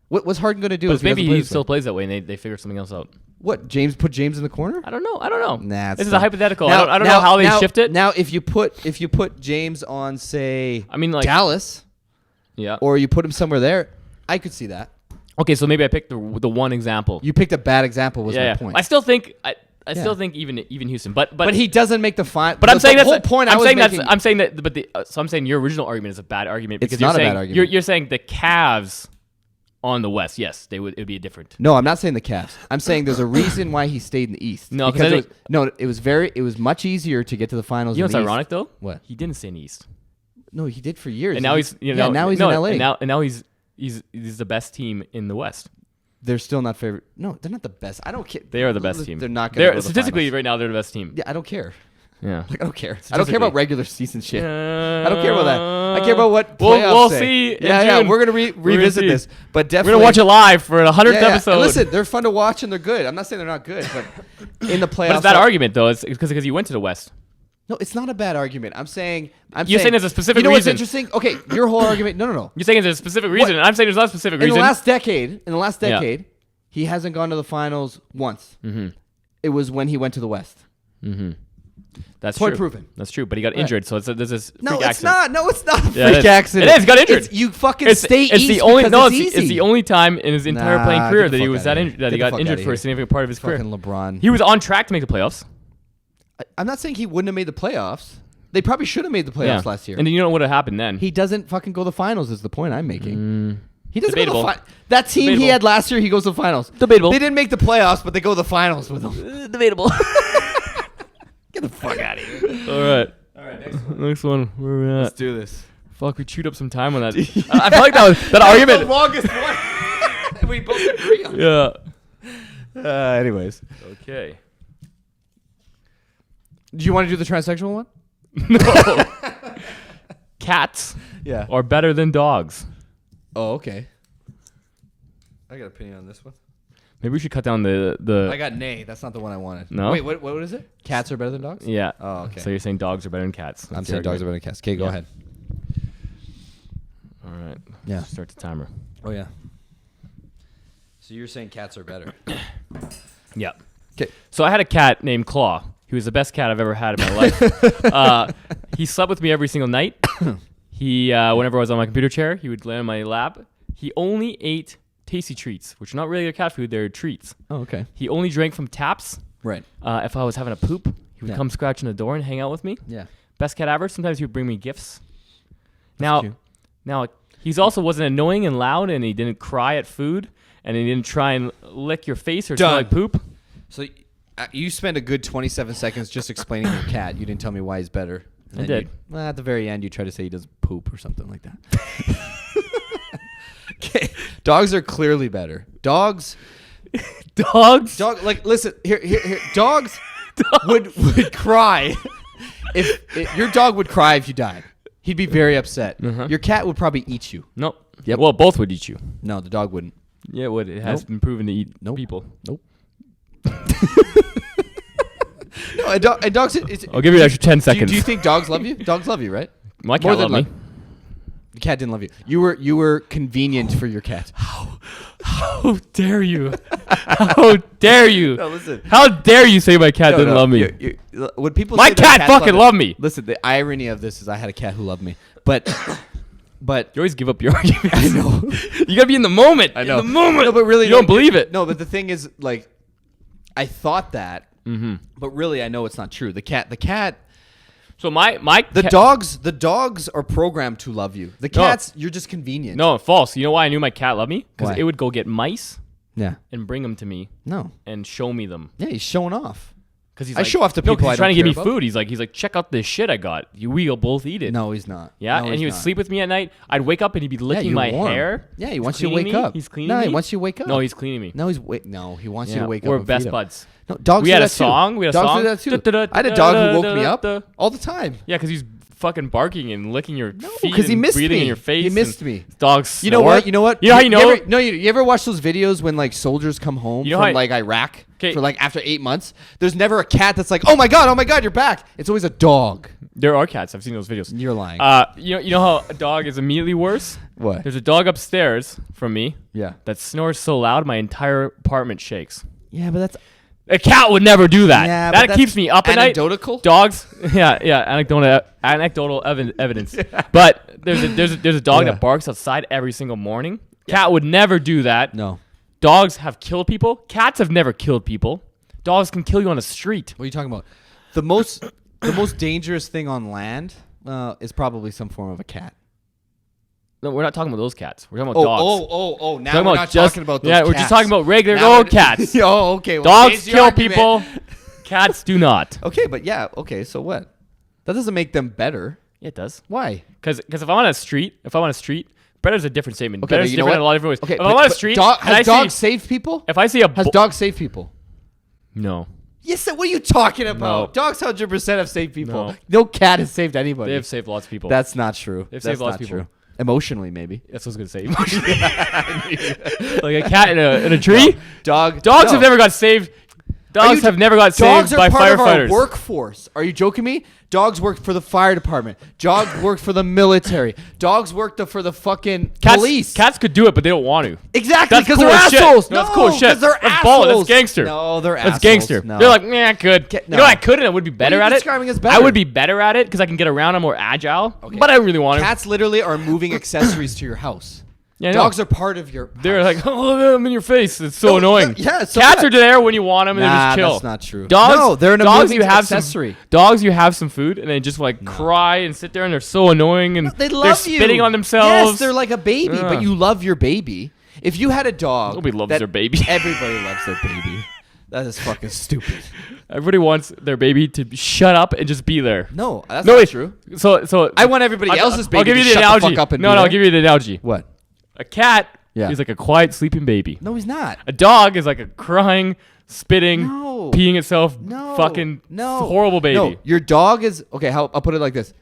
[SPEAKER 2] What's Harden going to do?
[SPEAKER 1] But maybe he still plays that way and they figure something else out.
[SPEAKER 2] What, put James in the corner?
[SPEAKER 1] I don't know.
[SPEAKER 2] Nah,
[SPEAKER 1] this is a hypothetical. I don't know how they shift it.
[SPEAKER 2] Now, if you put James on, say,
[SPEAKER 1] like
[SPEAKER 2] Dallas,
[SPEAKER 1] yeah,
[SPEAKER 2] or you put him somewhere there, I could see that.
[SPEAKER 1] Okay, so maybe I picked the one example.
[SPEAKER 2] You picked a bad example. Was my point.
[SPEAKER 1] I still think still think even Houston, but
[SPEAKER 2] he doesn't make the final.
[SPEAKER 1] But I'm saying
[SPEAKER 2] that's
[SPEAKER 1] the
[SPEAKER 2] whole point.
[SPEAKER 1] I'm saying that. But so I'm saying your original argument is a bad argument because
[SPEAKER 2] it's not a bad argument.
[SPEAKER 1] You're saying the Cavs on the West, yes, it would be different.
[SPEAKER 2] No, I'm not saying the Cavs. I'm saying there's a reason why he stayed in the East.
[SPEAKER 1] No,
[SPEAKER 2] because it was much easier to get to the finals.
[SPEAKER 1] You know what's ironic though?
[SPEAKER 2] What?
[SPEAKER 1] He didn't stay in the East.
[SPEAKER 2] No, he did for years.
[SPEAKER 1] And now he's
[SPEAKER 2] in LA.
[SPEAKER 1] And now he's the best team in the West.
[SPEAKER 2] They're still not favorite. No, they're not the best. I don't care.
[SPEAKER 1] They are the best team.
[SPEAKER 2] They're not going to go to the
[SPEAKER 1] statistically
[SPEAKER 2] finals.
[SPEAKER 1] Right now. They're the best team.
[SPEAKER 2] Yeah, I don't care.
[SPEAKER 1] Yeah,
[SPEAKER 2] I don't care. I don't care about regular season shit. I don't care about that. I care about what
[SPEAKER 1] we'll
[SPEAKER 2] playoffs
[SPEAKER 1] see.
[SPEAKER 2] Yeah, we're gonna revisit this, but definitely
[SPEAKER 1] we're gonna watch it live for the 100th episode.
[SPEAKER 2] And listen, they're fun to watch and they're good. I'm not saying they're not good, but in the playoffs.
[SPEAKER 1] But it's that argument though. It's because you went to the West.
[SPEAKER 2] No, it's not a bad argument. You're saying
[SPEAKER 1] there's a specific reason.
[SPEAKER 2] You know what's interesting? Okay, your whole argument. No.
[SPEAKER 1] You're saying there's a specific reason. And I'm saying there's not a specific reason.
[SPEAKER 2] In the last decade, he hasn't gone to the finals once. Mm-hmm. It was when he went to the West. Mm-hmm.
[SPEAKER 1] That's
[SPEAKER 2] point
[SPEAKER 1] true.
[SPEAKER 2] proven.
[SPEAKER 1] That's true. But he got injured, so there's this freak
[SPEAKER 2] accident.
[SPEAKER 1] It's
[SPEAKER 2] not a freak accident.
[SPEAKER 1] It is. He got injured.
[SPEAKER 2] You fucking stay east
[SPEAKER 1] the only,
[SPEAKER 2] because it's easy.
[SPEAKER 1] It's the only time in his entire playing career that he was that injured. That he got injured for a significant part of his career.
[SPEAKER 2] Fucking LeBron.
[SPEAKER 1] He was on track to make the playoffs.
[SPEAKER 2] I'm not saying he wouldn't have made the playoffs. They probably should have made the playoffs last year.
[SPEAKER 1] And then you know what would have happened then?
[SPEAKER 2] He doesn't fucking go to the finals. Is the point I'm making. He doesn't go to the finals. That team
[SPEAKER 1] Debatable.
[SPEAKER 2] he had last year, he goes to the finals.
[SPEAKER 1] Debatable.
[SPEAKER 2] They didn't make the playoffs, but they go to the finals with him.
[SPEAKER 1] Debatable.
[SPEAKER 2] Get the fuck out of here.
[SPEAKER 1] All right, next one. Where are we at?
[SPEAKER 2] Let's do this.
[SPEAKER 1] Fuck, we chewed up some time on that. I feel like that argument.
[SPEAKER 2] The longest one. We both agree on
[SPEAKER 1] it.
[SPEAKER 2] Yeah. Anyways.
[SPEAKER 1] Okay.
[SPEAKER 2] Do you want to do the transsexual one?
[SPEAKER 1] No. Cats are better than dogs.
[SPEAKER 2] Oh, okay. I got an opinion on this one.
[SPEAKER 1] Maybe we should cut down the.
[SPEAKER 2] I got nay. That's not the one I wanted.
[SPEAKER 1] No.
[SPEAKER 2] Wait, what is it? Cats are better than dogs?
[SPEAKER 1] Yeah.
[SPEAKER 2] Oh, okay.
[SPEAKER 1] So you're saying dogs are better than cats?
[SPEAKER 2] I'm saying dogs are better than cats. Okay, go ahead.
[SPEAKER 1] All right.
[SPEAKER 2] Yeah.
[SPEAKER 1] Start the timer.
[SPEAKER 2] Oh yeah. So you're saying cats are better?
[SPEAKER 1] Yeah.
[SPEAKER 2] Okay.
[SPEAKER 1] So I had a cat named Claw. He was the best cat I've ever had in my life. He slept with me every single night. He, whenever I was on my computer chair, he would lay on my lap. He only ate tasty treats, which are not regular cat food. They're treats.
[SPEAKER 2] Oh, okay.
[SPEAKER 1] He only drank from taps.
[SPEAKER 2] Right.
[SPEAKER 1] If I was having a poop, he would come scratch on the door and hang out with me.
[SPEAKER 2] Yeah.
[SPEAKER 1] Best cat ever. Sometimes he would bring me gifts. Now, he also wasn't annoying and loud, and he didn't cry at food, and he didn't try and lick your face or smell like poop.
[SPEAKER 2] So you spent a good 27 seconds just explaining your cat. You didn't tell me why he's better.
[SPEAKER 1] I did.
[SPEAKER 2] At the very end, you try to say he doesn't poop or something like that. Okay. Dogs are clearly better. Dogs. Listen here. Dogs would cry if your dog would cry if you died. He'd be very upset. Uh-huh. Your cat would probably eat you.
[SPEAKER 1] Nope.
[SPEAKER 2] Yep.
[SPEAKER 1] Well, both would eat you.
[SPEAKER 2] No, the dog wouldn't.
[SPEAKER 1] Yeah, it would. It has been proven to eat people.
[SPEAKER 2] Nope. No, dogs.
[SPEAKER 1] I'll give you an extra 10 seconds.
[SPEAKER 2] Do you think dogs love you? Dogs love you, right?
[SPEAKER 1] My cat loved me.
[SPEAKER 2] The cat didn't love you. You were convenient for your cat.
[SPEAKER 1] How dare you? How dare you?
[SPEAKER 2] No, listen.
[SPEAKER 1] How dare you say my cat didn't love me?
[SPEAKER 2] When people
[SPEAKER 1] my
[SPEAKER 2] say
[SPEAKER 1] cat fucking loved me.
[SPEAKER 2] Listen, the irony of this is I had a cat who loved me, but you
[SPEAKER 1] always give up your arguments.
[SPEAKER 2] I know.
[SPEAKER 1] You gotta be in the moment.
[SPEAKER 2] I know.
[SPEAKER 1] In the moment.
[SPEAKER 2] No, but really,
[SPEAKER 1] you don't believe it.
[SPEAKER 2] No, but the thing is, I thought that, but really, I know it's not true. The cat.
[SPEAKER 1] So my
[SPEAKER 2] The dogs are programmed to love you. The cats, you're just convenient.
[SPEAKER 1] No, false. You know why I knew my cat loved me? Because
[SPEAKER 2] Why?
[SPEAKER 1] it would go get mice
[SPEAKER 2] Yeah.
[SPEAKER 1] and bring them to me
[SPEAKER 2] No.
[SPEAKER 1] and show me them.
[SPEAKER 2] Yeah, he's showing off.
[SPEAKER 1] Because he's
[SPEAKER 2] I
[SPEAKER 1] like,
[SPEAKER 2] show off to
[SPEAKER 1] no,
[SPEAKER 2] people
[SPEAKER 1] 'cause
[SPEAKER 2] I
[SPEAKER 1] he's trying to
[SPEAKER 2] don't
[SPEAKER 1] give me
[SPEAKER 2] care about.
[SPEAKER 1] food. He's like, check out this shit I got. We'll both eat it.
[SPEAKER 2] No, he's not.
[SPEAKER 1] Yeah,
[SPEAKER 2] No,
[SPEAKER 1] and
[SPEAKER 2] he's
[SPEAKER 1] he would
[SPEAKER 2] not.
[SPEAKER 1] sleep with me at night. I'd wake up and he'd be licking
[SPEAKER 2] you're
[SPEAKER 1] my
[SPEAKER 2] warm.
[SPEAKER 1] hair.
[SPEAKER 2] Yeah, he
[SPEAKER 1] He's
[SPEAKER 2] wants you to
[SPEAKER 1] cleaning
[SPEAKER 2] wake
[SPEAKER 1] me.
[SPEAKER 2] up.
[SPEAKER 1] He's cleaning
[SPEAKER 2] No,
[SPEAKER 1] me.
[SPEAKER 2] he wants you to wake up.
[SPEAKER 1] No, he's cleaning me.
[SPEAKER 2] No, he wants you
[SPEAKER 1] Yeah,
[SPEAKER 2] to wake
[SPEAKER 1] we're
[SPEAKER 2] up. and
[SPEAKER 1] best
[SPEAKER 2] feed him.
[SPEAKER 1] buds.
[SPEAKER 2] No, dogs
[SPEAKER 1] We
[SPEAKER 2] do
[SPEAKER 1] had a
[SPEAKER 2] that too.
[SPEAKER 1] song. We had a
[SPEAKER 2] dogs
[SPEAKER 1] song.
[SPEAKER 2] do that too. I had a dog who woke me up all the time.
[SPEAKER 1] Yeah, because he's fucking barking and licking your feet.
[SPEAKER 2] because he
[SPEAKER 1] and
[SPEAKER 2] missed
[SPEAKER 1] breathing
[SPEAKER 2] me.
[SPEAKER 1] in your face.
[SPEAKER 2] He missed
[SPEAKER 1] and
[SPEAKER 2] me.
[SPEAKER 1] Dogs.
[SPEAKER 2] You know what? You know what?
[SPEAKER 1] You know how you know?
[SPEAKER 2] You ever watch those videos when like soldiers come home
[SPEAKER 1] You know
[SPEAKER 2] from
[SPEAKER 1] how-
[SPEAKER 2] like Iraq
[SPEAKER 1] 'Kay.
[SPEAKER 2] for like after 8 months? There's never a cat that's like, oh my god, you're back. It's always a dog.
[SPEAKER 1] There are cats. I've seen those videos.
[SPEAKER 2] You're lying.
[SPEAKER 1] You know how a dog is immediately worse?
[SPEAKER 2] What?
[SPEAKER 1] There's a dog upstairs from me
[SPEAKER 2] Yeah.
[SPEAKER 1] that snores so loud my entire apartment shakes.
[SPEAKER 2] Yeah, but that's
[SPEAKER 1] A cat would never do that.
[SPEAKER 2] Yeah, but
[SPEAKER 1] that
[SPEAKER 2] that's
[SPEAKER 1] keeps me up at night.
[SPEAKER 2] anecdotal?
[SPEAKER 1] Dogs, anecdotal evidence. But there's a dog
[SPEAKER 2] Yeah.
[SPEAKER 1] that barks outside every single morning. Cat would never do that.
[SPEAKER 2] no.
[SPEAKER 1] Dogs have killed people. Cats have never killed people. Dogs can kill you on the street.
[SPEAKER 2] What are you talking about? The most dangerous thing on land is probably some form of a cat.
[SPEAKER 1] No, we're not talking about those cats. We're talking about dogs.
[SPEAKER 2] Now
[SPEAKER 1] Talking
[SPEAKER 2] we're
[SPEAKER 1] about
[SPEAKER 2] not
[SPEAKER 1] just-
[SPEAKER 2] talking about those
[SPEAKER 1] yeah,
[SPEAKER 2] cats.
[SPEAKER 1] we're just talking about regular
[SPEAKER 2] Now
[SPEAKER 1] old
[SPEAKER 2] we're-
[SPEAKER 1] cats.
[SPEAKER 2] Oh, okay. Well,
[SPEAKER 1] Dogs
[SPEAKER 2] change your
[SPEAKER 1] kill
[SPEAKER 2] argument.
[SPEAKER 1] people. Cats do not.
[SPEAKER 2] Okay, but yeah, okay, so what? That doesn't make them better.
[SPEAKER 1] Yeah, it does.
[SPEAKER 2] Why?
[SPEAKER 1] Because if I'm on a street, better's a different statement.
[SPEAKER 2] Okay,
[SPEAKER 1] Better's
[SPEAKER 2] but you know
[SPEAKER 1] different in a
[SPEAKER 2] what?
[SPEAKER 1] lot of different ways.
[SPEAKER 2] Okay,
[SPEAKER 1] if I'm on a street, and I
[SPEAKER 2] has
[SPEAKER 1] see-
[SPEAKER 2] dogs saved people?
[SPEAKER 1] if I see a
[SPEAKER 2] Has dogs saved people?
[SPEAKER 1] no,
[SPEAKER 2] Yes, what are you talking about?
[SPEAKER 1] No.
[SPEAKER 2] Dogs 100% have saved people.
[SPEAKER 1] No.
[SPEAKER 2] No cat has saved anybody.
[SPEAKER 1] they have saved lots of people.
[SPEAKER 2] That's not true.
[SPEAKER 1] They've
[SPEAKER 2] That's
[SPEAKER 1] saved lots of
[SPEAKER 2] not
[SPEAKER 1] people.
[SPEAKER 2] true. Emotionally, maybe.
[SPEAKER 1] That's what I was gonna say. Like a cat in a tree.
[SPEAKER 2] Dogs
[SPEAKER 1] Dogs have never got saved. Dogs have never got
[SPEAKER 2] Dogs
[SPEAKER 1] saved
[SPEAKER 2] are
[SPEAKER 1] by
[SPEAKER 2] part of our
[SPEAKER 1] firefighters.
[SPEAKER 2] workforce. Are you joking me? Dogs work for the fire department. Dogs work for the military. Dogs work for the fucking police.
[SPEAKER 1] Cats could do it, but they don't want to.
[SPEAKER 2] Exactly,
[SPEAKER 1] That's
[SPEAKER 2] because
[SPEAKER 1] cool
[SPEAKER 2] they're
[SPEAKER 1] as shit.
[SPEAKER 2] assholes.
[SPEAKER 1] No, that's cool as shit.
[SPEAKER 2] because they're
[SPEAKER 1] That's
[SPEAKER 2] assholes.
[SPEAKER 1] baller. That's gangster.
[SPEAKER 2] No, they're
[SPEAKER 1] That's
[SPEAKER 2] assholes.
[SPEAKER 1] gangster.
[SPEAKER 2] No.
[SPEAKER 1] They're like, yeah, I could.
[SPEAKER 2] no.
[SPEAKER 1] You know, I could, and I would be better
[SPEAKER 2] What are
[SPEAKER 1] at
[SPEAKER 2] you
[SPEAKER 1] it.
[SPEAKER 2] describing as
[SPEAKER 1] I
[SPEAKER 2] better?
[SPEAKER 1] would be better at it because I can get around. I'm more agile. But I don't really want to.
[SPEAKER 2] Cats literally are moving accessories to your house.
[SPEAKER 1] Yeah, I know.
[SPEAKER 2] Dogs are part of your
[SPEAKER 1] They're
[SPEAKER 2] house.
[SPEAKER 1] like, oh, I'm in your face. It's so
[SPEAKER 2] No,
[SPEAKER 1] annoying.
[SPEAKER 2] yeah, so
[SPEAKER 1] Cats
[SPEAKER 2] what?
[SPEAKER 1] are there when you want them, and they
[SPEAKER 2] Nah,
[SPEAKER 1] just chill.
[SPEAKER 2] that's not true.
[SPEAKER 1] Dogs,
[SPEAKER 2] No, they're an
[SPEAKER 1] dogs.
[SPEAKER 2] moving
[SPEAKER 1] You have
[SPEAKER 2] accessory.
[SPEAKER 1] Dogs, you have some food, and they just like cry and sit there, and they're so annoying, and
[SPEAKER 2] They love
[SPEAKER 1] they're
[SPEAKER 2] you.
[SPEAKER 1] spitting on themselves.
[SPEAKER 2] Yes, they're like a baby,
[SPEAKER 1] Yeah.
[SPEAKER 2] but you love your baby. If you had a dog,
[SPEAKER 1] Nobody loves
[SPEAKER 2] that-
[SPEAKER 1] their baby.
[SPEAKER 2] Everybody loves their baby. That is fucking stupid.
[SPEAKER 1] Everybody wants their baby to shut up and just be there.
[SPEAKER 2] No, that's
[SPEAKER 1] No,
[SPEAKER 2] not
[SPEAKER 1] wait.
[SPEAKER 2] true.
[SPEAKER 1] So
[SPEAKER 2] I want everybody else's baby
[SPEAKER 1] I'll give
[SPEAKER 2] to
[SPEAKER 1] you the
[SPEAKER 2] shut
[SPEAKER 1] analogy.
[SPEAKER 2] the fuck up and
[SPEAKER 1] no,
[SPEAKER 2] be
[SPEAKER 1] I'll
[SPEAKER 2] there.
[SPEAKER 1] give you the analogy.
[SPEAKER 2] What?
[SPEAKER 1] A cat
[SPEAKER 2] Yeah.
[SPEAKER 1] is like a quiet, sleeping baby.
[SPEAKER 2] No, he's not.
[SPEAKER 1] A dog is like a crying, spitting,
[SPEAKER 2] No.
[SPEAKER 1] peeing itself,
[SPEAKER 2] No.
[SPEAKER 1] fucking
[SPEAKER 2] No.
[SPEAKER 1] horrible baby.
[SPEAKER 2] No, your dog is okay. I'll put it like this: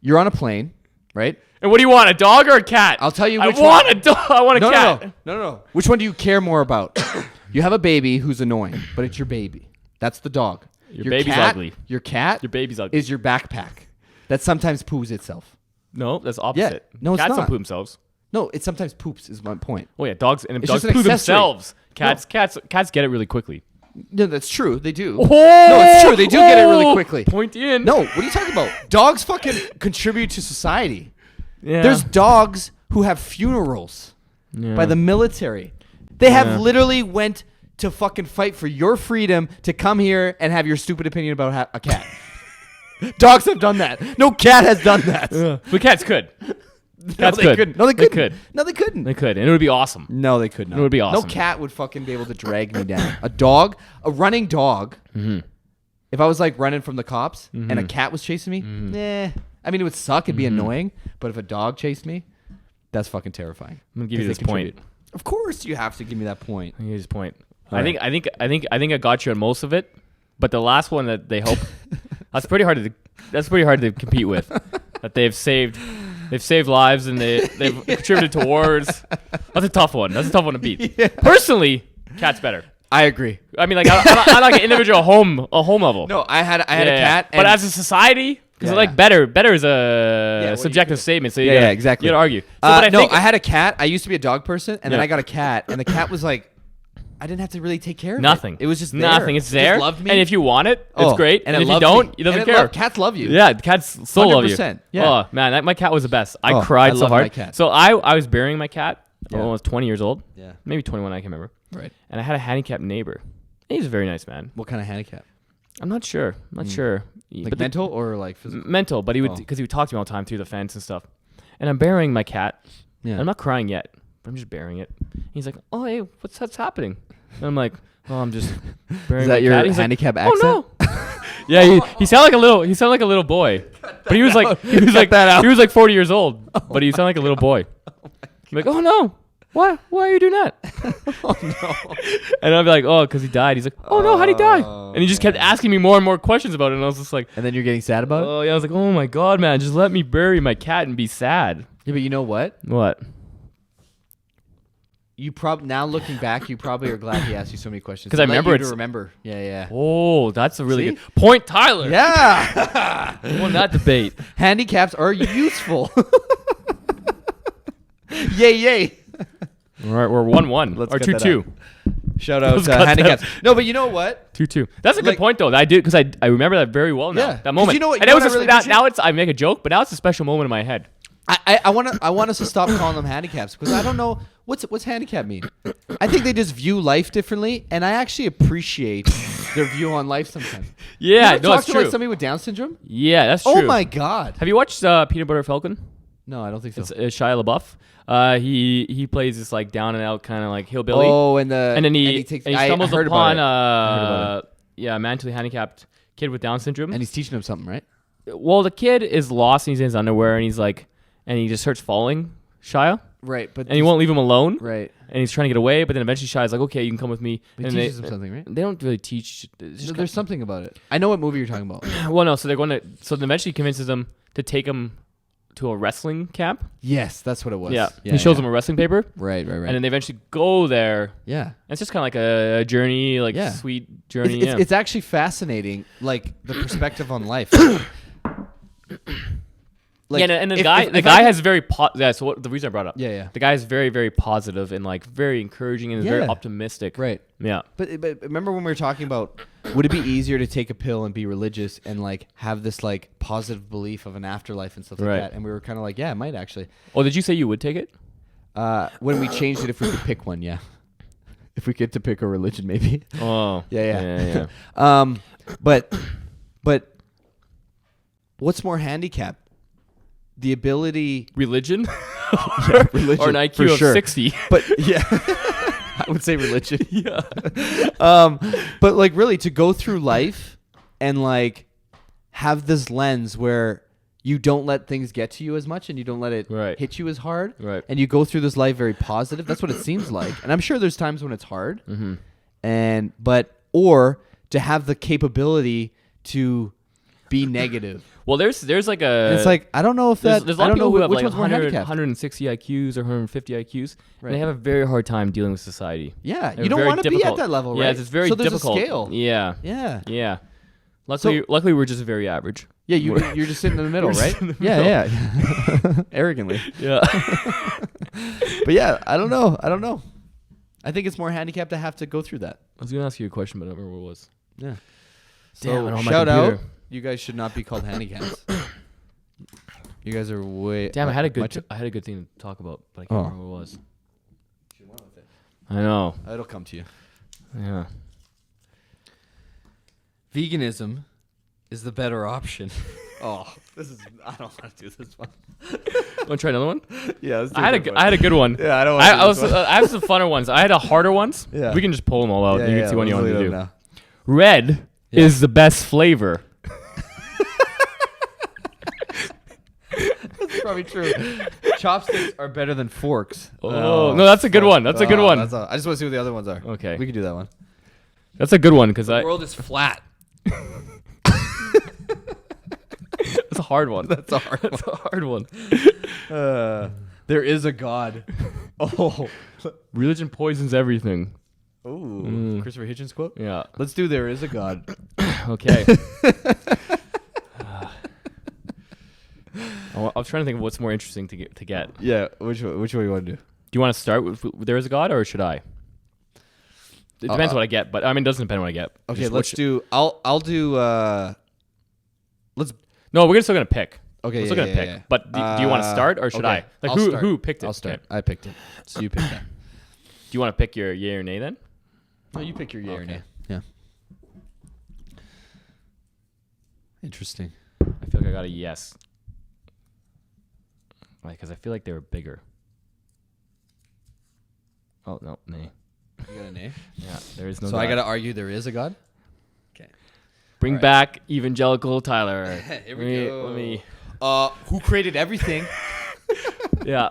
[SPEAKER 2] you're on a plane, right?
[SPEAKER 1] And what do you want, a dog or a cat?
[SPEAKER 2] I'll tell you
[SPEAKER 1] I
[SPEAKER 2] which
[SPEAKER 1] want
[SPEAKER 2] one.
[SPEAKER 1] a dog. I want a
[SPEAKER 2] No,
[SPEAKER 1] cat.
[SPEAKER 2] no. Which one do you care more about? You have a baby who's annoying, but it's your baby. That's the dog.
[SPEAKER 1] Your baby's
[SPEAKER 2] cat,
[SPEAKER 1] ugly.
[SPEAKER 2] Your cat
[SPEAKER 1] Your baby's ugly.
[SPEAKER 2] is your backpack that sometimes poos itself.
[SPEAKER 1] No, that's opposite.
[SPEAKER 2] No, it's
[SPEAKER 1] Cats
[SPEAKER 2] not.
[SPEAKER 1] don't poo themselves.
[SPEAKER 2] No, it sometimes poops. Is my point.
[SPEAKER 1] Oh yeah, dogs and
[SPEAKER 2] It's
[SPEAKER 1] dogs
[SPEAKER 2] just an
[SPEAKER 1] poo
[SPEAKER 2] accessory.
[SPEAKER 1] themselves. Cats get it really quickly.
[SPEAKER 2] No, that's true. They do.
[SPEAKER 1] Oh,
[SPEAKER 2] No, it's true. They do get it really quickly.
[SPEAKER 1] Point in.
[SPEAKER 2] No, what are you talking about? Dogs fucking contribute to society.
[SPEAKER 1] Yeah.
[SPEAKER 2] There's dogs who have funerals
[SPEAKER 1] Yeah.
[SPEAKER 2] by the military. They have
[SPEAKER 1] Yeah.
[SPEAKER 2] literally went to fucking fight for your freedom to come here and have your stupid opinion about a cat. Dogs have done that. No cat has done that.
[SPEAKER 1] But cats could. Cats
[SPEAKER 2] they
[SPEAKER 1] could.
[SPEAKER 2] couldn't. No, they
[SPEAKER 1] They
[SPEAKER 2] couldn't.
[SPEAKER 1] could.
[SPEAKER 2] No, they couldn't.
[SPEAKER 1] They could, and it would be awesome.
[SPEAKER 2] No, they could not.
[SPEAKER 1] It would be awesome.
[SPEAKER 2] No cat would fucking be able to drag me down. A dog, a running dog. If I was like running from the cops and a cat was chasing me, I mean, it would suck. It'd be annoying. But if a dog chased me, that's fucking terrifying.
[SPEAKER 1] I'm gonna give you
[SPEAKER 2] 'Cause
[SPEAKER 1] this
[SPEAKER 2] they
[SPEAKER 1] point.
[SPEAKER 2] contribute. Of course, you have to give me that point.
[SPEAKER 1] I'm gonna give you this point.
[SPEAKER 2] All
[SPEAKER 1] I think I got you on most of it, but the last one that they hope that's pretty hard to compete with. That they've saved lives and they've contributed towards. That's a tough one. That's a tough one to beat.
[SPEAKER 2] Yeah.
[SPEAKER 1] Personally, cat's better.
[SPEAKER 2] I agree.
[SPEAKER 1] I mean, like I like an individual home level.
[SPEAKER 2] No, I had a cat.
[SPEAKER 1] but as a society, because
[SPEAKER 2] Yeah,
[SPEAKER 1] like
[SPEAKER 2] yeah.
[SPEAKER 1] better is
[SPEAKER 2] what
[SPEAKER 1] a
[SPEAKER 2] do you
[SPEAKER 1] subjective
[SPEAKER 2] do?
[SPEAKER 1] statement. So
[SPEAKER 2] Yeah,
[SPEAKER 1] you gotta,
[SPEAKER 2] exactly.
[SPEAKER 1] You gotta argue. So, but I think
[SPEAKER 2] I had a cat. I used to be a dog person, and then
[SPEAKER 1] Yeah.
[SPEAKER 2] I got a cat, and the cat was like, I didn't have to really take care of
[SPEAKER 1] nothing.
[SPEAKER 2] it. It was just there.
[SPEAKER 1] nothing. It's
[SPEAKER 2] It just
[SPEAKER 1] there.
[SPEAKER 2] loved me.
[SPEAKER 1] And if you want it, it's
[SPEAKER 2] Oh,
[SPEAKER 1] great. And
[SPEAKER 2] it
[SPEAKER 1] if you
[SPEAKER 2] loved
[SPEAKER 1] don't,
[SPEAKER 2] me.
[SPEAKER 1] it doesn't
[SPEAKER 2] And
[SPEAKER 1] care.
[SPEAKER 2] Cats love you.
[SPEAKER 1] Yeah, cats so love you.
[SPEAKER 2] 100%, yeah.
[SPEAKER 1] Oh man, my cat was the best. I
[SPEAKER 2] Oh,
[SPEAKER 1] cried
[SPEAKER 2] I
[SPEAKER 1] so
[SPEAKER 2] love
[SPEAKER 1] hard.
[SPEAKER 2] my cat.
[SPEAKER 1] So I was burying my cat.
[SPEAKER 2] Yeah.
[SPEAKER 1] I was 20 years old.
[SPEAKER 2] Yeah.
[SPEAKER 1] Maybe 21. I can't remember.
[SPEAKER 2] Right.
[SPEAKER 1] And I had a handicapped neighbor. He's a very nice man.
[SPEAKER 2] What kind of handicap?
[SPEAKER 1] I'm not sure.
[SPEAKER 2] Like mental or like physical?
[SPEAKER 1] Mental, but he would because he would talk to me all the time through the fence and stuff. And I'm burying my cat.
[SPEAKER 2] Yeah.
[SPEAKER 1] I'm not crying yet, but I'm just burying it. He's like, "Oh, hey, what's happening?" And I'm like, "Oh, I'm just burying
[SPEAKER 2] Is that
[SPEAKER 1] my
[SPEAKER 2] your
[SPEAKER 1] cat." He's
[SPEAKER 2] handicap
[SPEAKER 1] like,
[SPEAKER 2] accent?
[SPEAKER 1] "Oh no." Yeah, he sounded like a little boy. But he was like 40 years old, but he sounded like a little boy. I'm like, "Oh no. Why are you doing that?"
[SPEAKER 2] Oh no.
[SPEAKER 1] And I'd be like, "Oh, because he died." He's like, "Oh no, how'd he die?" And he just kept asking me more and more questions about it, and I was just like,
[SPEAKER 2] And then you're getting sad about it?
[SPEAKER 1] "Oh yeah." I was like, "Oh my god, man, just let me bury my cat and be sad."
[SPEAKER 2] Yeah, but you know what?
[SPEAKER 1] What?
[SPEAKER 2] You now looking back, you probably are glad he asked you so many questions.
[SPEAKER 1] 'Cause I remember
[SPEAKER 2] to remember. Yeah.
[SPEAKER 1] Oh, that's a really
[SPEAKER 2] See?
[SPEAKER 1] good point, Tyler.
[SPEAKER 2] Yeah.
[SPEAKER 1] Won that debate.
[SPEAKER 2] Handicaps are useful. Yay.
[SPEAKER 1] All right, we're 1-1
[SPEAKER 2] Let's
[SPEAKER 1] or
[SPEAKER 2] cut that
[SPEAKER 1] 2-2.
[SPEAKER 2] Shout out
[SPEAKER 1] Let's
[SPEAKER 2] to
[SPEAKER 1] cut
[SPEAKER 2] handicaps. No, but you know what?
[SPEAKER 1] 2-2. That's a good
[SPEAKER 2] Like-
[SPEAKER 1] point though. I do because I remember that very well now.
[SPEAKER 2] Yeah.
[SPEAKER 1] That
[SPEAKER 2] 'Cause
[SPEAKER 1] moment.
[SPEAKER 2] you know what-
[SPEAKER 1] And
[SPEAKER 2] you
[SPEAKER 1] it
[SPEAKER 2] know
[SPEAKER 1] was
[SPEAKER 2] what I really
[SPEAKER 1] now
[SPEAKER 2] appreciate?
[SPEAKER 1] it's I make a joke, but now it's a special moment in my head.
[SPEAKER 2] I want us to stop calling them handicaps because I don't know what's handicap mean. I think they just view life differently, and I actually appreciate their view on life sometimes.
[SPEAKER 1] Yeah,
[SPEAKER 2] You ever
[SPEAKER 1] no,
[SPEAKER 2] talk
[SPEAKER 1] it's
[SPEAKER 2] to
[SPEAKER 1] true.
[SPEAKER 2] like somebody with Down syndrome?
[SPEAKER 1] Yeah, that's true.
[SPEAKER 2] Oh my god!
[SPEAKER 1] Have you watched Peanut Butter Falcon?
[SPEAKER 2] No, I don't think so.
[SPEAKER 1] It's Shia LaBeouf. He plays this like down and out kind of like hillbilly.
[SPEAKER 2] Oh, and
[SPEAKER 1] then he stumbles
[SPEAKER 2] heard
[SPEAKER 1] upon
[SPEAKER 2] about it.
[SPEAKER 1] mentally handicapped kid with Down syndrome.
[SPEAKER 2] And he's teaching him something, right?
[SPEAKER 1] Well, the kid is lost and he's in his underwear and he's like, and he just starts following Shia
[SPEAKER 2] Right, but
[SPEAKER 1] and he won't leave him alone.
[SPEAKER 2] Right.
[SPEAKER 1] And he's trying to get away, but then eventually Shia's like, okay, you can come with me.
[SPEAKER 2] He
[SPEAKER 1] and
[SPEAKER 2] teaches him something, right?
[SPEAKER 1] They don't really teach. It's just
[SPEAKER 2] There's something about it. I know what movie you're talking about.
[SPEAKER 1] well, no. So they're going to. So then eventually convinces them to take him to a wrestling camp.
[SPEAKER 2] Yes, that's what it was.
[SPEAKER 1] Yeah. He shows them a wrestling paper.
[SPEAKER 2] Right.
[SPEAKER 1] And then they eventually go there.
[SPEAKER 2] Yeah.
[SPEAKER 1] And it's just kind of like a journey, like
[SPEAKER 2] Yeah.
[SPEAKER 1] sweet journey.
[SPEAKER 2] It's actually fascinating, like the perspective on life. Like,
[SPEAKER 1] and the
[SPEAKER 2] if-
[SPEAKER 1] guy,
[SPEAKER 2] if-
[SPEAKER 1] the
[SPEAKER 2] if
[SPEAKER 1] guy
[SPEAKER 2] I-
[SPEAKER 1] has very so what, the reason I brought up.
[SPEAKER 2] Yeah.
[SPEAKER 1] The guy is very, very positive and like very encouraging and is very
[SPEAKER 2] Yeah.
[SPEAKER 1] optimistic.
[SPEAKER 2] Right.
[SPEAKER 1] Yeah.
[SPEAKER 2] But remember when we were talking about would it be easier to take a pill and be religious and like have this like positive belief of an afterlife and stuff like
[SPEAKER 1] Right.
[SPEAKER 2] that? And we were kind of like, yeah, it might actually.
[SPEAKER 1] Oh, did you say you would take it?
[SPEAKER 2] When we changed it, if we could pick one, yeah. If we get to pick a religion, maybe.
[SPEAKER 1] Oh.
[SPEAKER 2] Yeah. But what's more handicapped? The ability,
[SPEAKER 1] Religion?
[SPEAKER 2] religion,
[SPEAKER 1] Or an
[SPEAKER 2] for
[SPEAKER 1] IQ of
[SPEAKER 2] sure.
[SPEAKER 1] 60.
[SPEAKER 2] But yeah, I would say religion.
[SPEAKER 1] Yeah.
[SPEAKER 2] But like really to go through life and like have this lens where you don't let things get to you as much and you don't let it
[SPEAKER 1] Right.
[SPEAKER 2] hit you as hard.
[SPEAKER 1] Right.
[SPEAKER 2] And you go through this life very positive. That's what it seems like. And I'm sure there's times when it's hard.
[SPEAKER 1] Mm-hmm.
[SPEAKER 2] Or to have the capability to be negative.
[SPEAKER 1] Well, there's like a.
[SPEAKER 2] And it's like I don't know if
[SPEAKER 1] There's
[SPEAKER 2] that.
[SPEAKER 1] a lot
[SPEAKER 2] I
[SPEAKER 1] of
[SPEAKER 2] don't
[SPEAKER 1] people
[SPEAKER 2] know
[SPEAKER 1] who have
[SPEAKER 2] which
[SPEAKER 1] like
[SPEAKER 2] one's more
[SPEAKER 1] 100,
[SPEAKER 2] handicapped.
[SPEAKER 1] 160 IQs or 150 IQs,
[SPEAKER 2] Right.
[SPEAKER 1] and they have a very hard time dealing with society.
[SPEAKER 2] Yeah,
[SPEAKER 1] They're
[SPEAKER 2] you don't
[SPEAKER 1] very
[SPEAKER 2] want to be at
[SPEAKER 1] difficult.
[SPEAKER 2] that level, right?
[SPEAKER 1] Yeah, it's very
[SPEAKER 2] so there's
[SPEAKER 1] difficult.
[SPEAKER 2] a scale.
[SPEAKER 1] Yeah.
[SPEAKER 2] Yeah.
[SPEAKER 1] Yeah. Luckily, we're just very average.
[SPEAKER 2] Yeah, you're just sitting in the middle,
[SPEAKER 1] We're
[SPEAKER 2] right?
[SPEAKER 1] just in the
[SPEAKER 2] Yeah. Arrogantly.
[SPEAKER 1] Yeah.
[SPEAKER 2] But yeah, I don't know. I think it's more handicapped to have to go through that.
[SPEAKER 1] I was gonna ask you a question, but I don't remember what it was.
[SPEAKER 2] Yeah.
[SPEAKER 1] Damn, I don't
[SPEAKER 2] So
[SPEAKER 1] have my
[SPEAKER 2] shout out.
[SPEAKER 1] computer.
[SPEAKER 2] You guys should not be called handicaps. You guys are way.
[SPEAKER 1] Damn, I had a
[SPEAKER 2] much-
[SPEAKER 1] good thing to talk about, but I can't
[SPEAKER 2] Oh.
[SPEAKER 1] remember what it was. I know.
[SPEAKER 2] It'll come to you.
[SPEAKER 1] Yeah.
[SPEAKER 2] Veganism is the better option. Oh, this is. I don't want to do this one.
[SPEAKER 1] Want to try another one?
[SPEAKER 2] Yeah,
[SPEAKER 1] I had a good one.
[SPEAKER 2] Yeah, I don't.
[SPEAKER 1] I have some funner ones. I had a harder ones.
[SPEAKER 2] Yeah.
[SPEAKER 1] We can just pull them all out.
[SPEAKER 2] Yeah,
[SPEAKER 1] you
[SPEAKER 2] yeah,
[SPEAKER 1] can see what you
[SPEAKER 2] let's
[SPEAKER 1] want to
[SPEAKER 2] leave
[SPEAKER 1] do.
[SPEAKER 2] them now.
[SPEAKER 1] Red
[SPEAKER 2] Yeah.
[SPEAKER 1] is the best flavor.
[SPEAKER 2] That's probably true. Chopsticks are better than forks.
[SPEAKER 1] Oh, no, that's a good one. That's a good one.
[SPEAKER 2] I just want to see what the other ones are.
[SPEAKER 1] Okay.
[SPEAKER 2] We can do that one.
[SPEAKER 1] That's a good one because
[SPEAKER 2] The world is flat.
[SPEAKER 1] That's a hard one.
[SPEAKER 2] That's a hard
[SPEAKER 1] That's a hard one.
[SPEAKER 2] There is a God. Oh.
[SPEAKER 1] Religion poisons everything.
[SPEAKER 2] Ooh. Christopher Hitchens quote?
[SPEAKER 1] Yeah.
[SPEAKER 2] Let's do There Is a God.
[SPEAKER 1] Okay. I was trying to think of what's more interesting to get.
[SPEAKER 2] Yeah. Which one you want to do?
[SPEAKER 1] Do you want to start with There Is a God or should I? It depends what I get, but I mean, it doesn't depend what I get.
[SPEAKER 2] Okay,
[SPEAKER 1] Just
[SPEAKER 2] let's do. I'll do. Let's.
[SPEAKER 1] No, we're still gonna pick.
[SPEAKER 2] Okay,
[SPEAKER 1] We're still gonna pick.
[SPEAKER 2] yeah.
[SPEAKER 1] But do you want to start or should
[SPEAKER 2] okay.
[SPEAKER 1] I? Like
[SPEAKER 2] I'll start.
[SPEAKER 1] who picked it?
[SPEAKER 2] I'll start.
[SPEAKER 1] Okay.
[SPEAKER 2] I picked it. So you pick that.
[SPEAKER 1] Do you want to pick your yay or nay then?
[SPEAKER 2] No, you pick your yay or
[SPEAKER 1] Okay.
[SPEAKER 2] nay. Yeah. Interesting.
[SPEAKER 1] I feel like I got a yes. Because I feel like they were bigger. Oh, no, nay.
[SPEAKER 2] You got an A?
[SPEAKER 1] Yeah, there is no
[SPEAKER 2] So
[SPEAKER 1] God.
[SPEAKER 2] I got to argue there is a God? Okay.
[SPEAKER 1] Bring back evangelical Tyler.
[SPEAKER 2] Here we go.
[SPEAKER 1] Let me.
[SPEAKER 2] Who created everything?
[SPEAKER 1] Yeah.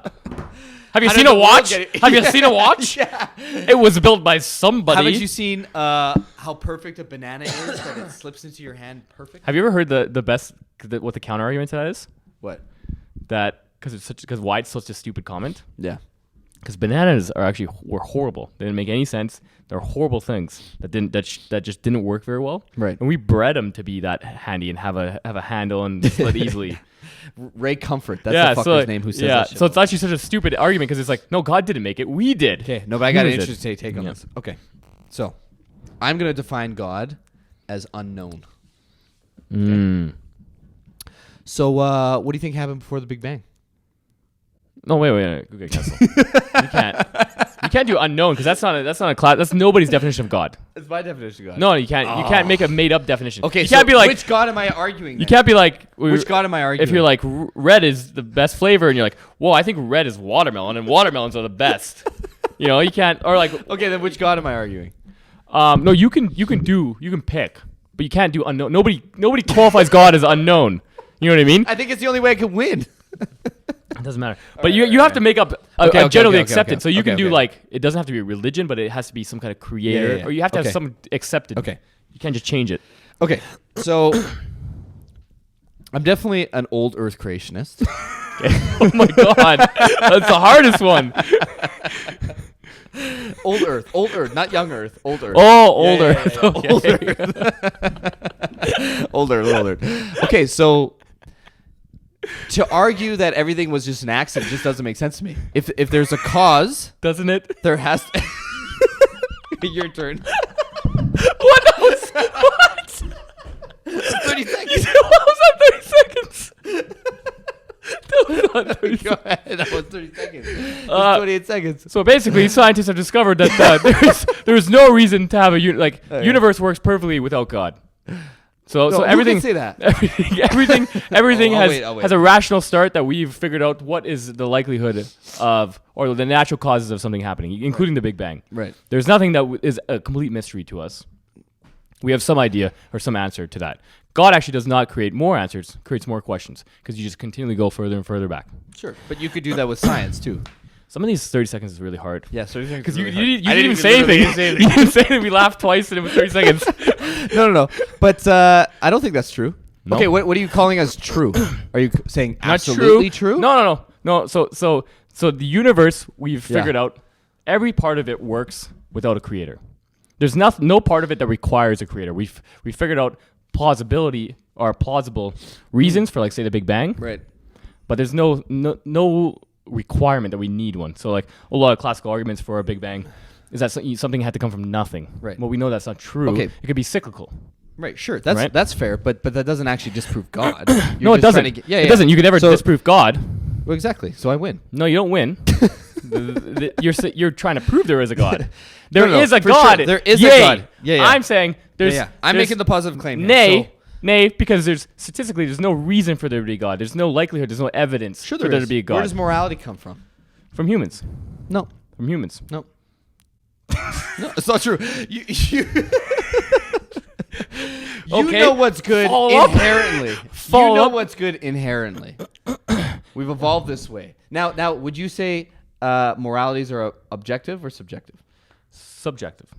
[SPEAKER 1] Have you
[SPEAKER 2] How
[SPEAKER 1] seen
[SPEAKER 2] did
[SPEAKER 1] a
[SPEAKER 2] the world
[SPEAKER 1] watch?
[SPEAKER 2] get it?
[SPEAKER 1] Have you seen a watch?
[SPEAKER 2] Yeah.
[SPEAKER 1] It was built by somebody.
[SPEAKER 2] Haven't you seen how perfect a banana is that it slips into your hand perfect?
[SPEAKER 1] Have you ever heard the best what the counter argument to that is?
[SPEAKER 2] What?
[SPEAKER 1] That because why it's such a stupid comment?
[SPEAKER 2] Yeah.
[SPEAKER 1] Because bananas were horrible. They didn't make any sense. They're horrible things that just didn't work very well.
[SPEAKER 2] Right.
[SPEAKER 1] And we bred them to be that handy and have a handle and split easily.
[SPEAKER 2] Ray Comfort. That's the fucker's name who says that shit.
[SPEAKER 1] So it's actually such a stupid argument because it's like, no, God didn't make it. We did.
[SPEAKER 2] Okay. No, but I got an
[SPEAKER 1] Humans did.
[SPEAKER 2] interesting take on this. Okay. So I'm going to define God as unknown.
[SPEAKER 1] Mm.
[SPEAKER 2] So what do you think happened before the Big Bang?
[SPEAKER 1] No, wait. Okay, cancel. You can't do unknown because that's not a class. That's nobody's definition of God.
[SPEAKER 2] That's my definition of God.
[SPEAKER 1] No, you can't. You can't make a made up definition.
[SPEAKER 2] Okay,
[SPEAKER 1] you
[SPEAKER 2] so
[SPEAKER 1] can't be like
[SPEAKER 2] which God am I arguing?
[SPEAKER 1] you
[SPEAKER 2] then?
[SPEAKER 1] can't be like
[SPEAKER 2] Which God am I arguing?
[SPEAKER 1] if you're like red is the best flavor and you're like, well, I think red is watermelon and watermelons are the best. You can't or like
[SPEAKER 2] okay, then which God am I arguing?
[SPEAKER 1] no, you can pick, but you can't do unknown. Nobody qualifies God as unknown. You know what I mean?
[SPEAKER 2] I think it's the only way I can win.
[SPEAKER 1] It doesn't matter. But you have to make up a generally accepted.
[SPEAKER 2] okay.
[SPEAKER 1] So you can do
[SPEAKER 2] okay.
[SPEAKER 1] like it doesn't have to be a religion, but it has to be some kind of creator,
[SPEAKER 2] Yeah.
[SPEAKER 1] or you have to
[SPEAKER 2] Okay.
[SPEAKER 1] have some accepted.
[SPEAKER 2] Okay.
[SPEAKER 1] You can't just change it.
[SPEAKER 2] Okay, so I'm definitely an old Earth creationist.
[SPEAKER 1] Oh my God, that's the hardest one.
[SPEAKER 2] Old Earth, not young Earth, old Earth.
[SPEAKER 1] Oh, older.
[SPEAKER 2] Yeah. Old Earth. Okay, so to argue that everything was just an accident just doesn't make sense to me. If there's a cause,
[SPEAKER 1] Doesn't it?
[SPEAKER 2] there has to. Your turn.
[SPEAKER 1] What else? What?
[SPEAKER 2] 30 seconds.
[SPEAKER 1] What was that? 30 seconds. That was not 30
[SPEAKER 2] Go ahead. That was 30 seconds. That's 28 seconds.
[SPEAKER 1] So basically, scientists have discovered that there's no reason to have universe works perfectly without God. So
[SPEAKER 2] No,
[SPEAKER 1] everything
[SPEAKER 2] who can say that?
[SPEAKER 1] everything
[SPEAKER 2] I'll wait.
[SPEAKER 1] has a rational start that we've figured out what is the likelihood of or the natural causes of something happening, including the Big Bang.
[SPEAKER 2] Right.
[SPEAKER 1] There's nothing that is a complete mystery to us. We have some idea or some answer to that. God actually does not create more answers, creates more questions because you just continually go further and further back.
[SPEAKER 2] Sure. But you could do that with science too.
[SPEAKER 1] Some of these 30 seconds is really hard.
[SPEAKER 2] Yeah, 30 seconds.
[SPEAKER 1] Because
[SPEAKER 2] Really
[SPEAKER 1] you
[SPEAKER 2] hard.
[SPEAKER 1] didn't even say anything. You didn't say anything. We laughed twice and it was 30 seconds.
[SPEAKER 2] No. But I don't think that's true.
[SPEAKER 1] No.
[SPEAKER 2] Okay, what are you calling as true? Are you saying
[SPEAKER 1] Not
[SPEAKER 2] absolutely true?
[SPEAKER 1] No. So the universe we've figured out, every part of it works without a creator. There's no part of it that requires a creator. We figured out plausibility or plausible reasons for, like, say, the Big Bang.
[SPEAKER 2] Right.
[SPEAKER 1] But there's no requirement that we need one. So, like, a lot of classical arguments for a Big Bang is that something had to come from nothing.
[SPEAKER 2] Right.
[SPEAKER 1] Well, we know that's not true.
[SPEAKER 2] Okay.
[SPEAKER 1] It could be cyclical.
[SPEAKER 2] Right, sure. That's fair, but that doesn't actually disprove God.
[SPEAKER 1] No, it doesn't. It doesn't. You could never disprove God.
[SPEAKER 2] Well, exactly. So I win.
[SPEAKER 1] No, you don't win. You're trying to prove there is a God. There
[SPEAKER 2] No,
[SPEAKER 1] is a
[SPEAKER 2] for
[SPEAKER 1] God.
[SPEAKER 2] sure. There is
[SPEAKER 1] Yay.
[SPEAKER 2] a God. Yeah.
[SPEAKER 1] I'm saying there's.
[SPEAKER 2] I'm
[SPEAKER 1] there's-
[SPEAKER 2] making the positive claim.
[SPEAKER 1] Nay, because statistically there's no reason for there to be a God. There's no likelihood. There's no evidence
[SPEAKER 2] Sure,
[SPEAKER 1] for there
[SPEAKER 2] is.
[SPEAKER 1] to be a God.
[SPEAKER 2] Where does morality come from?
[SPEAKER 1] From humans.
[SPEAKER 2] No.
[SPEAKER 1] From humans.
[SPEAKER 2] No, it's not true. You
[SPEAKER 1] Okay.
[SPEAKER 2] know what's good
[SPEAKER 1] Follow up.
[SPEAKER 2] inherently.
[SPEAKER 1] Follow
[SPEAKER 2] you know
[SPEAKER 1] up.
[SPEAKER 2] what's good inherently. We've evolved this way. Now, would you say moralities are objective or subjective?
[SPEAKER 1] Subjective.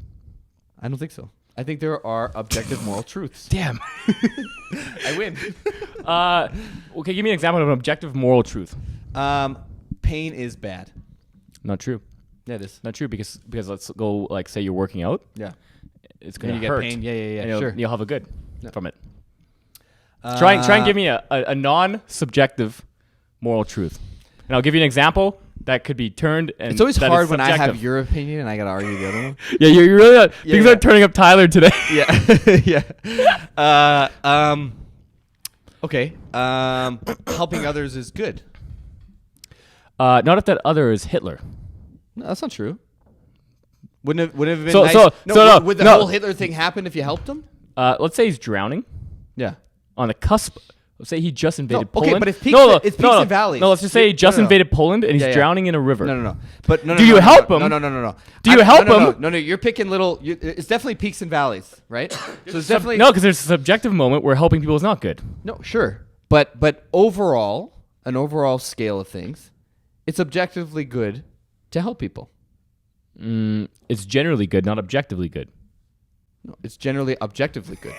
[SPEAKER 2] I don't think so. I think there are objective moral truths.
[SPEAKER 1] Damn.
[SPEAKER 2] I win.
[SPEAKER 1] Okay, give me an example of an objective moral truth.
[SPEAKER 2] Pain is bad.
[SPEAKER 1] Not true.
[SPEAKER 2] Yeah, it is.
[SPEAKER 1] Not true because let's go, like, say you're working out.
[SPEAKER 2] Yeah.
[SPEAKER 1] It's gonna
[SPEAKER 2] And you
[SPEAKER 1] hurt.
[SPEAKER 2] get pain. Yeah.
[SPEAKER 1] And
[SPEAKER 2] Sure.
[SPEAKER 1] you'll have a good
[SPEAKER 2] Yeah.
[SPEAKER 1] from it. Try and give me a non-subjective moral truth, and I'll give you an example that could be turned. And
[SPEAKER 2] It's always
[SPEAKER 1] that
[SPEAKER 2] hard
[SPEAKER 1] is
[SPEAKER 2] when I have
[SPEAKER 1] subjective.
[SPEAKER 2] your opinion and I gotta argue the other one.
[SPEAKER 1] Yeah, you're really things
[SPEAKER 2] yeah.
[SPEAKER 1] are turning up Tyler today.
[SPEAKER 2] Yeah. Yeah. Okay. Helping others is good.
[SPEAKER 1] Not if that other is Hitler.
[SPEAKER 2] No, that's not true. Wouldn't it have been
[SPEAKER 1] So-
[SPEAKER 2] nice?
[SPEAKER 1] so-
[SPEAKER 2] no,
[SPEAKER 1] so no,
[SPEAKER 2] would the
[SPEAKER 1] no.
[SPEAKER 2] whole Hitler thing happen if you helped him?
[SPEAKER 1] Let's say he's drowning
[SPEAKER 2] Yeah.
[SPEAKER 1] on the cusp. Let's say he just invaded
[SPEAKER 2] okay,
[SPEAKER 1] Poland.
[SPEAKER 2] but it's peaks, it's peaks and valleys.
[SPEAKER 1] No, let's just say he just invaded Poland and he's
[SPEAKER 2] Yeah.
[SPEAKER 1] drowning in a river.
[SPEAKER 2] No. But no.
[SPEAKER 1] Do you help him?
[SPEAKER 2] No.
[SPEAKER 1] Do you help him?
[SPEAKER 2] No. You're picking little. It's definitely peaks and valleys, right? So it's definitely
[SPEAKER 1] No, because there's a subjective moment where helping people is not good.
[SPEAKER 2] no. Sure, but overall, an overall scale of things, it's objectively good to help people.
[SPEAKER 1] It's generally good, not objectively good.
[SPEAKER 2] No, it's generally objectively good.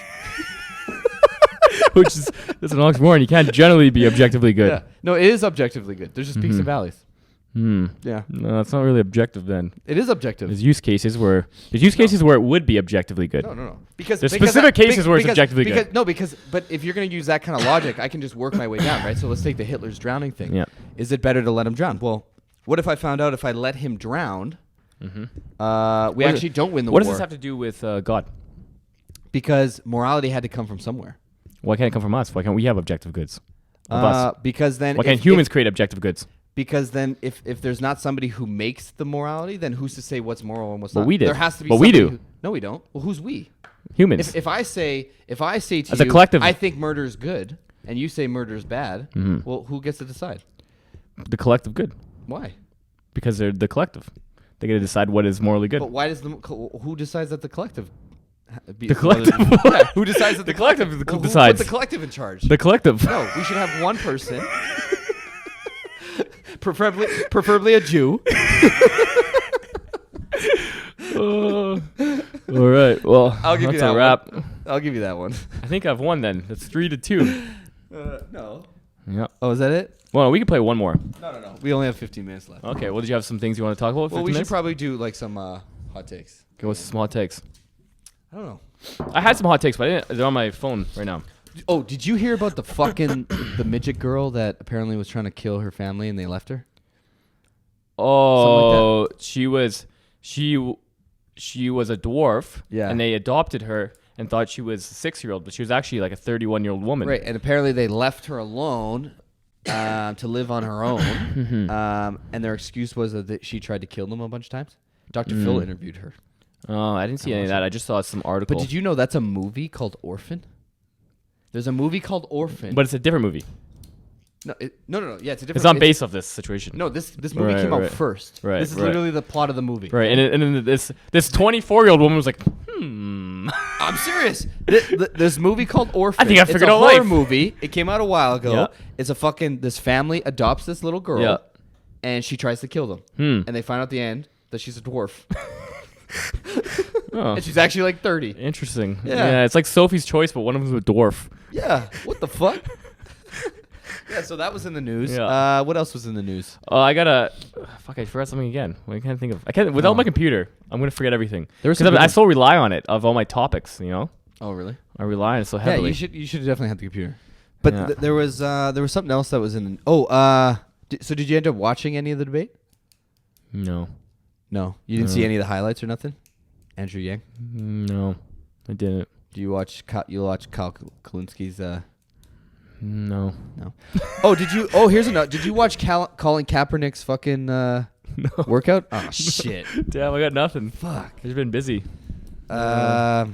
[SPEAKER 1] Which is that's an oxymoron. You can't generally be objectively good.
[SPEAKER 2] Yeah. No, it is objectively good. There's just peaks and valleys. Yeah.
[SPEAKER 1] No, it's not really objective then.
[SPEAKER 2] It is objective.
[SPEAKER 1] There's use cases where it would be objectively good.
[SPEAKER 2] No. Because
[SPEAKER 1] There's specific cases where it's objectively good.
[SPEAKER 2] No, but if you're going to use that kind of logic, I can just work my way down, right? So let's take the Hitler's drowning thing.
[SPEAKER 1] Yeah.
[SPEAKER 2] Is it better to let him drown? Well, what if I found out if I let him drown, we actually don't win the war?
[SPEAKER 1] What does this have to do with God?
[SPEAKER 2] Because morality had to come from somewhere.
[SPEAKER 1] Why can't it come from us? Why can't we have objective goods? Of us?
[SPEAKER 2] Because then
[SPEAKER 1] Why can't humans create objective goods?
[SPEAKER 2] Because then if there's not somebody who makes the morality, then who's to say what's moral and what's
[SPEAKER 1] But
[SPEAKER 2] not?
[SPEAKER 1] we did.
[SPEAKER 2] There has to be
[SPEAKER 1] But we
[SPEAKER 2] somebody
[SPEAKER 1] do.
[SPEAKER 2] No, we don't. Well, who's we?
[SPEAKER 1] Humans.
[SPEAKER 2] If I say to
[SPEAKER 1] As
[SPEAKER 2] you,
[SPEAKER 1] a collective.
[SPEAKER 2] I think murder is good, and you say murder is bad, well, who gets to decide?
[SPEAKER 1] The collective good.
[SPEAKER 2] Why?
[SPEAKER 1] Because they're the collective. They get to decide what is morally good.
[SPEAKER 2] But why does who decides that the collective?
[SPEAKER 1] The collective.
[SPEAKER 2] Yeah, who decides that
[SPEAKER 1] The collective
[SPEAKER 2] Well, who
[SPEAKER 1] decides.
[SPEAKER 2] put the collective in charge?
[SPEAKER 1] The collective.
[SPEAKER 2] No, we should have one person, preferably a Jew.
[SPEAKER 1] All right. Well,
[SPEAKER 2] I'll give you
[SPEAKER 1] that's
[SPEAKER 2] that
[SPEAKER 1] a wrap.
[SPEAKER 2] I'll give you that one.
[SPEAKER 1] I think I've won then. That's 3-2.
[SPEAKER 2] No.
[SPEAKER 1] Yeah.
[SPEAKER 2] Oh, is that it?
[SPEAKER 1] Well, we can play one more.
[SPEAKER 2] No. We only have 15 minutes left.
[SPEAKER 1] Okay. Well, did you have some things you want to talk about?
[SPEAKER 2] Well, we
[SPEAKER 1] 15
[SPEAKER 2] should
[SPEAKER 1] minutes?
[SPEAKER 2] probably do like some hot takes.
[SPEAKER 1] Okay. What's some hot takes?
[SPEAKER 2] I don't know.
[SPEAKER 1] I had some hot takes, but they're on my phone right now.
[SPEAKER 2] Oh, did you hear about the fucking the midget girl that apparently was trying to kill her family and they left her?
[SPEAKER 1] Oh, she was a dwarf.
[SPEAKER 2] Yeah.
[SPEAKER 1] And they adopted her and thought she was a 6-year-old, but she was actually like a 31-year-old woman.
[SPEAKER 2] Right, and apparently they left her alone to live on her own. And their excuse was that she tried to kill them a bunch of times. Dr. Phil interviewed her.
[SPEAKER 1] Oh, I didn't see any of that. I just saw some article.
[SPEAKER 2] But did you know that's a movie called Orphan? There's a movie called Orphan.
[SPEAKER 1] But it's a different movie.
[SPEAKER 2] No. Yeah, it's a different.
[SPEAKER 1] It's not based off this situation.
[SPEAKER 2] No, this movie came out first.
[SPEAKER 1] Right,
[SPEAKER 2] This is
[SPEAKER 1] right.
[SPEAKER 2] literally the plot of the movie.
[SPEAKER 1] Right, and then this 24-year-old woman was like,
[SPEAKER 2] I'm serious. This movie called Orphan.
[SPEAKER 1] I think I figured out
[SPEAKER 2] It's a horror
[SPEAKER 1] life.
[SPEAKER 2] movie. It came out a while ago.
[SPEAKER 1] Yeah.
[SPEAKER 2] It's a fucking this family adopts this little girl,
[SPEAKER 1] Yeah.
[SPEAKER 2] and she tries to kill them. And they find out at the end that she's a dwarf,
[SPEAKER 1] Oh,
[SPEAKER 2] and she's actually like 30.
[SPEAKER 1] interesting.
[SPEAKER 2] Yeah.
[SPEAKER 1] It's like Sophie's Choice, but one of them's a dwarf.
[SPEAKER 2] Yeah. What the fuck? Yeah. So that was in the news.
[SPEAKER 1] Yeah.
[SPEAKER 2] What else was in the news?
[SPEAKER 1] I forgot something again. I can't think of. Without my computer, I'm gonna forget everything.
[SPEAKER 2] There was
[SPEAKER 1] Because
[SPEAKER 2] some
[SPEAKER 1] I
[SPEAKER 2] good
[SPEAKER 1] so rely on it of all my topics. You know,
[SPEAKER 2] Oh, really?
[SPEAKER 1] I rely on it so
[SPEAKER 2] Yeah.
[SPEAKER 1] heavily.
[SPEAKER 2] You should definitely have the computer. But
[SPEAKER 1] Yeah.
[SPEAKER 2] there was something else that was in. So did you end up watching any of the debate?
[SPEAKER 1] No,
[SPEAKER 2] No, you didn't see any of the highlights or nothing. Andrew Yang.
[SPEAKER 1] no, I didn't.
[SPEAKER 2] Do you watch? You watch Kyle Kalinski's?
[SPEAKER 1] No.
[SPEAKER 2] No. Oh, did you? Oh, here's another. Did you watch Colin Kaepernick's fucking workout? Oh shit!
[SPEAKER 1] Damn, I got nothing.
[SPEAKER 2] Fuck.
[SPEAKER 1] I've just been busy.
[SPEAKER 2] That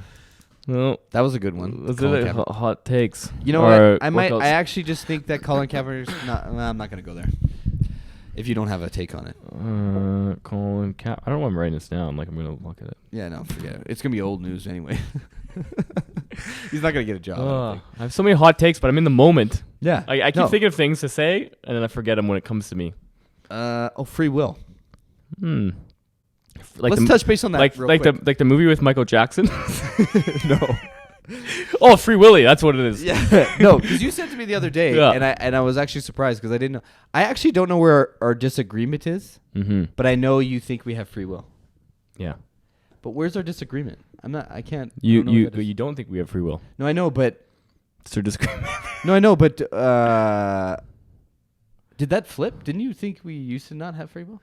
[SPEAKER 1] No.
[SPEAKER 2] was a good one.
[SPEAKER 1] Let's
[SPEAKER 2] Colin
[SPEAKER 1] do
[SPEAKER 2] Kaepernick.
[SPEAKER 1] hot takes.
[SPEAKER 2] You know
[SPEAKER 1] Or
[SPEAKER 2] what?
[SPEAKER 1] workouts.
[SPEAKER 2] I actually just think that Colin Kaepernick's not. I'm not gonna go there. If you don't have a take on it.
[SPEAKER 1] Colin Cap. I don't know why I'm writing this down. Like I'm gonna look at it.
[SPEAKER 2] Yeah, no, forget it. It's gonna be old news anyway. He's not gonna get a job. I don't think.
[SPEAKER 1] I have so many hot takes, but I'm in the moment.
[SPEAKER 2] Yeah.
[SPEAKER 1] I keep thinking of things to say, and then I forget them when it comes to me.
[SPEAKER 2] Free will.
[SPEAKER 1] Like
[SPEAKER 2] Let's touch base on that.
[SPEAKER 1] like
[SPEAKER 2] real
[SPEAKER 1] like
[SPEAKER 2] quick.
[SPEAKER 1] the movie with Michael Jackson.
[SPEAKER 2] No.
[SPEAKER 1] Oh, Free Willy. That's what it is.
[SPEAKER 2] Yeah. No, because you said to me the other day,
[SPEAKER 1] Yeah.
[SPEAKER 2] and I was actually surprised because I didn't know. I actually don't know where our disagreement is, but I know you think we have free will.
[SPEAKER 1] Yeah.
[SPEAKER 2] But where's our disagreement? I can't. I
[SPEAKER 1] You
[SPEAKER 2] don't know what that is.
[SPEAKER 1] you don't think we have free will?
[SPEAKER 2] No, I know, but
[SPEAKER 1] It's your disagreement.
[SPEAKER 2] no, I know, but did that flip? Didn't you think we used to not have free will?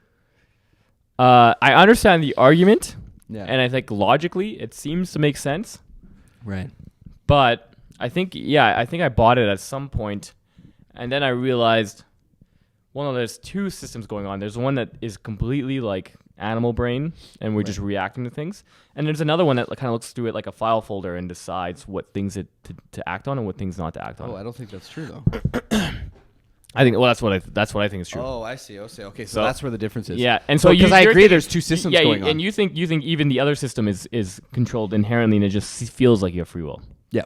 [SPEAKER 1] I understand the argument,
[SPEAKER 2] Yeah.
[SPEAKER 1] and I think logically it seems to make sense.
[SPEAKER 2] Right.
[SPEAKER 1] But I think I bought it at some point, and then I realized, well, no, there's two systems going on. There's one that is completely like animal brain, and we're just reacting to things. And there's another one that kind of looks through it like a file folder and decides what things to act on and what things not to act on.
[SPEAKER 2] Oh, I don't think that's true though.
[SPEAKER 1] I think that's what I think is true.
[SPEAKER 2] Oh, I see. Okay, so that's where the difference is.
[SPEAKER 1] Yeah, and so
[SPEAKER 2] because I
[SPEAKER 1] you're
[SPEAKER 2] agree,
[SPEAKER 1] thinking-
[SPEAKER 2] there's two systems going on.
[SPEAKER 1] and you think even the other system is controlled inherently, and it just feels like you have free will.
[SPEAKER 2] Yeah.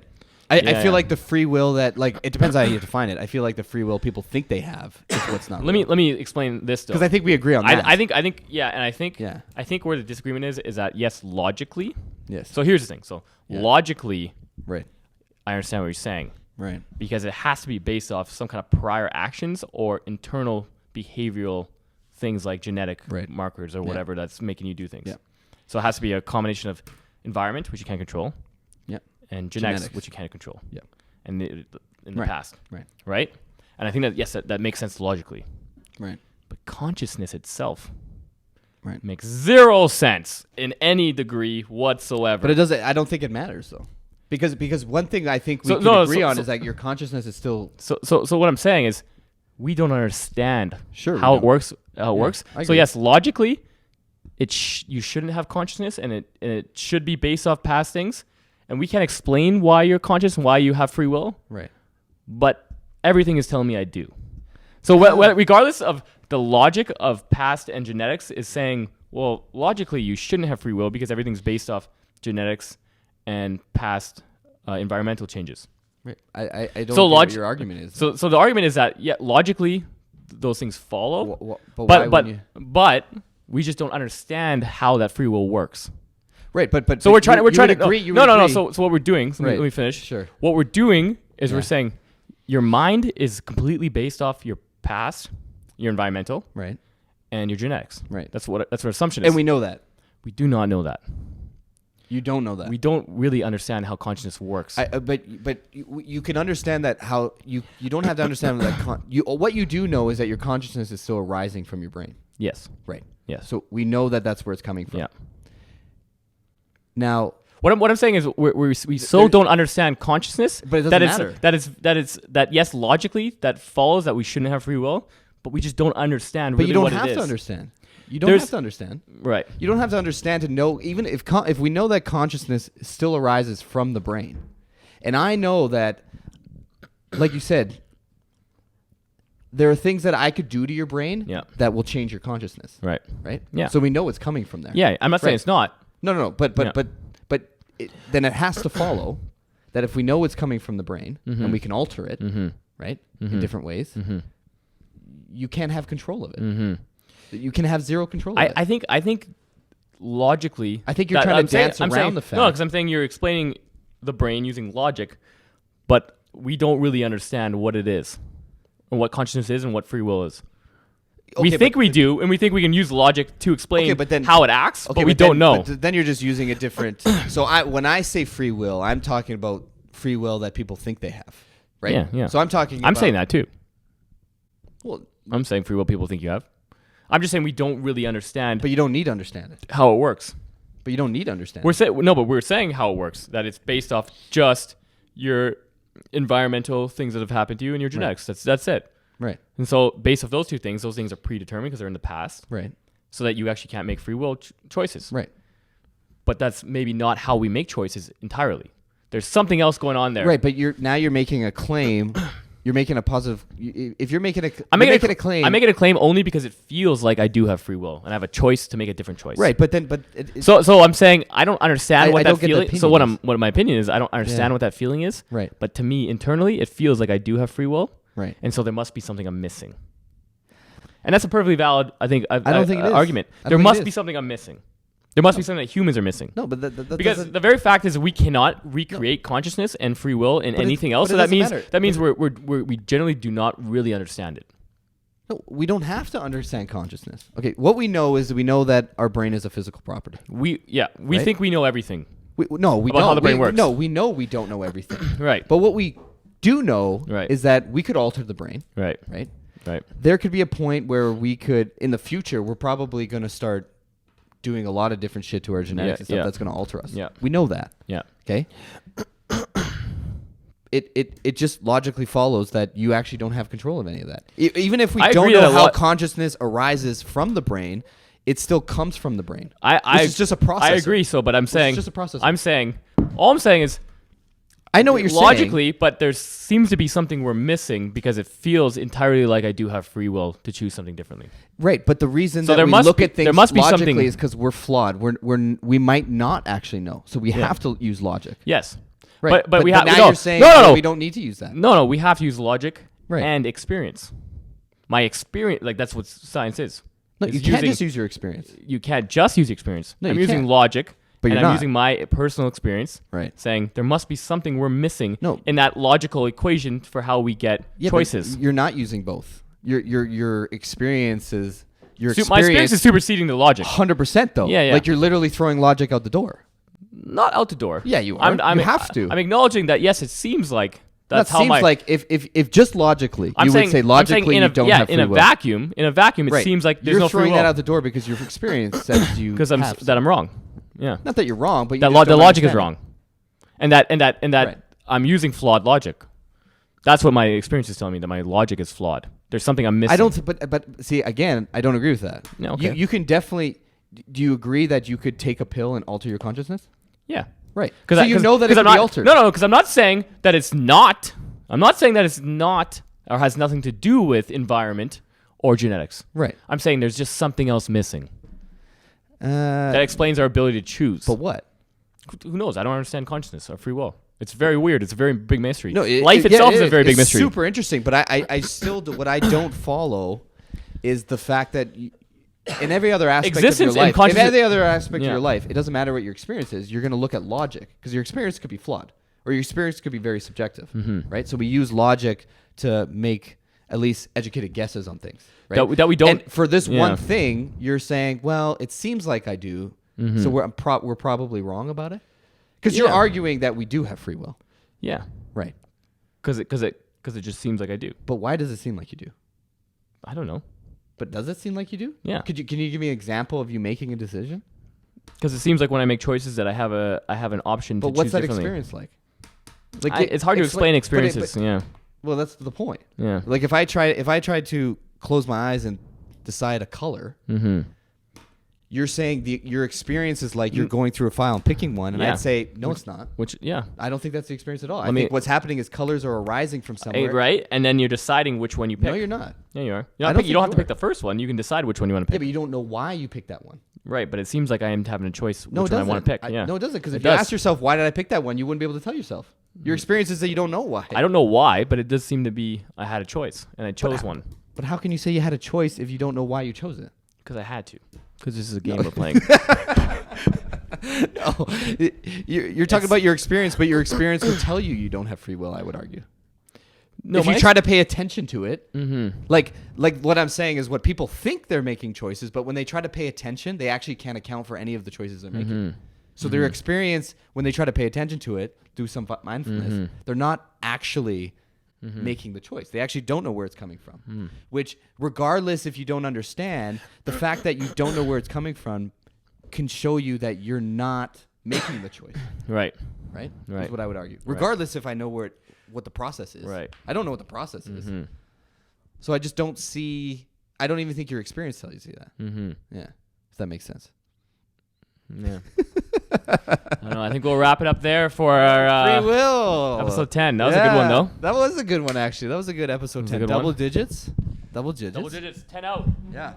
[SPEAKER 2] I
[SPEAKER 1] Yeah.
[SPEAKER 2] feel like the free will that, like, it depends how you define it. I feel like the free will people think they have is what's not.
[SPEAKER 1] Let me explain this though.
[SPEAKER 2] because I think we agree on that.
[SPEAKER 1] I think yeah, and
[SPEAKER 2] Yeah.
[SPEAKER 1] I think where the disagreement is that yes, logically.
[SPEAKER 2] Yes.
[SPEAKER 1] So here's the thing. So
[SPEAKER 2] Yeah.
[SPEAKER 1] logically,
[SPEAKER 2] Right.
[SPEAKER 1] I understand what you're saying
[SPEAKER 2] Right.
[SPEAKER 1] because it has to be based off some kind of prior actions or internal behavioral things like genetic
[SPEAKER 2] Right.
[SPEAKER 1] markers or whatever that's making you do things.
[SPEAKER 2] Yeah.
[SPEAKER 1] So it has to be a combination of environment, which you can't control,
[SPEAKER 2] Yeah.
[SPEAKER 1] and genetics,
[SPEAKER 2] Genetics.
[SPEAKER 1] which you can't control.
[SPEAKER 2] Yeah.
[SPEAKER 1] And in the
[SPEAKER 2] Right.
[SPEAKER 1] past,
[SPEAKER 2] Right.
[SPEAKER 1] right? And I think that yes, that makes sense logically.
[SPEAKER 2] Right.
[SPEAKER 1] But consciousness itself
[SPEAKER 2] Right.
[SPEAKER 1] makes zero sense in any degree whatsoever.
[SPEAKER 2] But it doesn't. I don't think it matters though, because one thing I think we
[SPEAKER 1] So-
[SPEAKER 2] can
[SPEAKER 1] no,
[SPEAKER 2] agree
[SPEAKER 1] so-
[SPEAKER 2] on
[SPEAKER 1] so-
[SPEAKER 2] is that your consciousness is still.
[SPEAKER 1] So what I'm saying is, we don't understand
[SPEAKER 2] Sure we
[SPEAKER 1] how it
[SPEAKER 2] don't.
[SPEAKER 1] works. How it works.
[SPEAKER 2] I
[SPEAKER 1] So
[SPEAKER 2] agree.
[SPEAKER 1] yes, logically, you shouldn't have consciousness, and it should be based off past things, and we can't explain why you're conscious and why you have free will.
[SPEAKER 2] Right.
[SPEAKER 1] But everything is telling me I do. So regardless of the logic of past and genetics is saying, well, logically you shouldn't have free will because everything's based off genetics and past environmental changes.
[SPEAKER 2] Right. I don't
[SPEAKER 1] So
[SPEAKER 2] get what your argument is.
[SPEAKER 1] So the argument is that yeah, logically those things follow,
[SPEAKER 2] but why
[SPEAKER 1] but
[SPEAKER 2] wouldn't you?
[SPEAKER 1] but we just don't understand how that free will works.
[SPEAKER 2] Right. But
[SPEAKER 1] So we're trying to
[SPEAKER 2] agree.
[SPEAKER 1] no. So what we're doing? So
[SPEAKER 2] Right.
[SPEAKER 1] let me finish.
[SPEAKER 2] Sure.
[SPEAKER 1] What we're doing is
[SPEAKER 2] Yeah.
[SPEAKER 1] we're saying your mind is completely based off your past, your environmental,
[SPEAKER 2] Right.
[SPEAKER 1] and your genetics.
[SPEAKER 2] Right.
[SPEAKER 1] That's what assumption is.
[SPEAKER 2] And we know that.
[SPEAKER 1] We do not know that.
[SPEAKER 2] You don't know that.
[SPEAKER 1] We don't really understand how consciousness works.
[SPEAKER 2] But you can understand that how you don't have to understand that what you do know is that your consciousness is still arising from your brain.
[SPEAKER 1] yes.
[SPEAKER 2] Right.
[SPEAKER 1] Yes.
[SPEAKER 2] So we know that that's where it's coming from.
[SPEAKER 1] Yeah.
[SPEAKER 2] Now,
[SPEAKER 1] What I'm saying is we so
[SPEAKER 2] There's-
[SPEAKER 1] don't understand consciousness
[SPEAKER 2] But it doesn't
[SPEAKER 1] that
[SPEAKER 2] matter.
[SPEAKER 1] that yes, logically that follows that we shouldn't have free will, but we just don't understand
[SPEAKER 2] but
[SPEAKER 1] really
[SPEAKER 2] you don't
[SPEAKER 1] what
[SPEAKER 2] have
[SPEAKER 1] it is.
[SPEAKER 2] to understand. You don't
[SPEAKER 1] There's-
[SPEAKER 2] have to understand.
[SPEAKER 1] Right.
[SPEAKER 2] You don't have to understand to know, even if we know that consciousness still arises from the brain. And I know that, like you said, there are things that I could do to your brain
[SPEAKER 1] Yeah.
[SPEAKER 2] that will change your consciousness.
[SPEAKER 1] Right.
[SPEAKER 2] Right?
[SPEAKER 1] Yeah.
[SPEAKER 2] So we know it's coming from there.
[SPEAKER 1] Yeah. I'm not saying
[SPEAKER 2] Right.
[SPEAKER 1] it's not.
[SPEAKER 2] No. But
[SPEAKER 1] Yeah.
[SPEAKER 2] then it has to follow that if we know it's coming from the brain
[SPEAKER 1] Mm-hmm.
[SPEAKER 2] and we can alter it, right, in different ways,
[SPEAKER 1] Mm-hmm.
[SPEAKER 2] you can't have control of it.
[SPEAKER 1] Mm-hmm.
[SPEAKER 2] You can have zero control of it.
[SPEAKER 1] I think logically.
[SPEAKER 2] I think you're trying to dance around the fact.
[SPEAKER 1] No, because I'm saying you're explaining the brain using logic, but we don't really understand what it is, and what consciousness is, and what free will is. We
[SPEAKER 2] Okay,
[SPEAKER 1] think
[SPEAKER 2] but-
[SPEAKER 1] we do, and we think we can use logic to explain
[SPEAKER 2] Okay, but then-
[SPEAKER 1] how it acts, but we
[SPEAKER 2] but
[SPEAKER 1] don't know.
[SPEAKER 2] But then you're just using a different. So when I say free will, I'm talking about free will that people think they have, right?
[SPEAKER 1] Yeah, yeah.
[SPEAKER 2] So I'm talking.
[SPEAKER 1] I'm
[SPEAKER 2] about,
[SPEAKER 1] saying that too.
[SPEAKER 2] Well,
[SPEAKER 1] I'm saying free will people think you have. I'm just saying we don't really understand
[SPEAKER 2] but you don't need to understand it.
[SPEAKER 1] how it works.
[SPEAKER 2] But you don't need to understand.
[SPEAKER 1] We're saying no, but we're saying how it works. That it's based off just your environmental things that have happened to you and your genetics. That's it.
[SPEAKER 2] Right.
[SPEAKER 1] And so, based off those two things, those things are predetermined because they're in the past,
[SPEAKER 2] Right.
[SPEAKER 1] so that you actually can't make free will choices.
[SPEAKER 2] Right.
[SPEAKER 1] But that's maybe not how we make choices entirely. There's something else going on there.
[SPEAKER 2] Right. But you're making a claim. You're making a positive. If you're making a,
[SPEAKER 1] I'm
[SPEAKER 2] you're
[SPEAKER 1] making
[SPEAKER 2] a claim.
[SPEAKER 1] I'm making a claim only because it feels like I do have free will and I have a choice to make a different choice.
[SPEAKER 2] Right. But
[SPEAKER 1] So I'm saying I don't understand
[SPEAKER 2] I
[SPEAKER 1] what
[SPEAKER 2] don't
[SPEAKER 1] that
[SPEAKER 2] get the
[SPEAKER 1] feeling. So
[SPEAKER 2] opinion
[SPEAKER 1] what my opinion is, I don't understand
[SPEAKER 2] Yeah.
[SPEAKER 1] what that feeling is.
[SPEAKER 2] Right.
[SPEAKER 1] But to me, internally, it feels like I do have free will.
[SPEAKER 2] Right.
[SPEAKER 1] And so there must be something I'm missing. And that's a perfectly valid, I think,
[SPEAKER 2] don't think it is.
[SPEAKER 1] argument.
[SPEAKER 2] I
[SPEAKER 1] There
[SPEAKER 2] don't think
[SPEAKER 1] must
[SPEAKER 2] it
[SPEAKER 1] be
[SPEAKER 2] is.
[SPEAKER 1] something I'm missing. There must be something that humans are missing.
[SPEAKER 2] No, but that
[SPEAKER 1] Because
[SPEAKER 2] doesn't-
[SPEAKER 1] the very fact is we cannot recreate consciousness and free will in
[SPEAKER 2] But it-
[SPEAKER 1] anything else.
[SPEAKER 2] but
[SPEAKER 1] So
[SPEAKER 2] it
[SPEAKER 1] that
[SPEAKER 2] doesn't matter.
[SPEAKER 1] means we generally do not really understand it.
[SPEAKER 2] No, we don't have to understand consciousness. Okay, what we know is we know that our brain is a physical property.
[SPEAKER 1] We
[SPEAKER 2] Right?
[SPEAKER 1] think we know everything.
[SPEAKER 2] We
[SPEAKER 1] About
[SPEAKER 2] don't.
[SPEAKER 1] how the brain works.
[SPEAKER 2] No, we know we don't know everything.
[SPEAKER 1] Right.
[SPEAKER 2] But what we do know
[SPEAKER 1] Right.
[SPEAKER 2] is that we could alter the brain,
[SPEAKER 1] Right.
[SPEAKER 2] right?
[SPEAKER 1] Right.
[SPEAKER 2] There could be a point where we could, in the future, we're probably going to start doing a lot of different shit to our genetics and stuff
[SPEAKER 1] yeah.
[SPEAKER 2] that's going to alter us.
[SPEAKER 1] Yeah.
[SPEAKER 2] We know that.
[SPEAKER 1] Yeah.
[SPEAKER 2] Okay. It just logically follows that you actually don't have control of any of that. Even if we
[SPEAKER 1] I
[SPEAKER 2] don't
[SPEAKER 1] agree
[SPEAKER 2] know
[SPEAKER 1] that a
[SPEAKER 2] how
[SPEAKER 1] lot-
[SPEAKER 2] consciousness arises from the brain, it still comes from the brain.
[SPEAKER 1] It's
[SPEAKER 2] just a process.
[SPEAKER 1] I agree. So, but I'm saying,
[SPEAKER 2] It's just a process.
[SPEAKER 1] All I'm saying is,
[SPEAKER 2] I know what you're
[SPEAKER 1] logically,
[SPEAKER 2] saying.
[SPEAKER 1] but there seems to be something we're missing because it feels entirely like I do have free will to choose something differently.
[SPEAKER 2] Right, but the reason
[SPEAKER 1] So
[SPEAKER 2] that
[SPEAKER 1] there
[SPEAKER 2] we
[SPEAKER 1] must
[SPEAKER 2] look
[SPEAKER 1] be-
[SPEAKER 2] at things
[SPEAKER 1] there must be
[SPEAKER 2] logically
[SPEAKER 1] something-
[SPEAKER 2] is because we're flawed. We might not actually know, so we have to use logic.
[SPEAKER 1] Yes.
[SPEAKER 2] Right,
[SPEAKER 1] But we have
[SPEAKER 2] now
[SPEAKER 1] no,
[SPEAKER 2] you're saying
[SPEAKER 1] no.
[SPEAKER 2] we don't need to use that.
[SPEAKER 1] No, we have to use logic
[SPEAKER 2] Right.
[SPEAKER 1] and experience. My experience, like that's what science is.
[SPEAKER 2] No,
[SPEAKER 1] It's
[SPEAKER 2] you can't
[SPEAKER 1] using-
[SPEAKER 2] just use your experience.
[SPEAKER 1] You can't just use experience.
[SPEAKER 2] No,
[SPEAKER 1] I'm
[SPEAKER 2] you
[SPEAKER 1] using
[SPEAKER 2] can't.
[SPEAKER 1] logic,
[SPEAKER 2] But
[SPEAKER 1] and
[SPEAKER 2] you're
[SPEAKER 1] I'm
[SPEAKER 2] not.
[SPEAKER 1] using my personal experience,
[SPEAKER 2] Right.
[SPEAKER 1] saying there must be something we're missing
[SPEAKER 2] No.
[SPEAKER 1] in that logical equation for how we get
[SPEAKER 2] Yeah,
[SPEAKER 1] choices.
[SPEAKER 2] but you're not using both. Your experience is
[SPEAKER 1] My experience is superseding the logic.
[SPEAKER 2] 100% though.
[SPEAKER 1] Yeah.
[SPEAKER 2] Like you're literally throwing logic out the door.
[SPEAKER 1] Not out the door.
[SPEAKER 2] Yeah, you are. You have to.
[SPEAKER 1] I'm acknowledging that. Yes, it seems like that's
[SPEAKER 2] that
[SPEAKER 1] how
[SPEAKER 2] seems
[SPEAKER 1] my.
[SPEAKER 2] like if just logically,
[SPEAKER 1] I'm
[SPEAKER 2] you
[SPEAKER 1] saying,
[SPEAKER 2] would say
[SPEAKER 1] I'm saying
[SPEAKER 2] logically
[SPEAKER 1] in
[SPEAKER 2] you
[SPEAKER 1] a,
[SPEAKER 2] don't
[SPEAKER 1] yeah,
[SPEAKER 2] have free
[SPEAKER 1] in a
[SPEAKER 2] will.
[SPEAKER 1] vacuum. In a vacuum, it
[SPEAKER 2] Right.
[SPEAKER 1] seems like there's
[SPEAKER 2] you're
[SPEAKER 1] no free
[SPEAKER 2] throwing
[SPEAKER 1] will
[SPEAKER 2] that out the door because your experience says you
[SPEAKER 1] because
[SPEAKER 2] have
[SPEAKER 1] that I'm wrong. Yeah.
[SPEAKER 2] Not that you're wrong, but you
[SPEAKER 1] That
[SPEAKER 2] just
[SPEAKER 1] the
[SPEAKER 2] don't
[SPEAKER 1] logic is
[SPEAKER 2] understand
[SPEAKER 1] wrong, and that
[SPEAKER 2] Right.
[SPEAKER 1] I'm using flawed logic. That's what my experience is telling me, that my logic is flawed. There's something I'm missing.
[SPEAKER 2] I don't. But see, again, I don't agree with that.
[SPEAKER 1] No, okay.
[SPEAKER 2] You can definitely. Do you agree that you could take a pill and alter your consciousness?
[SPEAKER 1] Yeah.
[SPEAKER 2] Right.
[SPEAKER 1] Because
[SPEAKER 2] So you know that it can be altered.
[SPEAKER 1] No, because I'm not saying that it's not. I'm not saying that it's not or has nothing to do with environment or genetics.
[SPEAKER 2] Right.
[SPEAKER 1] I'm saying there's just something else missing that explains our ability to choose.
[SPEAKER 2] But what?
[SPEAKER 1] Who knows? I don't understand consciousness or free will. It's very weird. It's a very big mystery.
[SPEAKER 2] No,
[SPEAKER 1] Life itself is a very big mystery.
[SPEAKER 2] Super interesting, but I still what I don't follow is the fact that in every other aspect
[SPEAKER 1] Existence
[SPEAKER 2] of your
[SPEAKER 1] and
[SPEAKER 2] life,
[SPEAKER 1] consciousness-
[SPEAKER 2] in every other aspect
[SPEAKER 1] Yeah.
[SPEAKER 2] of your life, it doesn't matter what your experience is. You're going to look at logic because your experience could be flawed or your experience could be very subjective, right? So we use logic to make at least educated guesses on things, right?
[SPEAKER 1] That we don't.
[SPEAKER 2] And for this
[SPEAKER 1] Yeah.
[SPEAKER 2] one thing, you're saying, well, it seems like I do, so we're probably wrong about it because you're
[SPEAKER 1] Yeah.
[SPEAKER 2] arguing that we do have free will,
[SPEAKER 1] Yeah.
[SPEAKER 2] right?
[SPEAKER 1] Because it just seems like I do.
[SPEAKER 2] But why does it seem like you do?
[SPEAKER 1] I don't know.
[SPEAKER 2] But does it seem like you do?
[SPEAKER 1] Yeah.
[SPEAKER 2] Can you give me an example of you making a decision?
[SPEAKER 1] Because it seems like when I make choices that I have an option
[SPEAKER 2] But
[SPEAKER 1] to
[SPEAKER 2] what's
[SPEAKER 1] choose
[SPEAKER 2] that
[SPEAKER 1] differently.
[SPEAKER 2] experience like?
[SPEAKER 1] It's hard to explain experiences. Yeah.
[SPEAKER 2] Well, that's the point.
[SPEAKER 1] Yeah.
[SPEAKER 2] Like if I tried to close my eyes and decide a color,
[SPEAKER 1] Mm-hmm.
[SPEAKER 2] you're saying your experience is like you're going through a file and picking one, and
[SPEAKER 1] Yeah.
[SPEAKER 2] I'd say no, it's not.
[SPEAKER 1] Which yeah.
[SPEAKER 2] I don't think that's the experience at all. I
[SPEAKER 1] Let me-
[SPEAKER 2] think what's happening is colors are arising from somewhere.
[SPEAKER 1] Right, and then you're deciding which one you pick.
[SPEAKER 2] No, you're not.
[SPEAKER 1] Yeah, you are.
[SPEAKER 2] I
[SPEAKER 1] You
[SPEAKER 2] don't
[SPEAKER 1] don't
[SPEAKER 2] think
[SPEAKER 1] have to
[SPEAKER 2] you
[SPEAKER 1] pick
[SPEAKER 2] are.
[SPEAKER 1] the first one. You can decide which one you want to
[SPEAKER 2] Yeah,
[SPEAKER 1] pick.
[SPEAKER 2] but you don't know why you picked that one.
[SPEAKER 1] Right, but it seems like I am having a choice
[SPEAKER 2] No,
[SPEAKER 1] which
[SPEAKER 2] it
[SPEAKER 1] one I
[SPEAKER 2] doesn't.
[SPEAKER 1] want to pick. Yeah.
[SPEAKER 2] No, it doesn't. Because
[SPEAKER 1] It
[SPEAKER 2] if you
[SPEAKER 1] does.
[SPEAKER 2] ask yourself why did I pick that one, you wouldn't be able to tell yourself. Your experience is that you don't know why.
[SPEAKER 1] I don't know why, but it does seem to be I had a choice and I chose one
[SPEAKER 2] But how can you say you had a choice if you don't know why you chose it?
[SPEAKER 1] because I had to. Because this is a game we're playing.
[SPEAKER 2] No, you're talking about your experience, but your experience would tell you don't have free will. I would argue.
[SPEAKER 1] No,
[SPEAKER 2] If you try to pay attention to it,
[SPEAKER 1] Mm-hmm.
[SPEAKER 2] like what I'm saying is what people think they're making choices, but when they try to pay attention, they actually can't account for any of the choices they're making.
[SPEAKER 1] Mm-hmm.
[SPEAKER 2] So their experience, when they try to pay attention to it, do some mindfulness,
[SPEAKER 1] Mm-hmm.
[SPEAKER 2] they're not actually making the choice. They actually don't know where it's coming from.
[SPEAKER 1] Mm.
[SPEAKER 2] Which, regardless if you don't understand, the fact that you don't know where it's coming from can show you that you're not making the choice.
[SPEAKER 1] Right.
[SPEAKER 2] Right?
[SPEAKER 1] Right.
[SPEAKER 2] Is what I would argue. Regardless if I know what the process is.
[SPEAKER 1] Right.
[SPEAKER 2] I don't know what the process is.
[SPEAKER 1] Mm-hmm.
[SPEAKER 2] So I just don't see. I don't even think your experience tells you that.
[SPEAKER 1] Mm-hmm.
[SPEAKER 2] Yeah. If that makes sense.
[SPEAKER 1] Yeah. I don't know. I think we'll wrap it up there for our
[SPEAKER 2] Free will.
[SPEAKER 1] episode 10. That was a good one, though.
[SPEAKER 2] That was a good one, actually. That was a good episode
[SPEAKER 1] Was it
[SPEAKER 2] 10.
[SPEAKER 1] a good
[SPEAKER 2] Double
[SPEAKER 1] one?
[SPEAKER 2] digits. Double digits.
[SPEAKER 1] Double digits, 10 out.
[SPEAKER 2] Yeah.